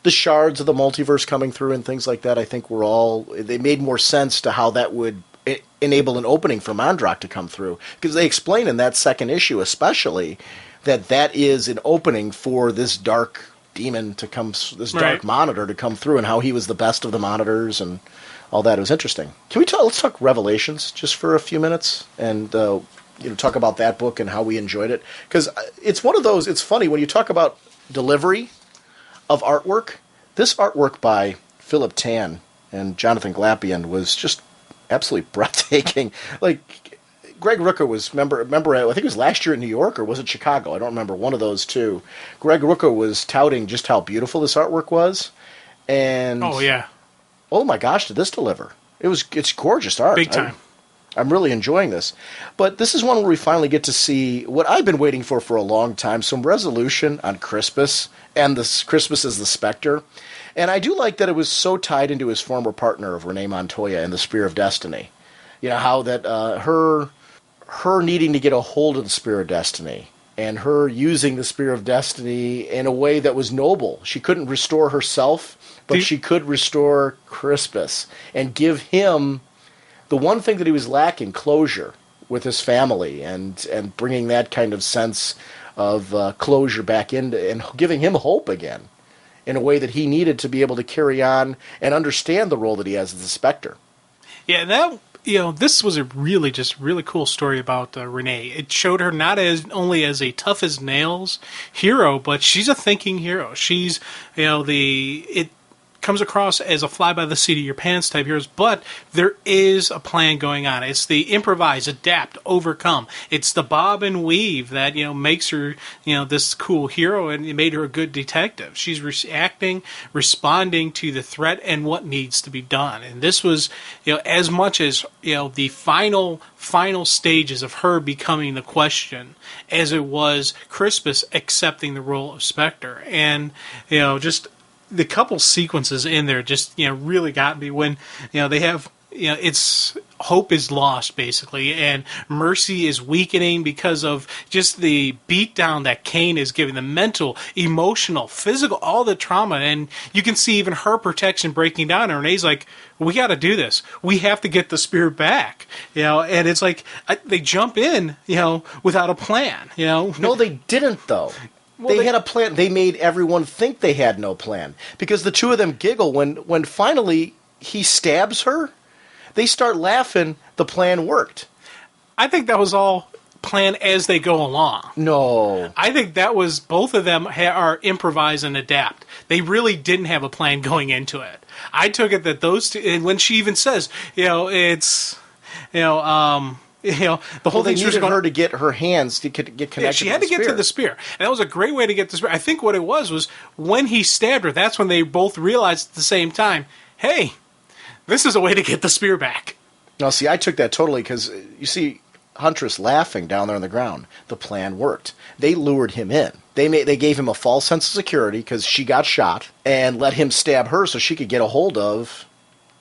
shards of the multiverse coming through and things like that. I think they made more sense to how that would enable an opening for Mondrak to come through. Because they explain in that second issue especially that is an opening for this dark demon to come, this dark monitor to come through, and how he was the best of the monitors and all that. It was interesting. Let's talk Revelations just for a few minutes and talk about that book and how we enjoyed it. Because it's one of those, it's funny, when you talk about delivery of artwork, this artwork by Philip Tan and Jonathan Glapian was just absolutely breathtaking. Like, Greg Rucka was, remember, I think it was last year in New York, or was it Chicago? I don't remember, one of those two. Greg Rucka was touting just how beautiful this artwork was. And oh, yeah. Oh my gosh, did this deliver? It's gorgeous art. Big time. I'm really enjoying this. But this is one where we finally get to see what I've been waiting for a long time, some resolution on Crispus, and this Crispus as the Spectre. And I do like that it was so tied into his former partner of Renee Montoya in the Spear of Destiny. How that her needing to get a hold of the Spear of Destiny, and her using the Spear of Destiny in a way that was noble. She couldn't restore herself, but she could restore Crispus and give him the one thing that he was lacking, closure with his family, and bringing that kind of sense of closure back into, and giving him hope again in a way that he needed to be able to carry on and understand the role that he has as a Spectre. Yeah, that, this was a really cool story about Renee. It showed her not only as a tough as nails hero, but she's a thinking hero. She's, it comes across as a fly by the seat of your pants type heroes, but there is a plan going on. It's the improvise, adapt, overcome. It's the bob and weave that makes her this cool hero, and it made her a good detective. She's reacting, responding to the threat and what needs to be done. And this was as much as the final stages of her becoming the Question as it was Crispus accepting the role of Spectre. And just the couple sequences in there just really got me when they have it's hope is lost basically, and mercy is weakening because of just the beatdown that Kane is giving, the mental, emotional, physical, all the trauma, and you can see even her protection breaking down. And Renee's like, we got to do this. We have to get the spear back, and it's like they jump in, without a plan, No, they didn't though. Well, they had a plan. They made everyone think they had no plan, because the two of them giggle when finally he stabs her. They start laughing. The plan worked. I think that was all planned as they go along. No. I think that was, both of them are improvise and adapt. They really didn't have a plan going into it. I took it that those two, and when she even says, it's, the whole thing, they needed her to get her hands to get connected. Yeah, she had to get to the spear. And that was a great way to get the spear. I think what it was when he stabbed her, that's when they both realized at the same time, hey, this is a way to get the spear back. Now, see, I took that totally, because you see Huntress laughing down there on the ground. The plan worked. They lured him in. They gave him a false sense of security because she got shot, and let him stab her so she could get a hold of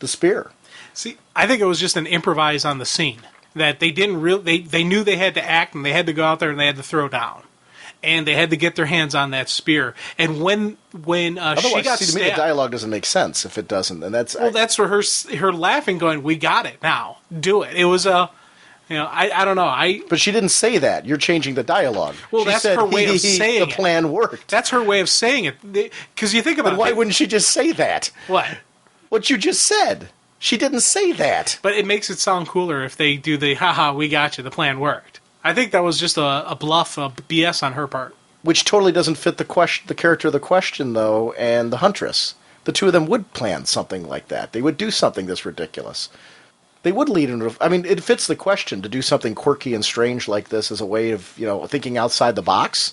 the spear. See, I think it was just an improvise on the scene that they didn't they knew they had to act and they had to go out there and they had to throw down. And they had to get their hands on that spear. And when she got stabbed, to me, the dialogue doesn't make sense if it doesn't. And that's that's where her laughing, going, "We got it now, do it." It was I don't know. But she didn't say that. You're changing the dialogue. Well, she that's said, her way of saying the plan worked. That's her way of saying it. Because you think about it. Why wouldn't she just say that? What? What you just said. She didn't say that. But it makes it sound cooler if they do the "haha, we got you, the plan worked." I think that was just a bluff, a BS on her part. Which totally doesn't fit the character of the question, though, and the Huntress. The two of them would plan something like that. They would do something this ridiculous. They would lead into... I mean, it fits the question to do something quirky and strange like this as a way of, thinking outside the box.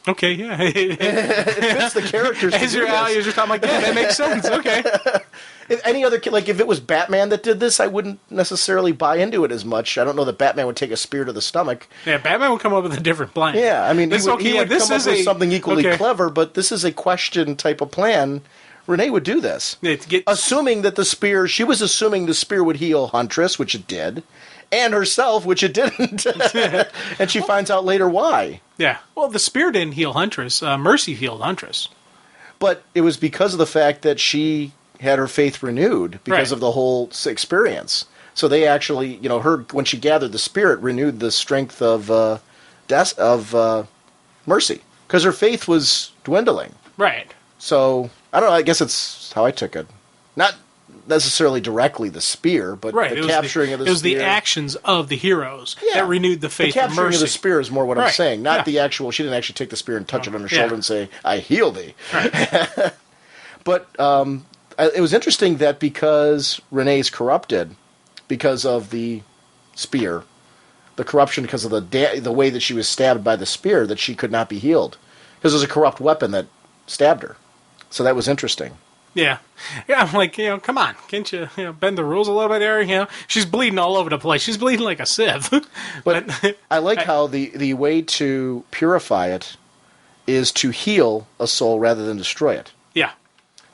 Okay, yeah. It fits the characters. As you're talking, like, yeah, that makes sense. Okay. If any other, like, if it was Batman that did this, I wouldn't necessarily buy into it as much. I don't know that Batman would take a spear to the stomach. Yeah, Batman would come up with a different plan. Yeah, I mean, he would come up with something equally clever, but this is a question type of plan. Renee would do this. Assuming that she was assuming the spear would heal Huntress, which it did, and herself, which it didn't. And she finds out later why. Yeah. Well, the spear didn't heal Huntress. Mercy healed Huntress. But it was because of the fact that she had her faith renewed because of the whole experience. So they actually, when she gathered the spirit, renewed the strength of Mercy. Because her faith was dwindling. Right. So, I don't know, I guess it's how I took it. Not necessarily directly the spear, but the capturing of the spear. It was the actions of the heroes that renewed the faith of Mercy. The capturing of the spear is more what I'm saying, not the actual... She didn't actually take the spear and touch it on her shoulder and say, I heal thee. Right. But it was interesting that because Renee's corrupted, because of the spear, the corruption because of the way that she was stabbed by the spear, that she could not be healed. Because it was a corrupt weapon that stabbed her. So that was interesting. Yeah. Yeah, I'm like, come on. Can't you, bend the rules a little bit there? She's bleeding all over the place. She's bleeding like a sieve. But I like how the way to purify it is to heal a soul rather than destroy it. Yeah.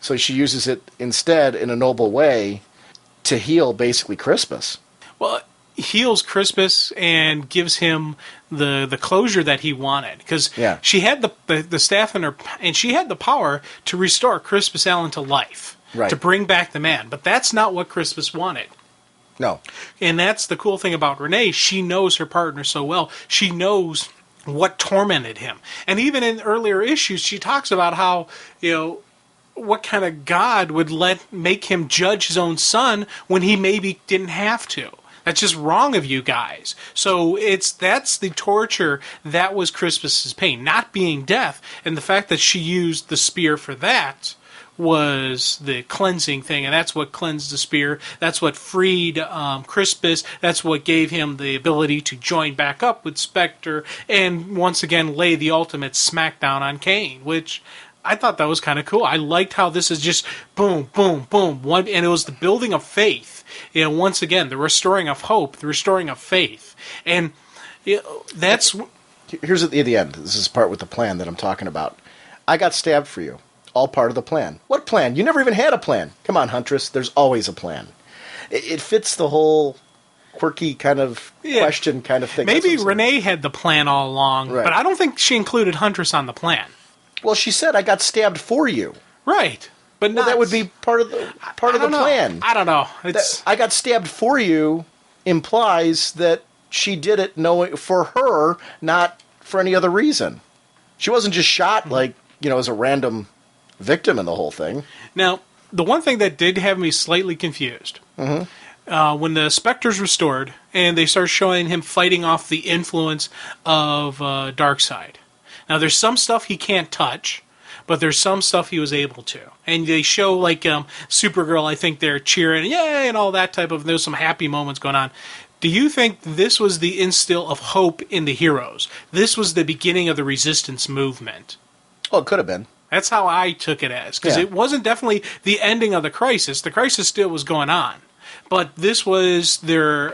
So she uses it instead in a noble way to heal basically Crispus. Well, heals Crispus and gives him the closure that he wanted, because she had the staff in her, and she had the power to restore Crispus Allen to life, to bring back the man. But that's not what Crispus wanted. No. And that's the cool thing about Renee. She knows her partner so well. She knows what tormented him. And even in earlier issues, she talks about how, what kind of God would make him judge his own son when he maybe didn't have to. That's just wrong of you guys. So that's the torture that was Crispus's pain, not being death. And the fact that she used the spear for that was the cleansing thing, and that's what cleansed the spear. That's what freed Crispus. That's what gave him the ability to join back up with Spectre and once again lay the ultimate smackdown on Kane, which I thought that was kind of cool. I liked how this is just boom, boom, boom, and it was the building of faith. Once again, the restoring of hope, the restoring of faith, and that's. Here's at the end. This is the part with the plan that I'm talking about. I got stabbed for you. All part of the plan. What plan? You never even had a plan. Come on, Huntress. There's always a plan. It fits the whole quirky kind of question kind of thing. Maybe Renee had the plan all along, but I don't think she included Huntress on the plan. Well, she said, I got stabbed for you. Right. But that would be part of the plan. I don't know. I got stabbed for you implies that she did it knowing for her, not for any other reason. She wasn't just shot as a random victim in the whole thing. Now, the one thing that did have me slightly confused, when the Spectre's restored and they start showing him fighting off the influence of Darkseid. Now, there's some stuff he can't touch, but there's some stuff he was able to. And they show, Supergirl, I think they're cheering, yay, and all that type of, there's some happy moments going on. Do you think this was the instill of hope in the heroes? This was the beginning of the resistance movement? Oh, it could have been. That's how I took it as, because it wasn't definitely the ending of the crisis. The crisis still was going on. But this was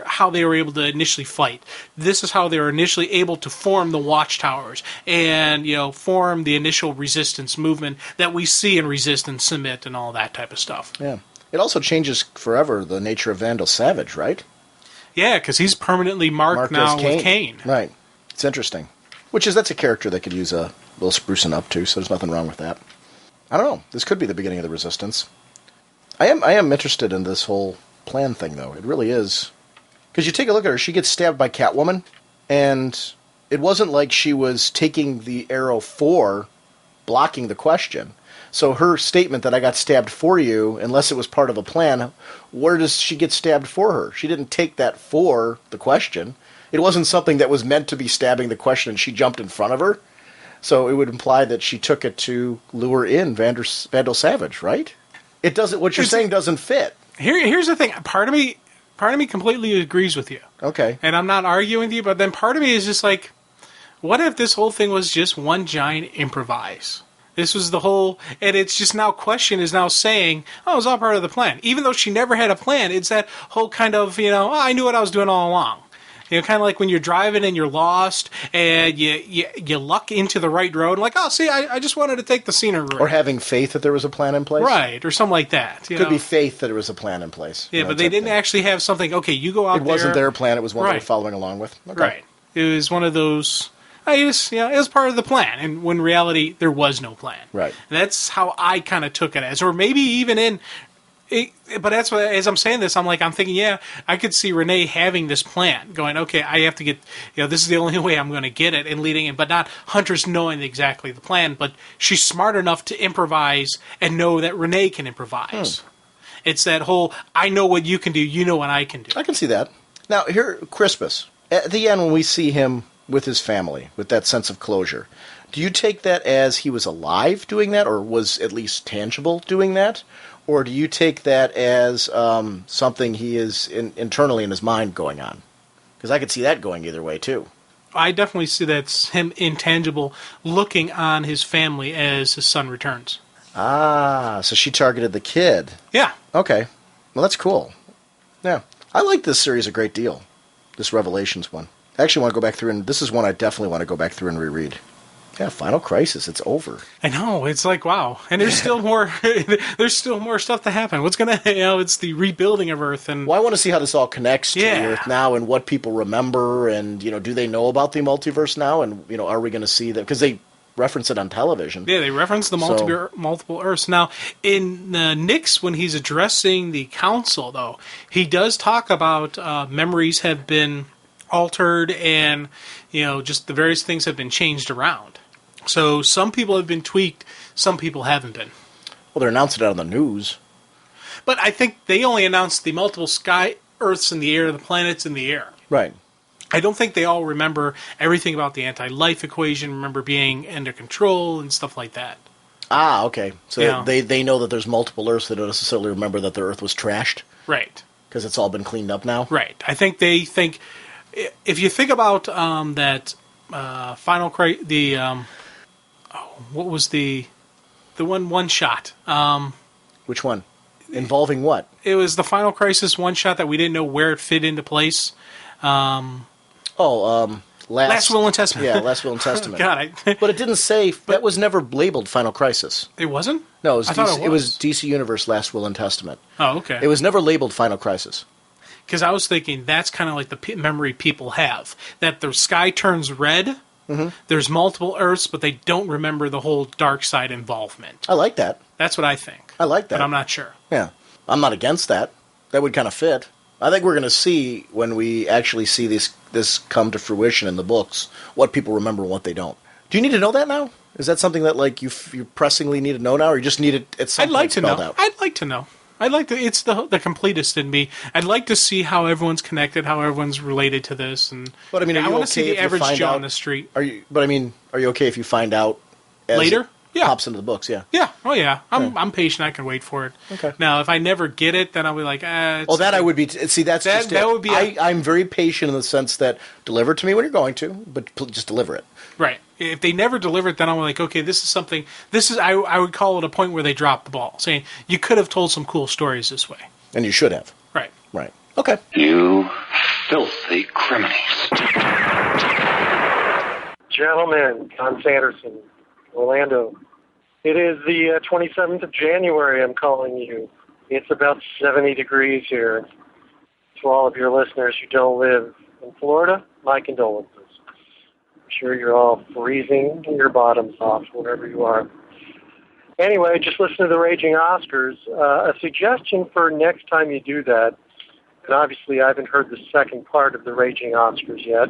how they were able to initially fight. This is how they were initially able to form the watchtowers and form the initial resistance movement that we see in Resist and Submit and all that type of stuff. Yeah. It also changes forever the nature of Vandal Savage, right? Yeah, because he's permanently marked now with Kane. Right. It's interesting. That's a character that could use a little sprucing up too, so there's nothing wrong with that. I don't know. This could be the beginning of the Resistance. I am interested in this whole plan thing, though. It really is. Because you take a look at her, she gets stabbed by Catwoman, and it wasn't like she was taking the arrow for blocking the question. So her statement that I got stabbed for you, unless it was part of a plan, where does she get stabbed for her? She didn't take that for the question. It wasn't something that was meant to be stabbing the question and she jumped in front of her. So it would imply that she took it to lure in Vandal Savage, right? It doesn't. What you're saying doesn't fit. Here's the thing. Part of me completely agrees with you. Okay. And I'm not arguing with you, but then part of me is just like, what if this whole thing was just one giant improvise? This was the whole, and it's just now question is now saying, oh, it was all part of the plan. Even though she never had a plan, it's that whole kind of, oh, I knew what I was doing all along. Kind of like when you're driving and you're lost and you luck into the right road. Like, oh, see, I just wanted to take the scenery route. Or having faith that there was a plan in place. Right, or something like that. Could be faith that there was a plan in place. Yeah, but they didn't actually have something, okay, you go out there. It wasn't their plan, it was one they were following along with. Okay. Right. It was one of those, it was part of the plan. And when in reality, there was no plan. Right. That's how I kind of took it as. Or maybe even in... but that's what, as I'm saying this, I'm thinking, I could see Renee having this plan, going, okay, I have to get, this is the only way I'm going to get it, and leading it, but not Huntress knowing exactly the plan, but she's smart enough to improvise and know that Renee can improvise. It's that whole, I know what you can do, you know what I can do. I can see that. Now, here, Crispus, at the end when we see him with his family, with that sense of closure, do you take that as he was alive doing that, or was at least tangible doing that? Or do you take that as something he is internally in his mind going on? Because I could see that going either way, too. I definitely see that's him intangible, looking on his family as his son returns. Ah, so she targeted the kid. Yeah. Okay. Well, that's cool. Yeah. I like this series a great deal, this Revelations one. I actually want to go back through, and this is one I definitely want to go back through and reread. Yeah, Final Crisis, it's over. I know, it's like, wow. And there's still more there's still more stuff to happen. What's going to, it's the rebuilding of Earth. And well, I want to see how this all connects to the Earth now and what people remember and, do they know about the multiverse now? And, are we going to see that? Because they reference it on television. Yeah, they reference the multiple Earths. Now, in Nix, when he's addressing the council, though, he does talk about memories have been altered and, just the various things have been changed around. So some people have been tweaked, some people haven't been. Well, they're announcing it on the news. But I think they only announced the multiple sky Earths in the air, the planets in the air. Right. I don't think they all remember everything about the anti-life equation, remember being under control and stuff like that. Ah, okay. So they know that there's multiple Earths. They don't necessarily remember that the Earth was trashed. Right. Because it's all been cleaned up now. Right. I think they think... If you think about that Final Crisis... what was the one shot? Which one? Involving what? It was the Final Crisis one shot that we didn't know where it fit into place. Last Will and Testament. Yeah, Last Will and Testament. God, but it didn't say that was never labeled Final Crisis. It wasn't? No, it was DC Universe Last Will and Testament. Oh, okay. It was never labeled Final Crisis. Because I was thinking that's kind of like the memory people have, that the sky turns red. Mm-hmm. There's multiple Earths, but they don't remember the whole dark side involvement. I like that. That's what I think. I like that. But I'm not sure. Yeah. I'm not against that. That would kind of fit. I think we're going to see, when we actually see this come to fruition in the books, what people remember and what they don't. Do you need to know that now? Is that something that you pressingly need to know now, or you just need it at some point spelled out? I'd like to know. It's the completist in me. I'd like to see how everyone's connected, how everyone's related to this, and but I mean, I want to see the average Joe on the street. Are you okay if you find out later? Yeah, pops into the books. Yeah. Yeah. Oh yeah. I'm patient. I can wait for it. Okay. Now, if I never get it, then I'll be like, that I would be. See, that's just that would be. I'm very patient in the sense that deliver it to me when you're going to, but just deliver it. Right. If they never deliver it, then I'm like, okay, this is something. This is I would call it a point where they dropped the ball, saying you could have told some cool stories this way, and you should have. Right. Right. Okay. You filthy criminals. Gentlemen, I'm Sanderson, Orlando. It is the 27th of January. I'm calling you. It's about 70 degrees here. To all of your listeners who don't live in Florida, my condolences. I'm sure you're all freezing your bottoms off wherever you are. Anyway, just listen to the Raging Oscars. A suggestion for next time you do that, and obviously I haven't heard the second part of the Raging Oscars yet,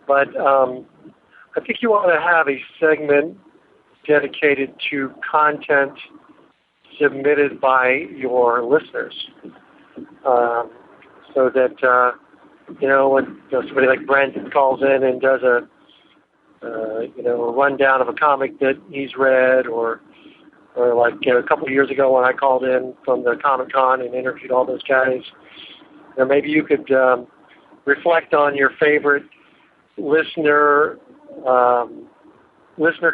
but I think you ought to have a segment dedicated to content submitted by your listeners. So that, when somebody like Brent calls in and does a rundown of a comic that he's read, or like a couple of years ago when I called in from the Comic-Con and interviewed all those guys, maybe you could reflect on your favorite listener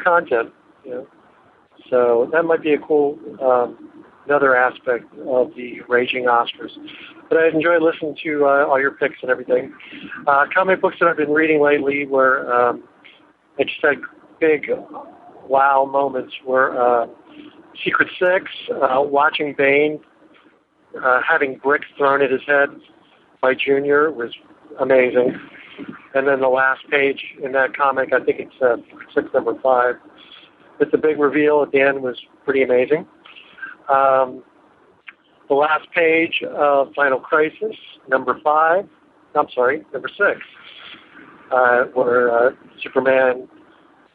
content. So that might be a cool another aspect of the Raging Oscars. But I enjoy listening to all your picks and everything. Comic books that I've been reading lately were I just had big wow moments were Secret Six, watching Bane having bricks thrown at his head by Junior was amazing. And then the last page in that comic, I think it's Secret Six number 5, with the big reveal at the end was pretty amazing. The last page of Final Crisis, number 6, where Superman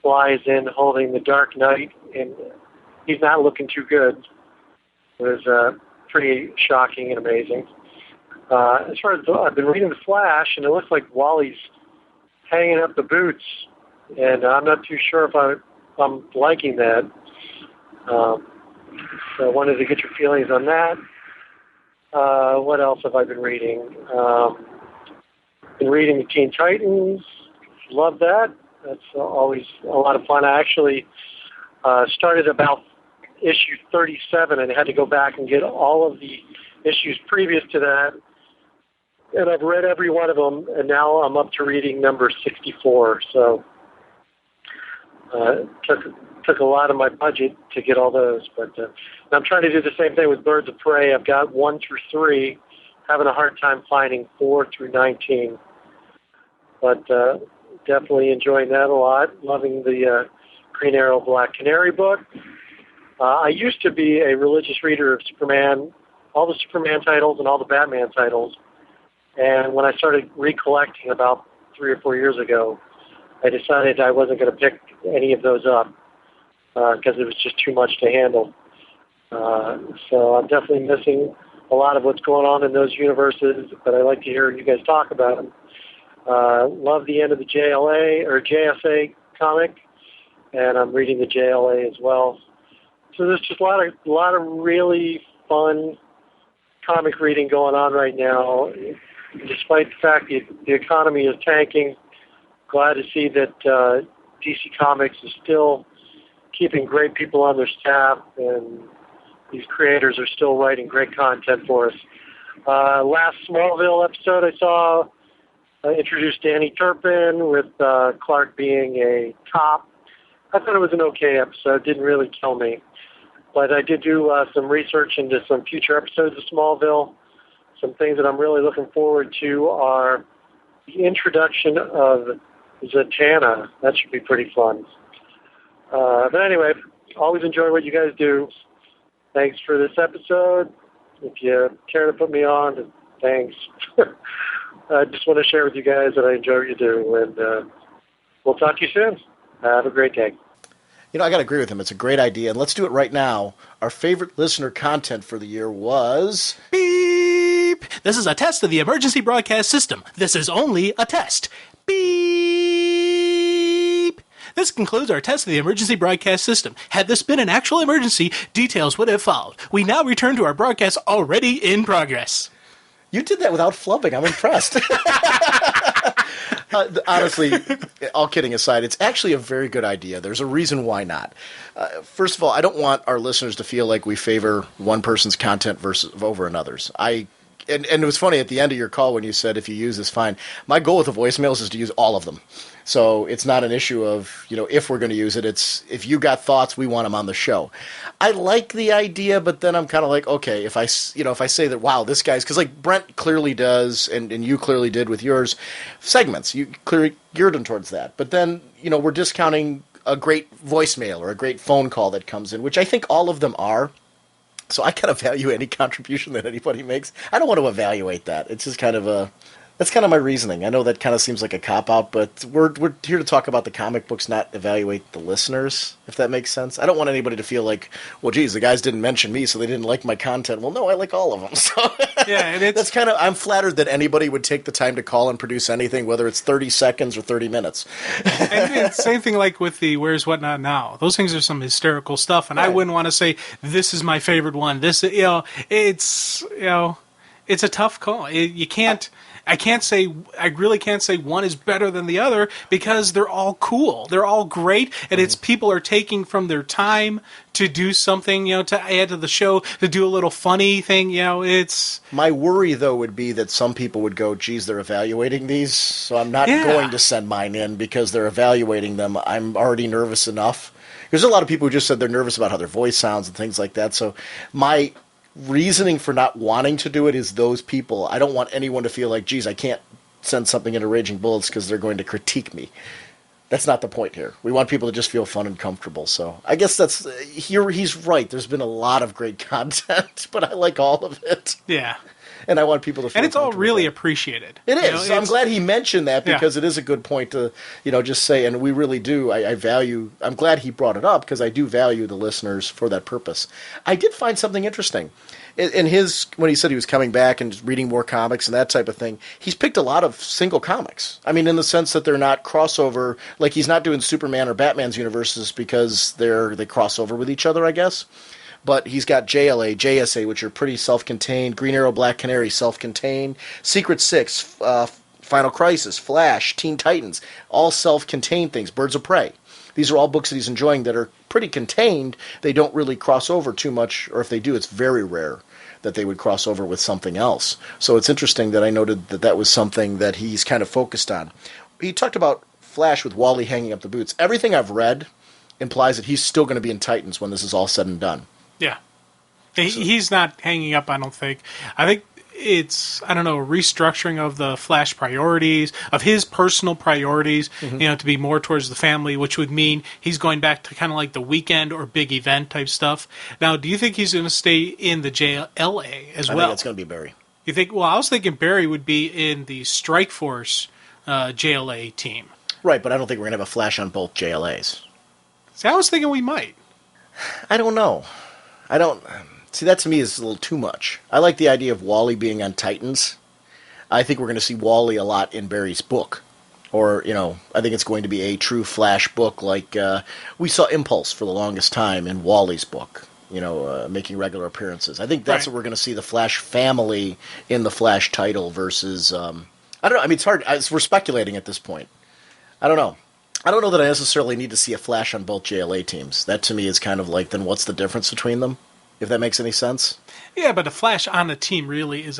flies in holding the Dark Knight, and he's not looking too good. It was pretty shocking and amazing. As far as I've been reading The Flash, and it looks like Wally's hanging up the boots, and I'm not too sure if I'm liking that. So I wanted to get your feelings on that. What else have I been reading? Been reading the Teen Titans. Love that. That's always a lot of fun. I actually started about issue 37 and had to go back and get all of the issues previous to that. And I've read every one of them, and now I'm up to reading number 64. So took a lot of my budget to get all those. But I'm trying to do the same thing with Birds of Prey. I've got 1 through 3, having a hard time finding 4 through 19. But definitely enjoying that a lot. Loving the Green Arrow Black Canary book. I used to be a religious reader of Superman, all the Superman titles and all the Batman titles. And when I started recollecting about 3 or 4 years ago, I decided I wasn't going to pick any of those up because it was just too much to handle. So I'm definitely missing a lot of what's going on in those universes, but I like to hear you guys talk about them. Love the end of the JSA comic, and I'm reading the JLA as well. So there's just a lot of really fun comic reading going on right now. Despite the fact that the economy is tanking, glad to see that DC Comics is still keeping great people on their staff, and these creators are still writing great content for us. Last Smallville episode I saw introduced Danny Turpin with Clark being a cop. I thought it was an okay episode. Didn't really kill me. But I did do some research into some future episodes of Smallville. Some things that I'm really looking forward to are the introduction of Zatanna. That should be pretty fun. But anyway, always enjoy what you guys do. Thanks for this episode. If you care to put me on, thanks. I just want to share with you guys that I enjoy what you do, and we'll talk to you soon. Have a great day. I got to agree with him. It's a great idea, and let's do it right now. Our favorite listener content for the year was... Beep! This is a test of the emergency broadcast system. This is only a test. Beep! This concludes our test of the emergency broadcast system. Had this been an actual emergency, details would have followed. We now return to our broadcast already in progress. You did that without flubbing. I'm impressed. Honestly, all kidding aside, it's actually a very good idea. There's a reason why not. First of all, I don't want our listeners to feel like we favor one person's content over another's. I and it was funny at the end of your call when you said if you use this, fine. My goal with the voicemails is to use all of them. So it's not an issue of, if we're going to use it. It's if you got thoughts, we want them on the show. I like the idea, but then I'm kind of like, okay, if I say that, wow, this guy's, because like Brent clearly does, and you clearly did with yours, segments, you clearly geared them towards that. But then, we're discounting a great voicemail or a great phone call that comes in, which I think all of them are. So I kind of value any contribution that anybody makes. I don't want to evaluate that. It's just kind of that's kind of my reasoning. I know that kind of seems like a cop-out, but we're here to talk about the comic books, not evaluate the listeners, if that makes sense. I don't want anybody to feel like, well, geez, the guys didn't mention me, so they didn't like my content. Well, no, I like all of them. So yeah, and that's kind of, I'm flattered that anybody would take the time to call and produce anything, whether it's 30 seconds or 30 minutes. And it's same thing like with the Where's What Not Now. Those things are some hysterical stuff, and right. I wouldn't want to say, this is my favorite one. It's a tough call. You can't... I really can't say one is better than the other because they're all cool. They're all great, and it's people are taking from their time to do something, to add to the show, to do a little funny thing, it's... My worry, though, would be that some people would go, geez, they're evaluating these, so I'm not going to send mine in because they're evaluating them. I'm already nervous enough. There's a lot of people who just said they're nervous about how their voice sounds and things like that, so my reasoning for not wanting to do it is those people. I don't want anyone to feel like, geez, I can't send something into Raging Bullets because they're going to critique me. That's not the point here. We want people to just feel fun and comfortable. So I guess that's here. He's right. There's been a lot of great content, but I like all of it. Yeah. And I want people to feel and it's all really appreciated. It is. So I'm glad he mentioned that because it is a good point to, just say, and we really do. I value, I'm glad he brought it up because I do value the listeners for that purpose. I did find something interesting. In when he said he was coming back and reading more comics and that type of thing, he's picked a lot of single comics. I mean, in the sense that they're not crossover, like he's not doing Superman or Batman's universes because they cross over with each other, I guess. But he's got JLA, JSA, which are pretty self-contained. Green Arrow, Black Canary, self-contained. Secret Six, Final Crisis, Flash, Teen Titans, all self-contained things. Birds of Prey. These are all books that he's enjoying that are pretty contained. They don't really cross over too much, or if they do, it's very rare that they would cross over with something else. So it's interesting that I noted that was something that he's kind of focused on. He talked about Flash with Wally hanging up the boots. Everything I've read implies that he's still going to be in Titans when this is all said and done. Yeah. He's not hanging up, I don't think. I think it's, a restructuring of the Flash priorities, of his personal priorities, to be more towards the family, which would mean he's going back to kind of like the weekend or big event type stuff. Now, do you think he's going to stay in the JLA as well? I think it's going to be Barry. You think? Well, I was thinking Barry would be in the Strike Force JLA team. Right, but I don't think we're going to have a Flash on both JLAs. See, I was thinking we might. I don't know. See, that to me is a little too much. I like the idea of Wally being on Titans. I think we're going to see Wally a lot in Barry's book. Or, I think it's going to be a true Flash book like we saw Impulse for the longest time in Wally's book, making regular appearances. I think that's what we're going to see, the Flash family in the Flash title versus, I don't know, it's hard. We're speculating at this point. I don't know. I don't know that I necessarily need to see a Flash on both JLA teams. That to me is kind of like, then what's the difference between them? If that makes any sense. Yeah, but a Flash on a team really is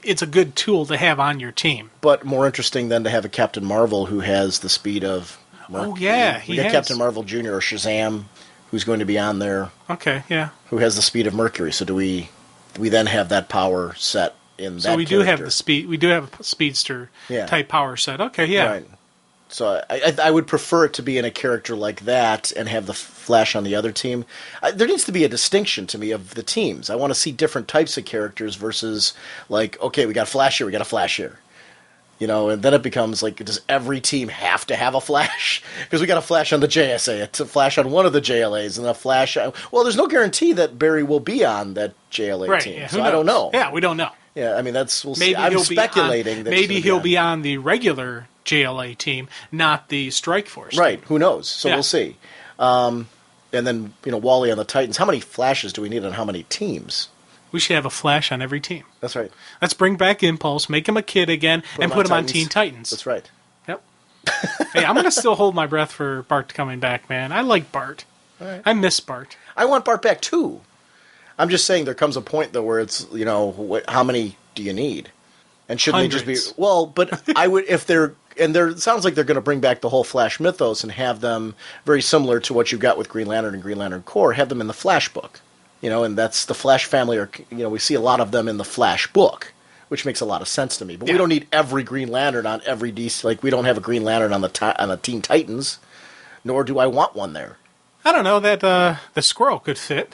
it's a good tool to have on your team. But more interesting than to have a Captain Marvel who has the speed of... Oh, yeah, we got Captain Marvel Jr. or Shazam, who's going to be on there. Okay, yeah. Who has the speed of Mercury. So do we then have that power set in that So we character? do have the speed. We do have a speedster type power set. Okay, yeah. Right. So I would prefer it to be in a character like that and have the Flash on the other team. There needs to be a distinction to me of the teams. I want to see different types of characters versus like, okay, we got a Flash here, we got a Flash here. And then it becomes like, does every team have to have a Flash? Because we got a Flash on the JSA, a Flash on one of the JLAs, and a Flash... Well, there's no guarantee that Barry will be on that JLA team, yeah, so I don't know. Yeah, we don't know. Yeah, we'll see. I'm speculating that maybe he'll be on the regular JLA team, not the Strike Force. Right, who knows? So we'll see. And then, Wally on the Titans. How many Flashes do we need on how many teams? We should have a Flash on every team. That's right. Let's bring back Impulse, make him a kid again, and put him on Teen Titans. That's right. Yep. Hey, I'm going to still hold my breath for Bart coming back, man. I like Bart. All right. I miss Bart. I want Bart back, too. I'm just saying there comes a point, though, where it's, how many do you need? And shouldn't Hundreds. they just be... Well, but I would, if they're... And it sounds like they're going to bring back the whole Flash mythos and have them very similar to what you've got with Green Lantern and Green Lantern Corps, have them in the Flash book. And that's the Flash family, or, we see a lot of them in the Flash book, which makes a lot of sense to me. But we don't need every Green Lantern on every DC. Like, we don't have a Green Lantern on the Teen Titans, nor do I want one there. I don't know that the squirrel could fit,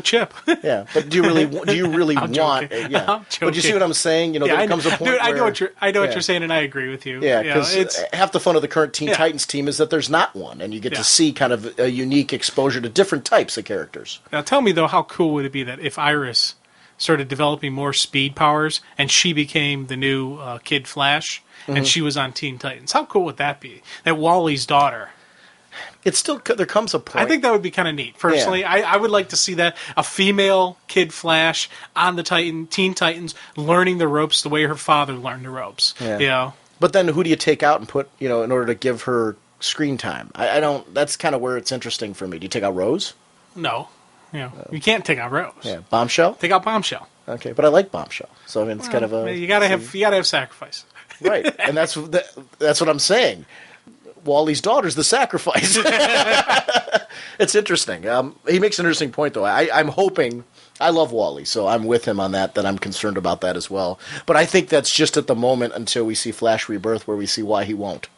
Chip. Yeah, but do you really I'm want? joking. Yeah, I'm but you see what I'm saying? There comes a point. Dude, where, I know what you're saying, and I agree with you. Yeah, because half the fun of the current Teen Titans team is that there's not one, and you get to see kind of a unique exposure to different types of characters. Now, tell me though, how cool would it be that if Iris started developing more speed powers and she became the new Kid Flash, and she was on Teen Titans? How cool would that be? That Wally's daughter. It's still, there comes a point. I think that would be kind of neat. Personally, I would like to see that, a female Kid Flash on the Teen Titans, learning the ropes the way her father learned the ropes. Yeah. But then who do you take out and put, in order to give her screen time? I don't, that's kind of where it's interesting for me. Do you take out Rose? No. You can't take out Rose. Yeah. Bombshell? Take out Bombshell. Okay, but I like Bombshell. So, I mean, it's kind of a... You gotta have sacrifice. Right, and that's what I'm saying. Wally's daughter's the sacrifice. It's interesting. He makes an interesting point, though. I'm hoping... I love Wally, so I'm with him on that I'm concerned about that as well. But I think that's just at the moment until we see Flash Rebirth where we see why he won't.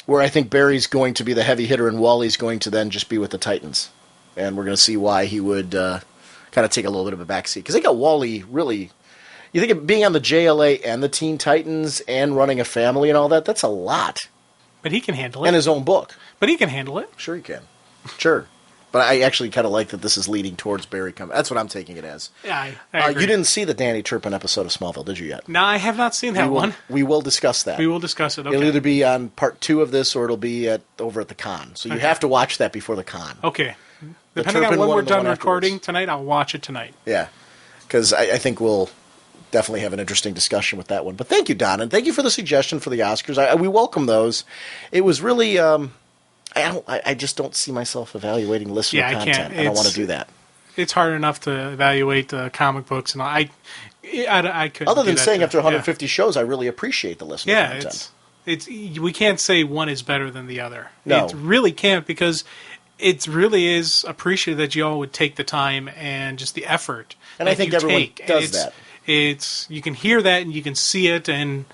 Where I think Barry's going to be the heavy hitter and Wally's going to then just be with the Titans. And we're going to see why he would kind of take a little bit of a backseat. Because they got Wally really... You think of being on the JLA and the Teen Titans and running a family and all that, that's a lot. But he can handle it. And his own book. But he can handle it. Sure he can. Sure. But I actually kind of like that this is leading towards Barry coming. That's what I'm taking it as. Yeah, I agree. You didn't see the Danny Turpin episode of Smallville, did you yet? No, I have not seen that one. We will discuss that. We will discuss it, okay. It'll either be on part 2 of this or it'll be over at the con. So you have to watch that before the con. Okay. Depending on when we're done recording tonight, I'll watch it tonight. Yeah. Because I think we'll definitely have an interesting discussion with that one. But thank you, Don, and thank you for the suggestion for the Oscars. We welcome those. It was really... I just don't see myself evaluating listener content. I don't want to do that. It's hard enough to evaluate comic books, and I couldn't. Other than saying after 150 shows, I really appreciate the listener content. We can't say one is better than the other. No. It really can't, because it really is appreciated that you all would take the time and just the effort. And I think everyone does that. You can hear that and you can see it, and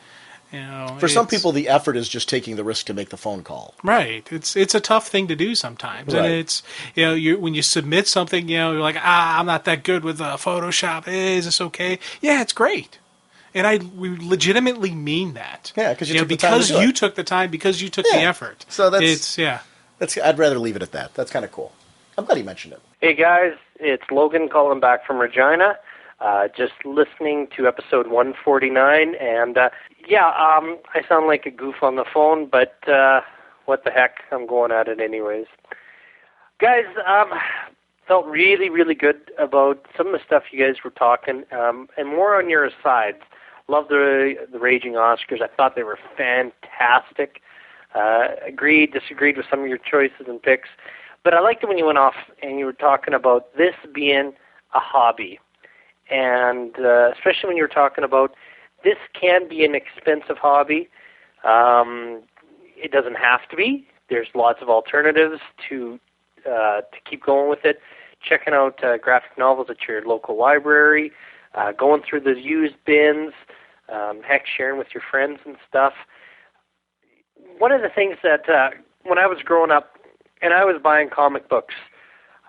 for some people the effort is just taking the risk to make the phone call. Right. It's a tough thing to do sometimes, right. And it's when you submit something, you're like, I'm not that good with Photoshop. Is this okay? Yeah, it's great. And we legitimately mean that. Yeah, because you took the time to do it. You took the time, because you took the effort. So I'd rather leave it at that. That's kind of cool. I'm glad you mentioned it. Hey guys, it's Logan calling back from Regina. Just listening to episode 149, and I sound like a goof on the phone, but what the heck, I'm going at it anyways. Guys, felt really, really good about some of the stuff you guys were talking, and more on your asides. Love the Raging Oscars. I thought they were fantastic. Agreed, disagreed with some of your choices and picks, but I liked it when you went off and you were talking about this being a hobby. And especially when you're talking about this can be an expensive hobby. It doesn't have to be. There's lots of alternatives to keep going with it. Checking out graphic novels at your local library, going through the used bins, heck, sharing with your friends and stuff. One of the things that when I was growing up and I was buying comic books,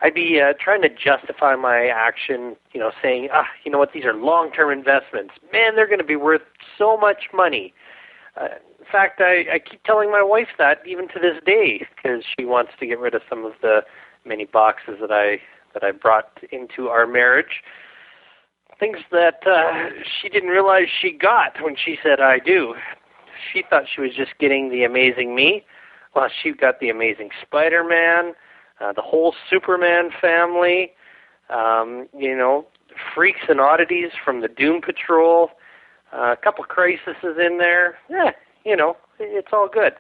I'd be trying to justify my action, saying, you know what, these are long-term investments. Man, they're going to be worth so much money. In fact, I keep telling my wife that even to this day, because she wants to get rid of some of the many boxes that I brought into our marriage. Things that she didn't realize she got when she said I do. She thought she was just getting the Amazing Me. Well, she got the Amazing Spider-Man, the whole Superman family, Freaks and Oddities from the Doom Patrol, a couple Crises in there. It's all good.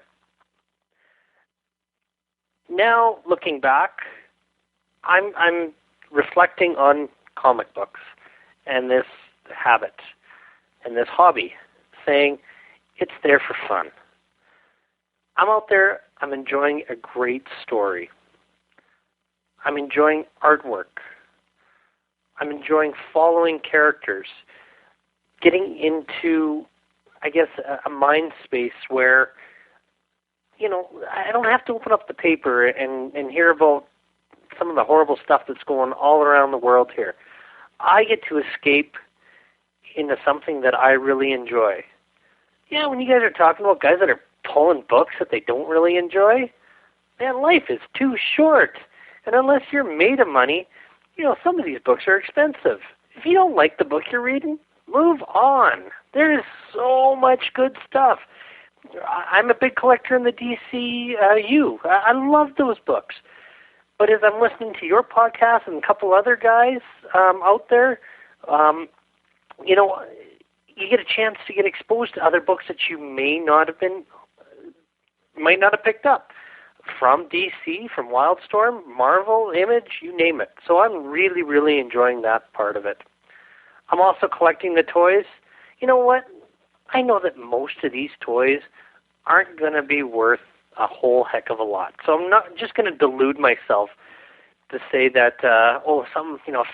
Now, looking back, I'm reflecting on comic books and this habit and this hobby, saying it's there for fun. I'm out there, I'm enjoying a great story. I'm enjoying artwork. I'm enjoying following characters, getting into, I guess, a mind space where, I don't have to open up the paper and hear about some of the horrible stuff that's going all around the world here. I get to escape into something that I really enjoy. Yeah, when you guys are talking about guys that are pulling books that they don't really enjoy, man, life is too short. And unless you're made of money, some of these books are expensive. If you don't like the book you're reading, move on. There is so much good stuff. I'm a big collector in the DCU. I love those books. But as I'm listening to your podcast and a couple other guys out there, you get a chance to get exposed to other books that you might not have picked up. From DC, from Wildstorm, Marvel, Image, you name it. So I'm really, really enjoying that part of it. I'm also collecting the toys. You know what? I know that most of these toys aren't going to be worth a whole heck of a lot. So I'm not just going to delude myself to say that, a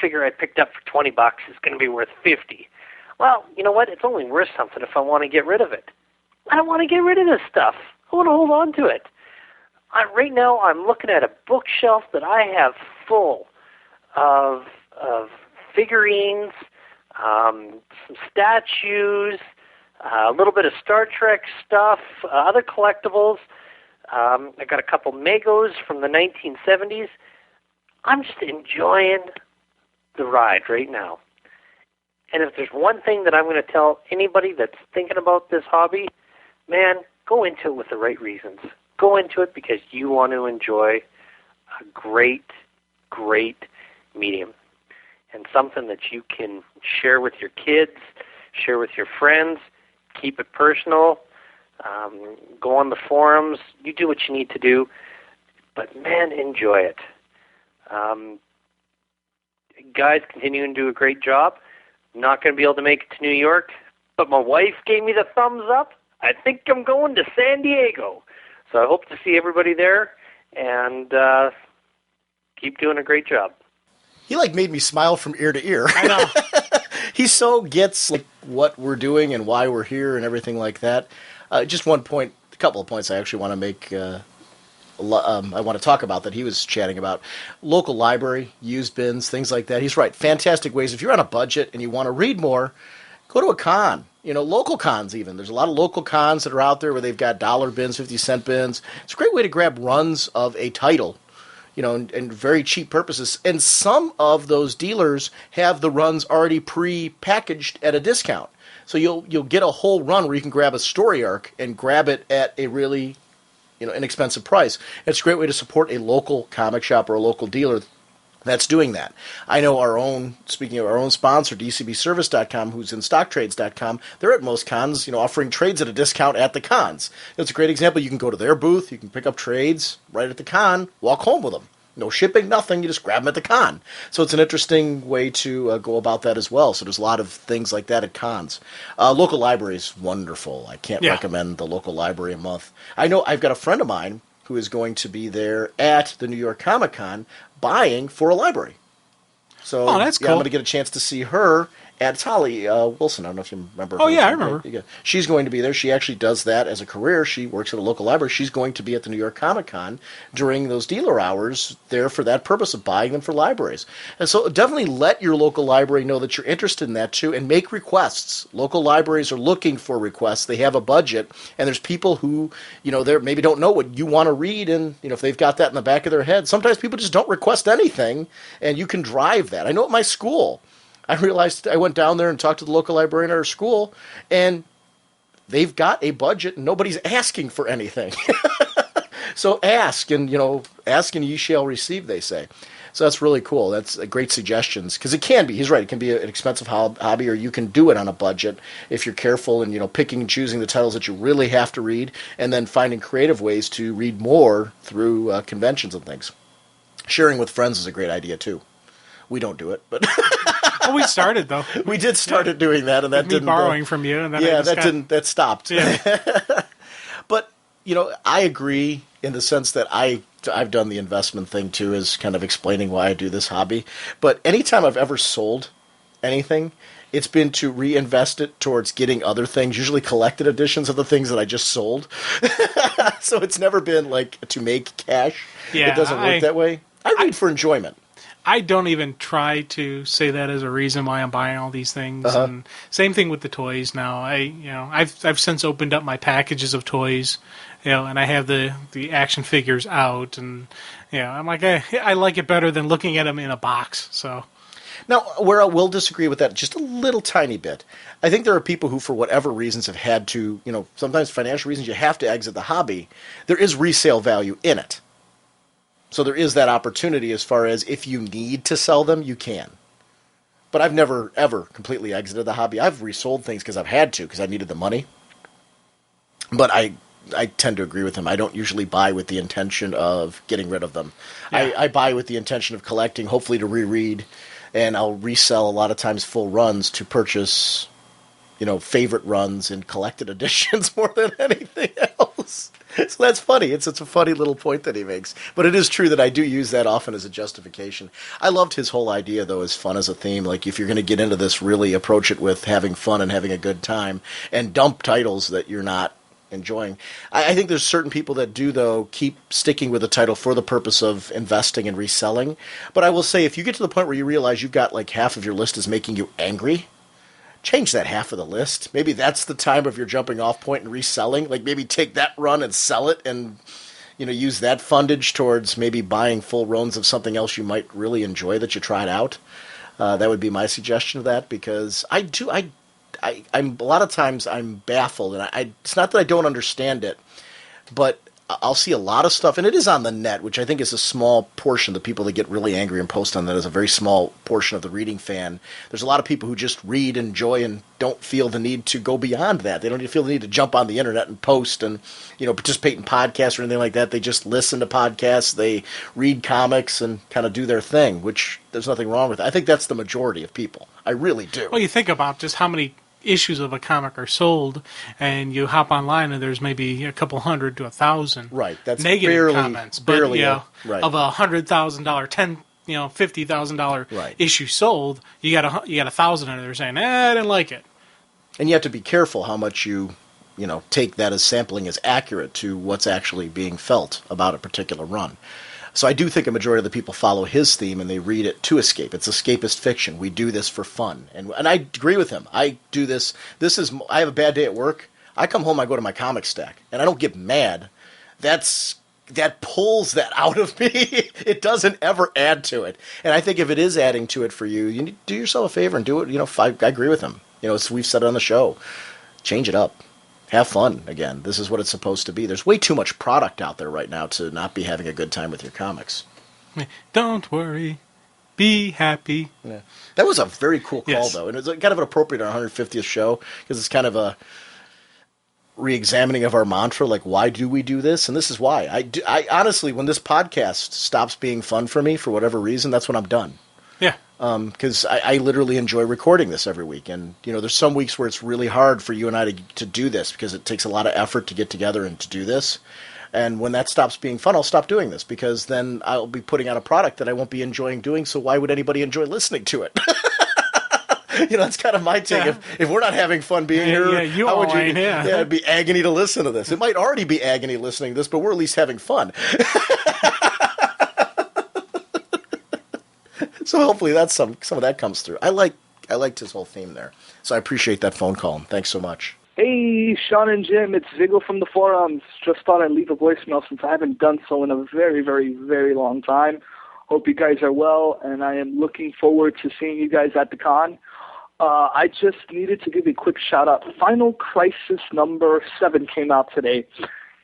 figure I picked up for $20 is going to be worth $50. Well, you know what? It's only worth something if I want to get rid of it. I don't want to get rid of this stuff. I want to hold on to it. Right now, I'm looking at a bookshelf that I have full of figurines, some statues, a little bit of Star Trek stuff, other collectibles. I got a couple Megos from the 1970s. I'm just enjoying the ride right now. And if there's one thing that I'm going to tell anybody that's thinking about this hobby, man, go into it with the right reasons. Go into it because you want to enjoy a great, great medium and something that you can share with your kids, share with your friends, keep it personal, go on the forums, you do what you need to do, but man, enjoy it. Guys continuing to do a great job. Not going to be able to make it to New York, but my wife gave me the thumbs up. I think I'm going to San Diego. So I hope to see everybody there, and keep doing a great job. He made me smile from ear to ear. I know. He so gets what we're doing and why we're here and everything like that. Just a couple of points I actually want to make. I want to talk about that he was chatting about. Local library, used bins, things like that. He's right. Fantastic ways. If you're on a budget and you want to read more, go to a con. Local cons even. There's a lot of local cons that are out there where they've got dollar bins, 50-cent bins. It's a great way to grab runs of a title, and very cheap purposes. And some of those dealers have the runs already pre-packaged at a discount. So you'll get a whole run where you can grab a story arc and grab it at a really inexpensive price. It's a great way to support a local comic shop or a local dealer that's doing that. I know speaking of our own sponsor, DCBService.com, who's in StockTrades.com, they're at most cons, offering trades at a discount at the cons. That's a great example. You can go to their booth, you can pick up trades right at the con, walk home with them. No shipping, nothing. You just grab them at the con. So it's an interesting way to go about that as well. So there's a lot of things like that at cons. Local library is wonderful. I can't recommend the local library a month. I know I've got a friend of mine who is going to be there at the New York Comic Con buying for a library. So that's cool. I'm going to get a chance to see her at Holly Wilson. I don't know if you remember her. Oh, yeah, I remember. She's going to be there. She actually does that as a career. She works at a local library. She's going to be at the New York Comic Con during those dealer hours there for that purpose of buying them for libraries. And so definitely let your local library know that you're interested in that too and make requests. Local libraries are looking for requests. They have a budget, and there's people who, they maybe don't know what you want to read, and, if they've got that in the back of their head, sometimes people just don't request anything, and you can drive that. I know at my school, I realized I went down there and talked to the local librarian at our school, and they've got a budget, and nobody's asking for anything. So ask, and ask and ye shall receive, they say. So that's really cool. That's great suggestions, because it can be. He's right. It can be an expensive hobby, or you can do it on a budget if you're careful and picking and choosing the titles that you really have to read, and then finding creative ways to read more through conventions and things. Sharing with friends is a great idea too. We don't do it, but Oh, we started though. we did started doing that, and that Me didn't borrowing from you, and then that stopped. Yeah. But I agree in the sense that I've done the investment thing too, is kind of explaining why I do this hobby. But anytime I've ever sold anything, it's been to reinvest it towards getting other things, usually collected editions of the things that I just sold. So it's never been like to make cash. Yeah, it doesn't work that way. I read for enjoyment. I don't even try to say that as a reason why I'm buying all these things. And same thing with the toys now. I've since opened up my packages of toys, and I have the action figures out, and I'm like, I like it better than looking at them in a box. So. Now, where I will disagree with that just a little tiny bit, I think there are people who, for whatever reasons, have had to, sometimes financial reasons, you have to exit the hobby. There is resale value in it. So there is that opportunity as far as if you need to sell them, you can. But I've never, ever completely exited the hobby. I've resold things because I've had to, because I needed the money. But I tend to agree with him. I don't usually buy with the intention of getting rid of them. Yeah. I buy with the intention of collecting, hopefully to reread. And I'll resell a lot of times full runs to purchase, favorite runs and collected editions more than anything else. So that's funny. It's a funny little point that he makes. But it is true that I do use that often as a justification. I loved his whole idea, though, as fun as a theme. Like, if you're going to get into this, really approach it with having fun and having a good time, and dump titles that you're not enjoying. I think there's certain people that do, though, keep sticking with the title for the purpose of investing and reselling. But I will say, if you get to the point where you realize you've got like half of your list is making you angry, change that half of the list. Maybe that's the time of your jumping off point and reselling. Like, maybe take that run and sell it, and use that fundage towards maybe buying full runs of something else you might really enjoy that you tried out. That would be my suggestion of that, because I'm a lot of times I'm baffled, and it's not that I don't understand it, but I'll see a lot of stuff, and it is on the net, which I think is a small portion. The people that get really angry and post on that is a very small portion of the reading fan. There's a lot of people who just read, enjoy, and don't feel the need to go beyond that. They don't even feel the need to jump on the internet and post and participate in podcasts or anything like that. They just listen to podcasts, they read comics, and kind of do their thing, which there's nothing wrong with. I think that's the majority of people. I really do. Well, you think about just how many issues of a comic are sold, and you hop online and there's maybe a couple hundred to 1,000 that's negative comments, but of $100,000, $50,000 issue sold, you got 1,000 in there saying, I didn't like it. And you have to be careful how much you take that as sampling as accurate to what's actually being felt about a particular run. So I do think a majority of the people follow his theme, and they read it to escape. It's escapist fiction. We do this for fun. And I agree with him. I do this. I have a bad day at work. I come home, I go to my comic stack, and I don't get mad. That pulls that out of me. It doesn't ever add to it. And I think if it is adding to it for you, you need to do yourself a favor and do it. I agree with him. We've said it on the show. Change it up. Have fun again. This is what it's supposed to be. There's way too much product out there right now to not be having a good time with your comics. Don't worry. Be happy. Yeah. That was a very cool call, Yes. though. And it's kind of an appropriate on our 150th show, because it's kind of a re-examining of our mantra, like, why do we do this? And this is why. I honestly, when this podcast stops being fun for me for whatever reason, that's when I'm done. Yeah. Because I literally enjoy recording this every week. And, there's some weeks where it's really hard for you and I to do this, because it takes a lot of effort to get together and to do this. And when that stops being fun, I'll stop doing this, because then I'll be putting out a product that I won't be enjoying doing, so why would anybody enjoy listening to it? That's kind of my take. Yeah. If we're not having fun being here, how would you? Yeah, it'd be agony to listen to this. It might already be agony listening to this, but we're at least having fun. So hopefully that's some of that comes through. I liked his whole theme there. So I appreciate that phone call. Thanks so much. Hey, Sean and Jim, it's Viggo from the forums. Just thought I'd leave a voicemail since I haven't done so in a very, very, very long time. Hope you guys are well, and I am looking forward to seeing you guys at the con. I just needed to give a quick shout-out. Final Crisis number 7 came out today,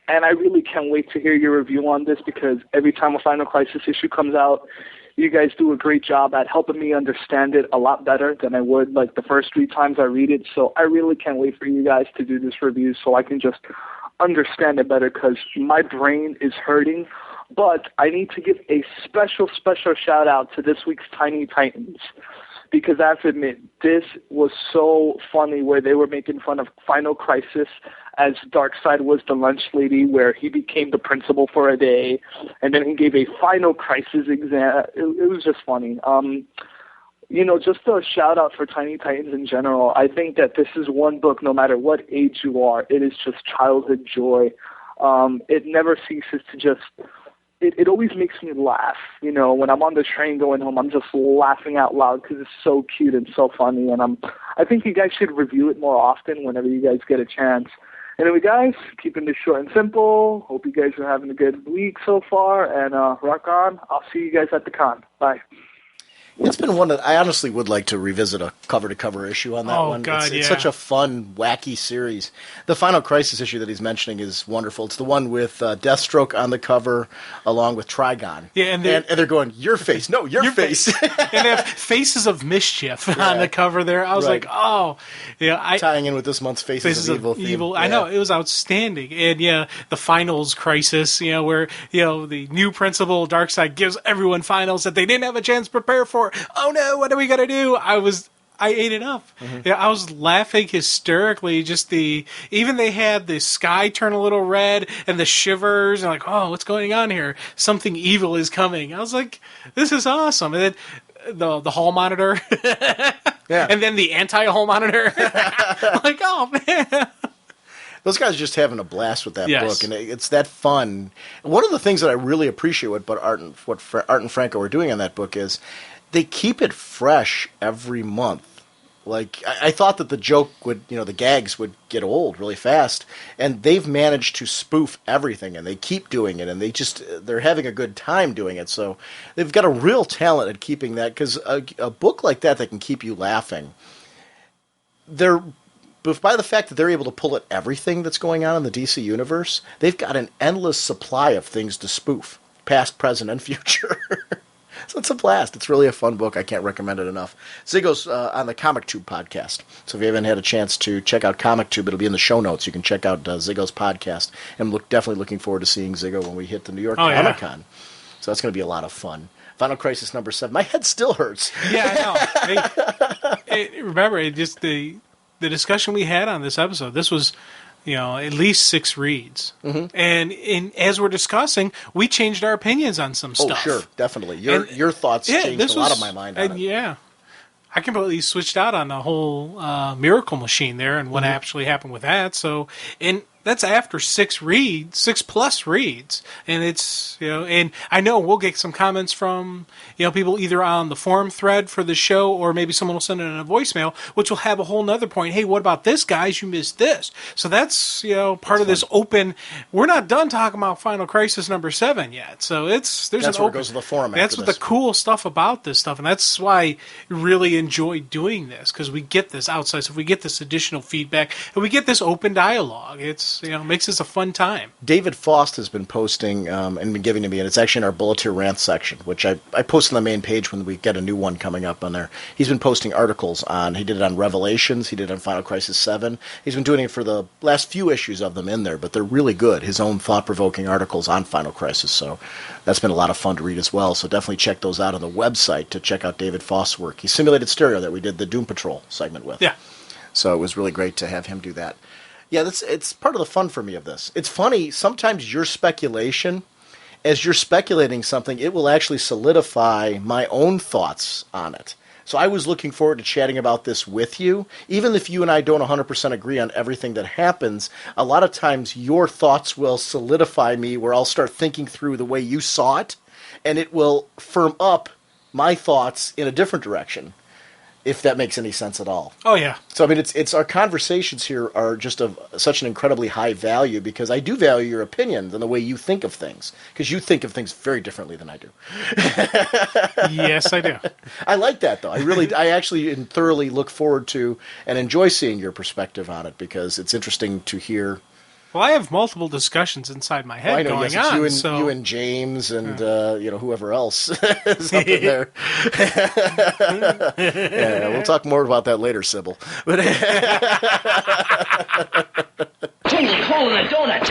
and I really can't wait to hear your review on this, because every time a Final Crisis issue comes out, you guys do a great job at helping me understand it a lot better than I would like the first 3 times I read it. So I really can't wait for you guys to do this review so I can just understand it better, because my brain is hurting But I need to give a special shout out to this week's Tiny Titans, because I have to admit, this was so funny where they were making fun of Final Crisis as Darkseid was the lunch lady, where he became the principal for a day, and then he gave a Final Crisis exam. It was just funny. Just a shout out for Tiny Titans in general. I think that this is one book, no matter what age you are, it is just childhood joy. It never ceases to just... It always makes me laugh. When I'm on the train going home, I'm just laughing out loud because it's so cute and so funny. And I think you guys should review it more often whenever you guys get a chance. Anyway, guys, keeping this short and simple. Hope you guys are having a good week so far. And rock on. I'll see you guys at the con. Bye. It's been one that I honestly would like to revisit a cover-to-cover issue on that one. God, it's such a fun, wacky series. The Final Crisis issue that he's mentioning is wonderful. It's the one with Deathstroke on the cover, along with Trigon. Yeah, and they're going, your face. No, your face. And they have Faces of Mischief on the cover there. I was like, oh. Yeah, tying in with this month's Faces of Evil theme. I know, it was outstanding. And, the Finals Crisis, where, the new principal, Darkseid, gives everyone finals that they didn't have a chance to prepare for. Oh no, what are we gonna do? I ate it up. Mm-hmm. Yeah, I was laughing hysterically. Even they had the sky turn a little red and the shivers and oh, what's going on here? Something evil is coming. I was like, this is awesome. And then the hall monitor, and then the anti-hall monitor. I'm like, oh man. Those guys are just having a blast with that book, and it's that fun. One of the things that I really appreciate what Art and Franco are doing on that book is they keep it fresh every month. Like, I thought that the joke would, the gags would get old really fast, and they've managed to spoof everything, and they keep doing it, and they're having a good time doing it. So they've got a real talent at keeping that, because a book like that can keep you laughing, by the fact that they're able to pull at everything that's going on in the DC universe, they've got an endless supply of things to spoof, past, present, and future. So it's a blast. It's really a fun book. I can't recommend it enough. Ziggo's on the Comic Tube podcast. So if you haven't had a chance to check out Comic Tube, it'll be in the show notes. You can check out Ziggo's podcast. And I'm definitely looking forward to seeing Ziggo when we hit the New York Comic Con. So that's going to be a lot of fun. Final Crisis number 7. My head still hurts. Yeah, I know. Remember, the discussion we had on this episode, this was, at least 6 reads. Mm-hmm. And as we're discussing, we changed our opinions on some stuff. Oh, sure, definitely. Your thoughts changed a lot of my mind on it. Yeah. I completely switched out on the whole Miracle Machine there and what actually happened with that. So, and that's after 6 plus reads. And it's, and I know we'll get some comments from, people either on the forum thread for the show, or maybe someone will send it in a voicemail, which will have a whole nother point. Hey, what about this, guys? You missed this. So that's, part of this open, we're not done talking about Final Crisis number 7 yet. So that's where it goes to the forum. That's what the cool stuff about this stuff. And that's why I really enjoy doing this, because we get this outside. So we get this additional feedback and we get this open dialogue. It's, makes this a fun time. David Faust has been posting and been giving to me, and it's actually in our Bulleteer Rant section, which I post on the main page when we get a new one coming up on there. He's been posting articles he did it on Revelations, he did it on Final Crisis 7. He's been doing it for the last few issues of them in there, but they're really good. His own thought-provoking articles on Final Crisis, so that's been a lot of fun to read as well. So definitely check those out on the website to check out David Faust's work. He simulated Stereo that we did the Doom Patrol segment with. Yeah. So it was really great to have him do that. Yeah, it's part of the fun for me of this. It's funny, sometimes your speculation, as you're speculating something, it will actually solidify my own thoughts on it. So I was looking forward to chatting about this with you. Even if you and I don't 100% agree on everything that happens, a lot of times your thoughts will solidify me, where I'll start thinking through the way you saw it, and it will firm up my thoughts in a different direction, if that makes any sense at all. Oh, yeah. So, I mean, it's our conversations here are just of such an incredibly high value, because I do value your opinions and the way you think of things, because you think of things very differently than I do. Yes, I do. I like that, though. I actually thoroughly look forward to and enjoy seeing your perspective on it, because it's interesting to hear. Well, I have multiple discussions inside my head going on. You and James and whoever else is up in there. Yeah, we'll talk more about that later, Sybil. But Holy hole in a donut!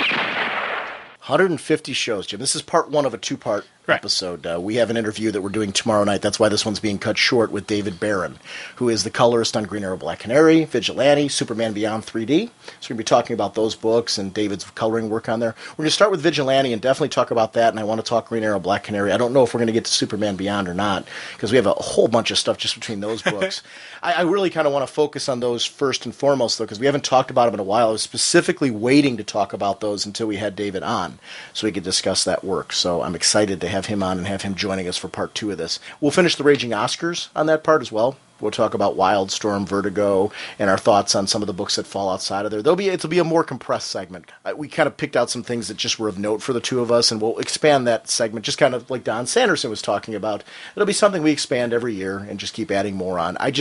150 shows, Jim. This is part one of a two-part episode. We have an interview that we're doing tomorrow night. That's why this one's being cut short, with David Barron, who is the colorist on Green Arrow, Black Canary, Vigilante, Superman Beyond 3D. So we're going to be talking about those books and David's coloring work on there. We're going to start with Vigilante and definitely talk about that, and I want to talk Green Arrow, Black Canary. I don't know if we're going to get to Superman Beyond or not, because we have a whole bunch of stuff just between those books. I really kind of want to focus on those first and foremost, though, because we haven't talked about them in a while. I was specifically waiting to talk about those until we had David on, so we could discuss that work. So I'm excited to have him on and have him joining us for part two of this. We'll finish the Raging Oscars on that part as well. We'll talk about Wildstorm, Vertigo, and our thoughts on some of the books that fall outside of there. It'll be a more compressed segment. We kind of picked out some things that just were of note for the two of us, and we'll expand that segment, just kind of like Don Sanderson was talking about. It'll be something we expand every year and just keep adding more on. I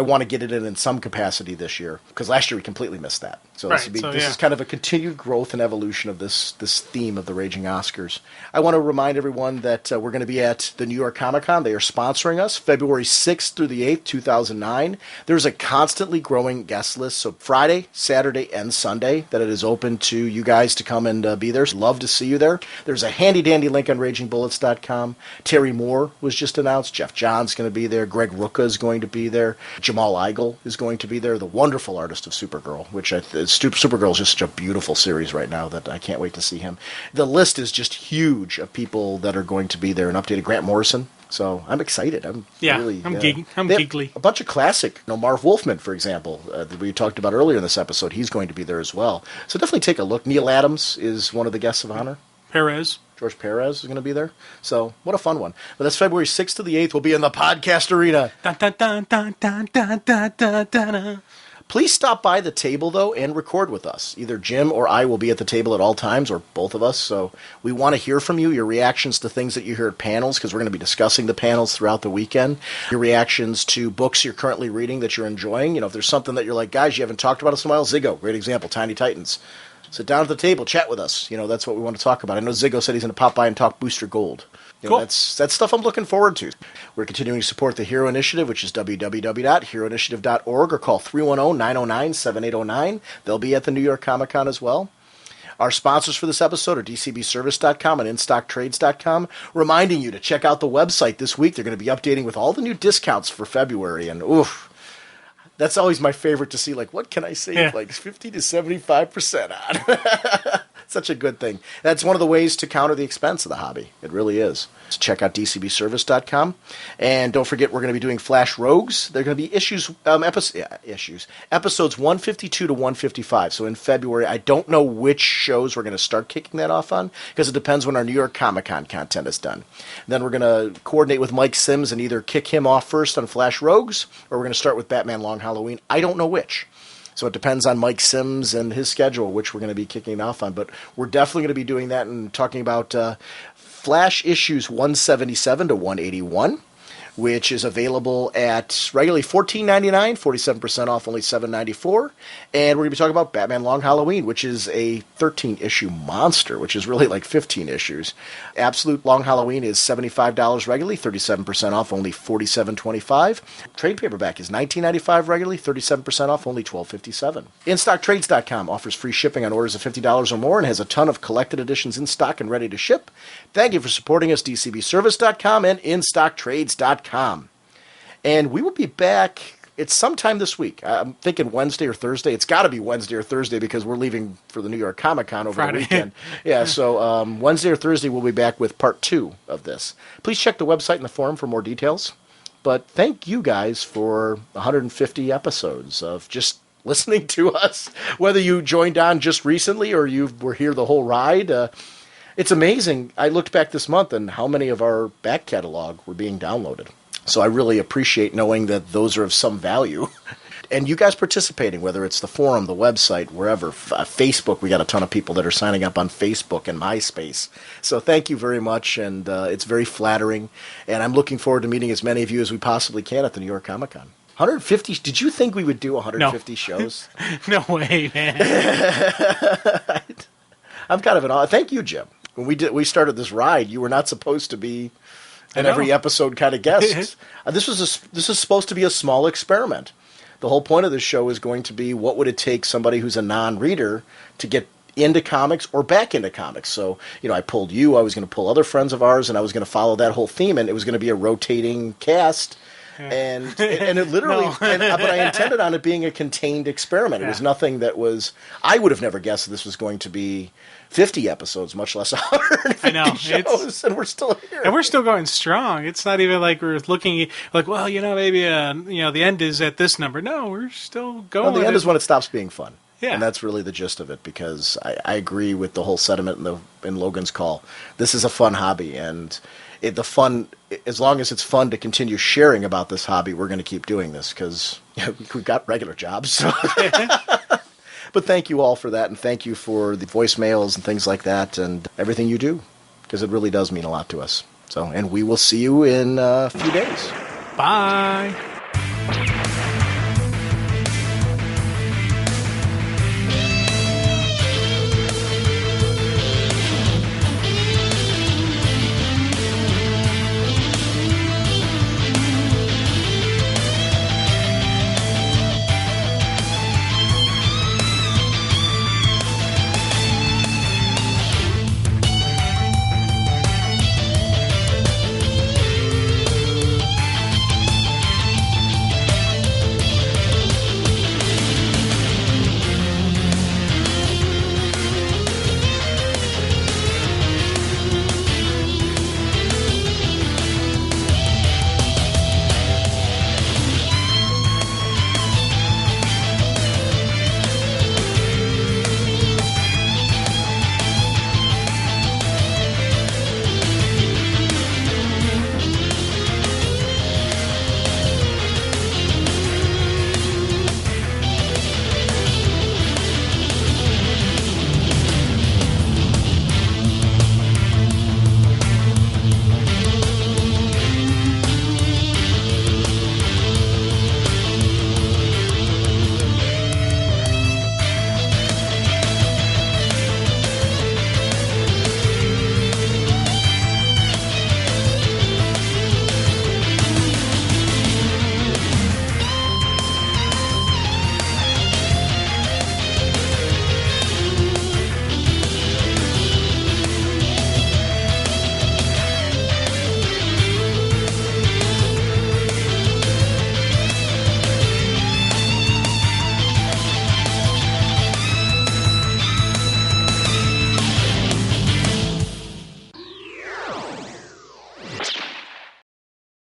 want to get it in some capacity this year, because last year we completely missed that. So this is kind of a continued growth and evolution of this theme of the Raging Oscars. I want to remind everyone that we're going to be at the New York Comic Con. They are sponsoring us February 6th through the 8th, 2009. There's a constantly growing guest list, so Friday, Saturday, and Sunday that it is open to you guys to come and be there. So love to see you there. There's a handy-dandy link on RagingBullets.com. Terry Moore was just announced. Jeff John's going to be there. Greg Rucka is going to be there. Jamal Eigel is going to be there, the wonderful artist of Supergirl, which Supergirl is just such a beautiful series right now that I can't wait to see him. The list is just huge of people that are going to be there, and updated Grant Morrison. So I'm excited. I'm giggly. A bunch of classic, Marv Wolfman, for example, that we talked about earlier in this episode. He's going to be there as well. So definitely take a look. Neil Adams is one of the guests of honor. George Perez is going to be there. So what a fun one. But that's February 6th to the 8th. We'll be in the podcast arena. Dun, dun, dun, dun, dun, dun, dun, dun, dun. Please stop by the table, though, and record with us. Either Jim or I will be at the table at all times, or both of us. So we want to hear from you, your reactions to things that you hear at panels, because we're going to be discussing the panels throughout the weekend. Your reactions to books you're currently reading that you're enjoying. If there's something that you're like, guys, you haven't talked about us in a while, Ziggo, great example, Tiny Titans. Sit down at the table, chat with us. That's what we want to talk about. I know Ziggo said he's going to pop by and talk Booster Gold. Cool. That's stuff I'm looking forward to. We're continuing to support the Hero Initiative, which is www.heroinitiative.org, or call 310-909-7809. They'll be at the New York Comic Con as well. Our sponsors for this episode are DCBService.com and InStockTrades.com, reminding you to check out the website this week. They're going to be updating with all the new discounts for February, and that's always my favorite to see, what can I save, 50 to 75% on? Such a good thing. That's one of the ways to counter the expense of the hobby. It really is. So check out DCBService.com. And don't forget, we're going to be doing Flash Rogues. They're going to be episodes 152 to 155. So in February, I don't know which shows we're going to start kicking that off on, because it depends when our New York Comic Con content is done. And then we're going to coordinate with Mike Sims and either kick him off first on Flash Rogues, or we're going to start with Batman Long Halloween. I don't know which. So it depends on Mike Sims and his schedule, which we're going to be kicking off on. But we're definitely going to be doing that and talking about Flash issues 177 to 181, which is available at regularly $14.99, 47% off, only $7.94. And we're going to be talking about Batman Long Halloween, which is a 13-issue monster, which is really like 15 issues. Absolute Long Halloween is $75 regularly, 37% off, only $47.25. Trade paperback is $19.95 regularly, 37% off, only $12.57. InStockTrades.com offers free shipping on orders of $50 or more and has a ton of collected editions in stock and ready to ship. Thank you for supporting us, DCBService.com and InStockTrades.com. And we will be back. It's sometime this week. I'm thinking Wednesday or Thursday. It's got to be Wednesday or Thursday because we're leaving for the New York Comic Con over the weekend. Yeah, so Wednesday or Thursday we'll be back with part 2 of this. Please check the website and the forum for more details. But thank you guys for 150 episodes of just listening to us. Whether you joined on just recently or you were here the whole ride, it's amazing. I looked back this month and how many of our back catalog were being downloaded. So I really appreciate knowing that those are of some value. And you guys participating, whether it's the forum, the website, wherever. Facebook, we got a ton of people that are signing up on Facebook and MySpace. So thank you very much, and it's very flattering. And I'm looking forward to meeting as many of you as we possibly can at the New York Comic Con. 150? Did you think we would do 150 shows? No way, man. I'm kind of in awe. Thank you, Jim. When we started this ride, you were not supposed to be an every episode kind of guest. This is supposed to be a small experiment. The whole point of this show is going to be what would it take somebody who's a non-reader to get into comics or back into comics. So, I pulled you, I was going to pull other friends of ours, and I was going to follow that whole theme, and it was going to be a rotating cast. And it literally, No. but I intended on it being a contained experiment. It was nothing that was, I would have never guessed that this was going to be 50 episodes, much less 150 I know. shows, and we're still here. And we're still going strong. It's not even like we're looking like, well, maybe the end is at this number. No, we're still going. No, the end is when it stops being fun. Yeah. And that's really the gist of it, because I agree with the whole sentiment in Logan's call. This is a fun hobby, and the fun, as long as it's fun to continue sharing about this hobby, we're going to keep doing this, because we've got regular jobs. So. But thank you all for that, and thank you for the voicemails and things like that, and everything you do, because it really does mean a lot to us. So, and we will see you in a few days. Bye.